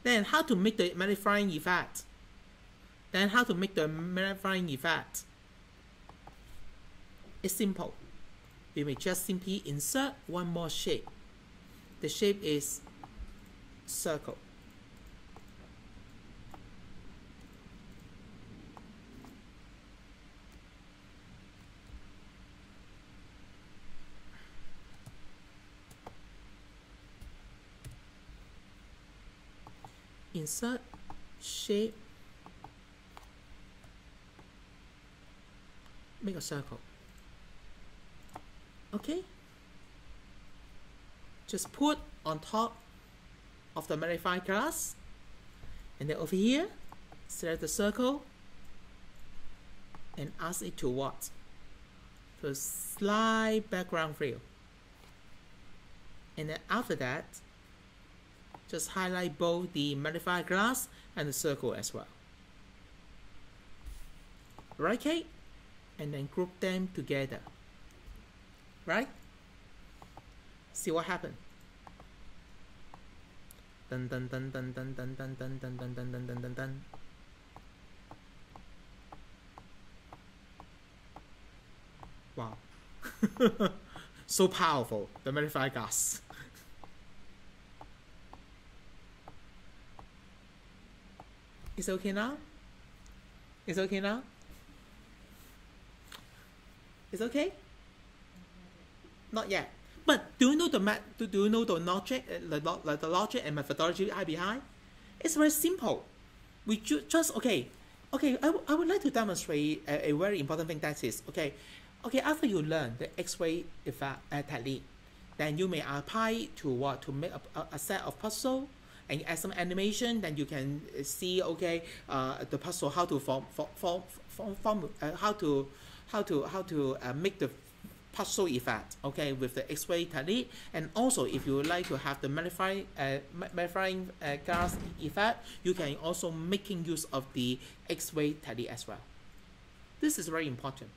Then how to make the magnifying effect? It's simple. We may just simply insert one more shape. The shape is circle. Insert shape, make a circle. Okay, just put on top of the magnifying glass, and then over here select the circle and ask it to what? To slide background fill. And then after that, just highlight both the magnifying glass and the circle as well. Right click and then group them together. Right? See what happened? Dun dun dun dun dun dun dun dun dun dun dun dun dun dun dun. Wow. So powerful, the magnifying glass. It's okay now? It's okay now? It's okay? Not yet. But do you know the logic, the logic and methodology behind? It's very simple. We just okay. I would like to demonstrate a very important thing, that is, okay, Okay, after you learn the X-ray effect technique, then you may apply it to what? To make a set of puzzle and add some animation. Then you can see, okay, the puzzle, how to make the puzzle effect, okay, with the X-ray technique. And also, if you would like to have the magnifying glass effect, you can also making use of the X-ray technique as well. This is very important.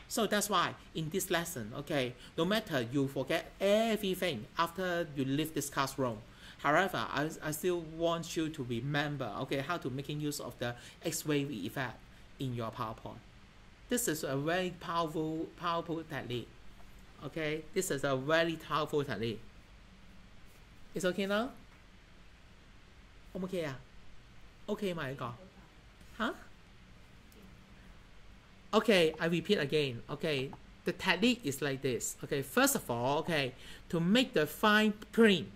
So that's why in this lesson, okay, no matter you forget everything after you leave this classroom, however, I still want you to remember, okay, how to making use of the X-ray effect in your PowerPoint. This is a very powerful technique. Okay, this is a very powerful technique. It's okay now? Okay, okay, my God. Huh? Okay, I repeat again. Okay, the technique is like this. Okay, first of all, okay, to make the fine print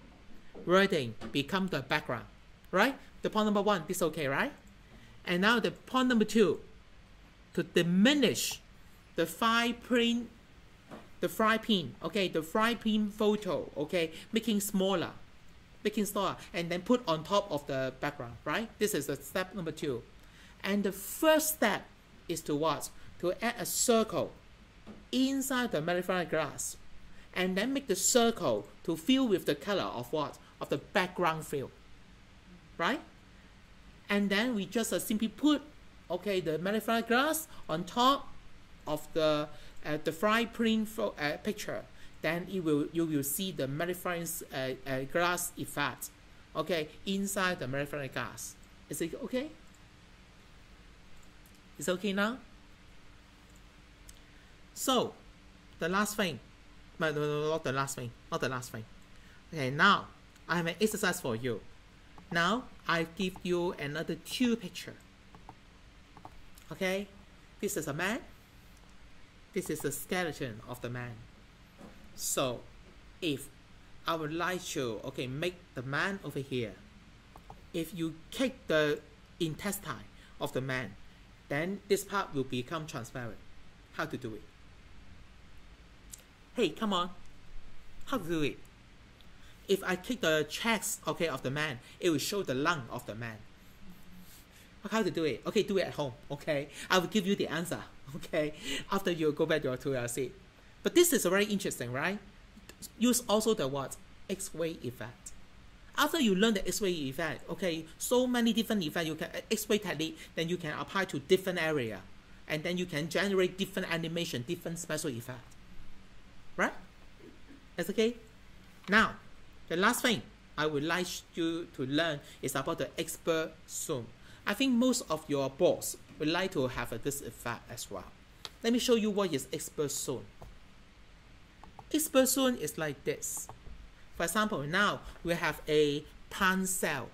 wording become the background, right? The point number one, this okay, right? And now the point number two, to diminish the fine print, okay, the fine print photo, okay, making smaller, and then put on top of the background, right? This is the step number two. And the first step is to what? To add a circle inside the magnifying glass, and then make the circle to fill with the color of what? Of the background field, right? And then we just simply put, okay, the magnifying glass on top of the fine print picture. Then you will see the magnifying glass effect, okay, inside the magnifying glass. Is it okay? It's okay now? So, the last thing, not the last thing. Okay, now I have an exercise for you. Now I give you another two pictures. Okay, this is a man. This is the skeleton of the man. So, if I would like to, okay, make the man over here. If you kick the intestine of the man, then this part will become transparent. How to do it? Hey, come on. How to do it? If I kick the chest, okay, of the man, it will show the lung of the man. How to do it? Okay, do it at home, okay? I will give you the answer, okay? After you go back to your seat. But this is very interesting, right? Use also the what? X-ray effect. After you learn the X-ray effect, okay, so many different effects, you can X-ray technique, then you can apply to different area. And then you can generate different animation, different special effect. Right? That's okay? Now, the last thing I would like you to learn is about the expert zone. I think most of your boards would like to have this effect as well. Let me show you what is expert zone. Expert zone is like this. For example, now we have a plant cell.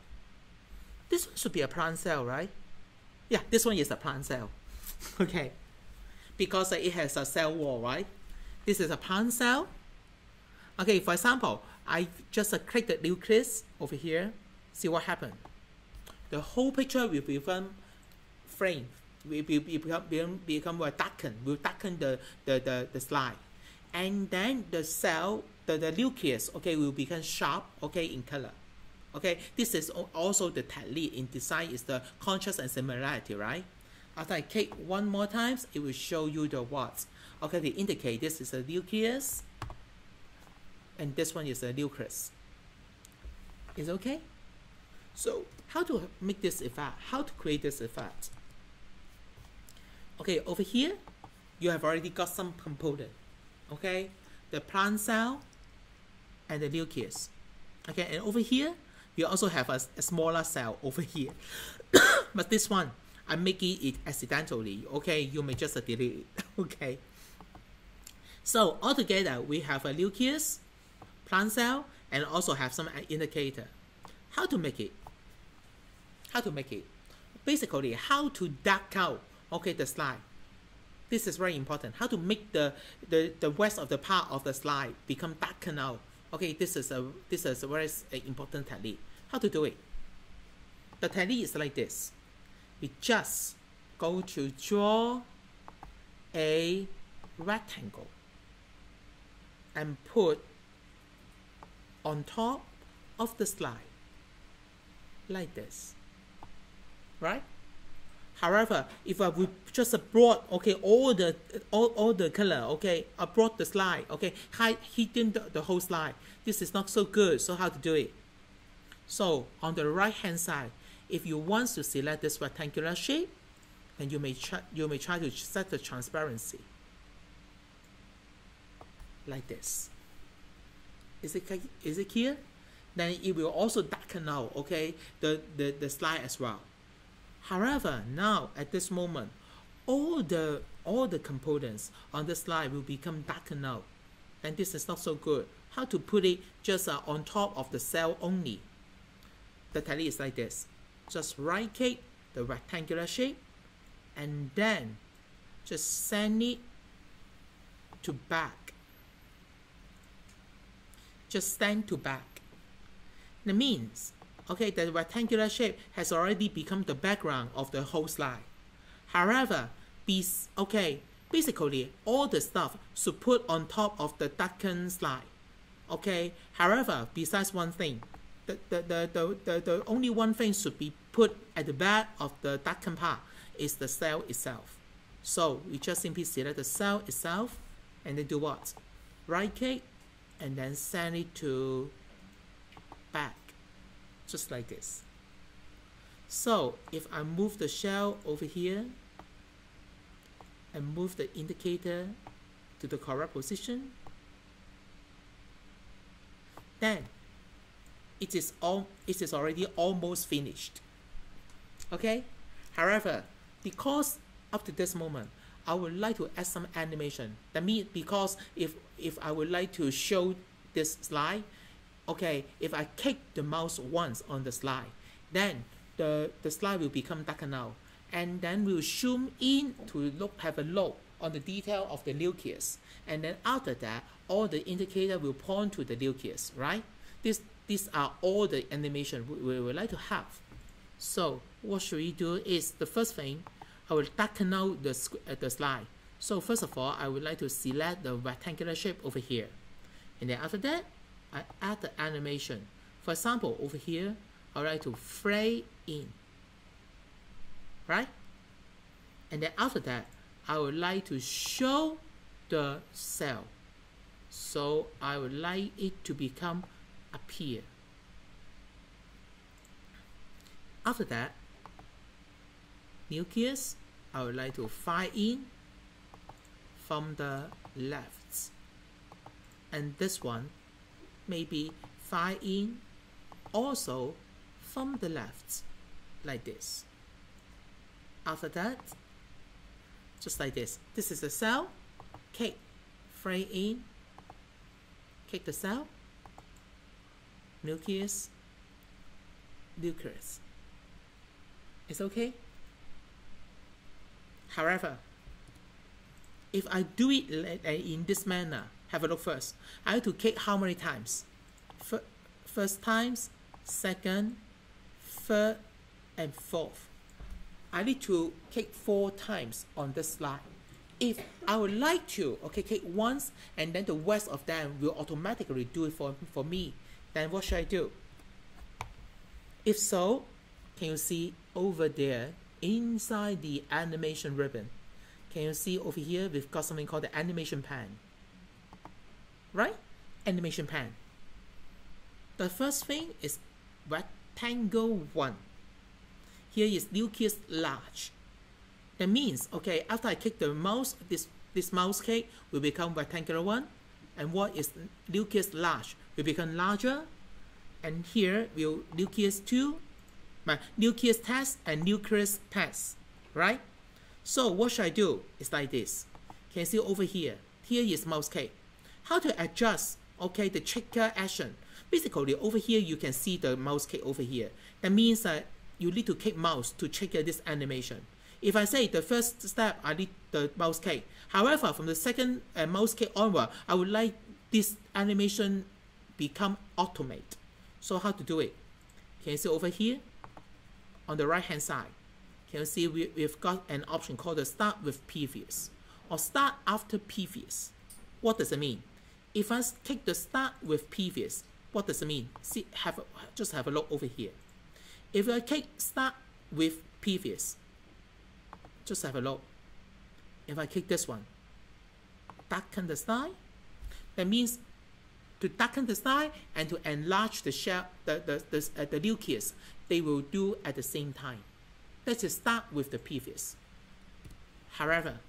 This one should be a plant cell, right? Yeah, this one is a plant cell. Okay, because it has a cell wall, right? This is a plant cell. Okay, for example, I just click the nucleus over here. See what happened. The whole picture will become framed. Will become darkened. Will darken the slide, and then the cell, the nucleus, okay, will become sharp, okay, in color. Okay, this is also the technique in design is the contrast and similarity, right? After I click one more times, it will show you the what. Okay, they indicate this is a nucleus, and this one is a nucleus. Is it okay? So, how to make this effect? How to create this effect? Okay, over here, you have already got some component. Okay, the plant cell and the nucleus. Okay, and over here, you also have a smaller cell over here. But this one, I'm making it accidentally. Okay, you may just delete it. Okay. So altogether, we have a nucleus, plant cell, and also have some indicator. How to make it? How to make it? Basically, how to dark out, okay, the slide. This is very important. How to make the rest of the part of the slide become darkened out. Okay, this is a very important technique. How to do it? The technique is like this. We just go to draw a rectangle and put on top of the slide like this, right? However, if I would just brought all the color, I brought the slide, hidden the whole slide, this is not so good. So how to do it? So on the right hand side, if you want to select this rectangular shape, then you may try to set the transparency like this. Is it clear? Then it will also darken out, the slide as well. However, now at this moment, all the components on the slide will become darkened out, and this is not so good. How to put it just on top of the cell only? The technique is like this: just right click the rectangular shape, and then just send it to back. Just send to back. That means, the rectangular shape has already become the background of the whole slide. However, basically all the stuff should put on top of the darkened slide. However, besides one thing, the only one thing should be put at the back of the darkened part is the cell itself. So we just simply select the cell itself and then do what? Right click and then send it to back, just like this. So if I move the shell over here and move the indicator to the correct position, then it is already almost finished. However, because up to this moment I would like to add some animation. That means because if I would like to show this slide, if I click the mouse once on the slide, then the slide will become darkened out, and then we'll zoom in to have a look on the detail of the nucleus, and then after that all the indicator will point to the nucleus, right? These are all the animation we would like to have. So what should we do is, the first thing, I will darken out the slide. So first of all, I would like to select the rectangular shape over here, and then after that I add the animation. For example, over here I would like to fray in, right? And then after that I would like to show the cell, so I would like it to become up here. After that, nucleus, I would like to fire in from the left, and this one maybe fire in also from the left, like this. After that, just like this. This is the cell. Kick, fray in, kick the cell, nucleus, nucleus. It's okay. However, if I do it in this manner, have a look first. I have to kick how many times? First times, second, third, and fourth. I need to kick 4 times on this slide. If I would like to, kick once, and then the rest of them will automatically do it for me, then what should I do? If so, can you see over there inside the animation ribbon? Can you see over here we've got something called the animation pan, right? Animation pan. The first thing is rectangle 1. Here is nucleus large. That means, after I click the mouse, this mouse click will become rectangular 1, and what is nucleus large will become larger, and here will nucleus 2, nucleus test and nucleus test, right? So what should I do? It's like this. Can you see over here? Here is mouse click. How to adjust, the trigger action? Basically, over here you can see the mouse click over here. That means that you need to click mouse to trigger this animation. If I say the first step, I need the mouse click. However, from the second mouse click onward, I would like this animation become automate. So how to do it? Can you see over here? On the right hand side, can you see we've got an option called the start with previous. or start after previous. What does it mean? If I take the start with previous, what does it mean? See, just have a look over here. If I take start with previous, just have a look. If I take this one, darken the sky, that means to darken the sky and to enlarge the shell, the nucleus, they will do at the same time. Let's just start with the previous. However,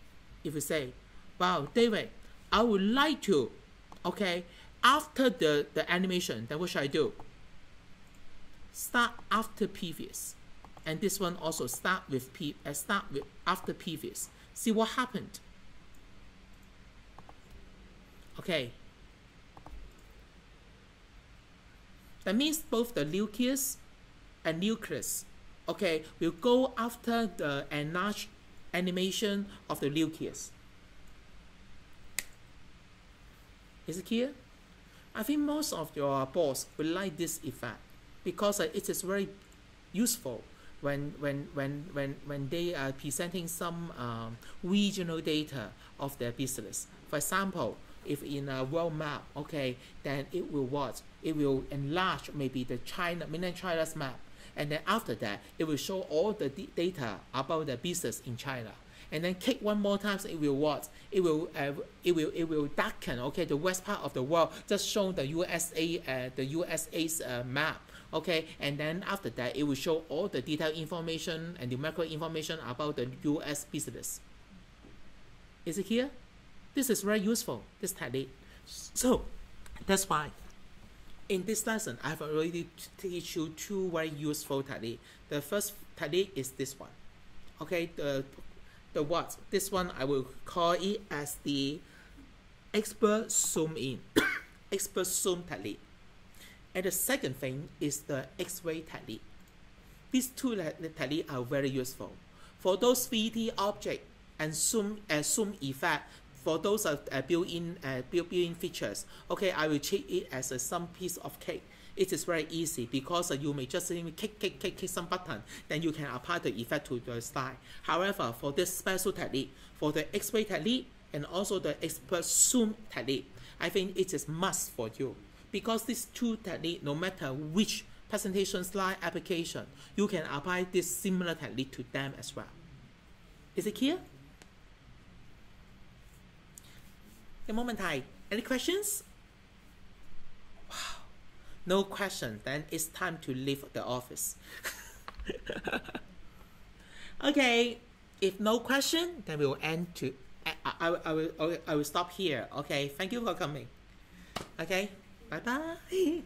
if you say, wow, David, I would like to, okay, after the animation, then what should I do? Start after previous. And this one also start with after previous. See what happened? Okay. That means both the nucleus and nucleus, okay, will go after the enlarged animation of the nucleus. Is it clear? I think most of your boss will like this effect because it is very useful when they are presenting some regional data of their business. For example, if in a world map, okay, then it will what? It will enlarge maybe the mainland China's map, and then after that, it will show all the data about the business in China. And then click one more time, it will what? It will darken, okay, the west part of the world, just show the USA's map, okay, and then after that, it will show all the detailed information and the macro information about the US business. Is it here? This is very useful, this technique. So that's why in this lesson, I've already teach you two very useful techniques. The first technique is this one. Okay, the what? This one I will call it as the expert zoom in, expert zoom technique. And the second thing is the X-ray technique. These two techniques are very useful for those 3D object and zoom effect. For those built-in features, okay, I will treat it as some piece of cake. It is very easy because you may just simply click some button, then you can apply the effect to the slide. However, for this special technique, for the X-ray technique and also the expert zoom technique, I think it is must for you because these two techniques, no matter which presentation slide application, you can apply this similar technique to them as well. Is it clear? Any questions? Wow, no question. Then it's time to leave the office. Okay, if no question, then we will end to. I will stop here. Okay, thank you for coming. Okay, bye bye.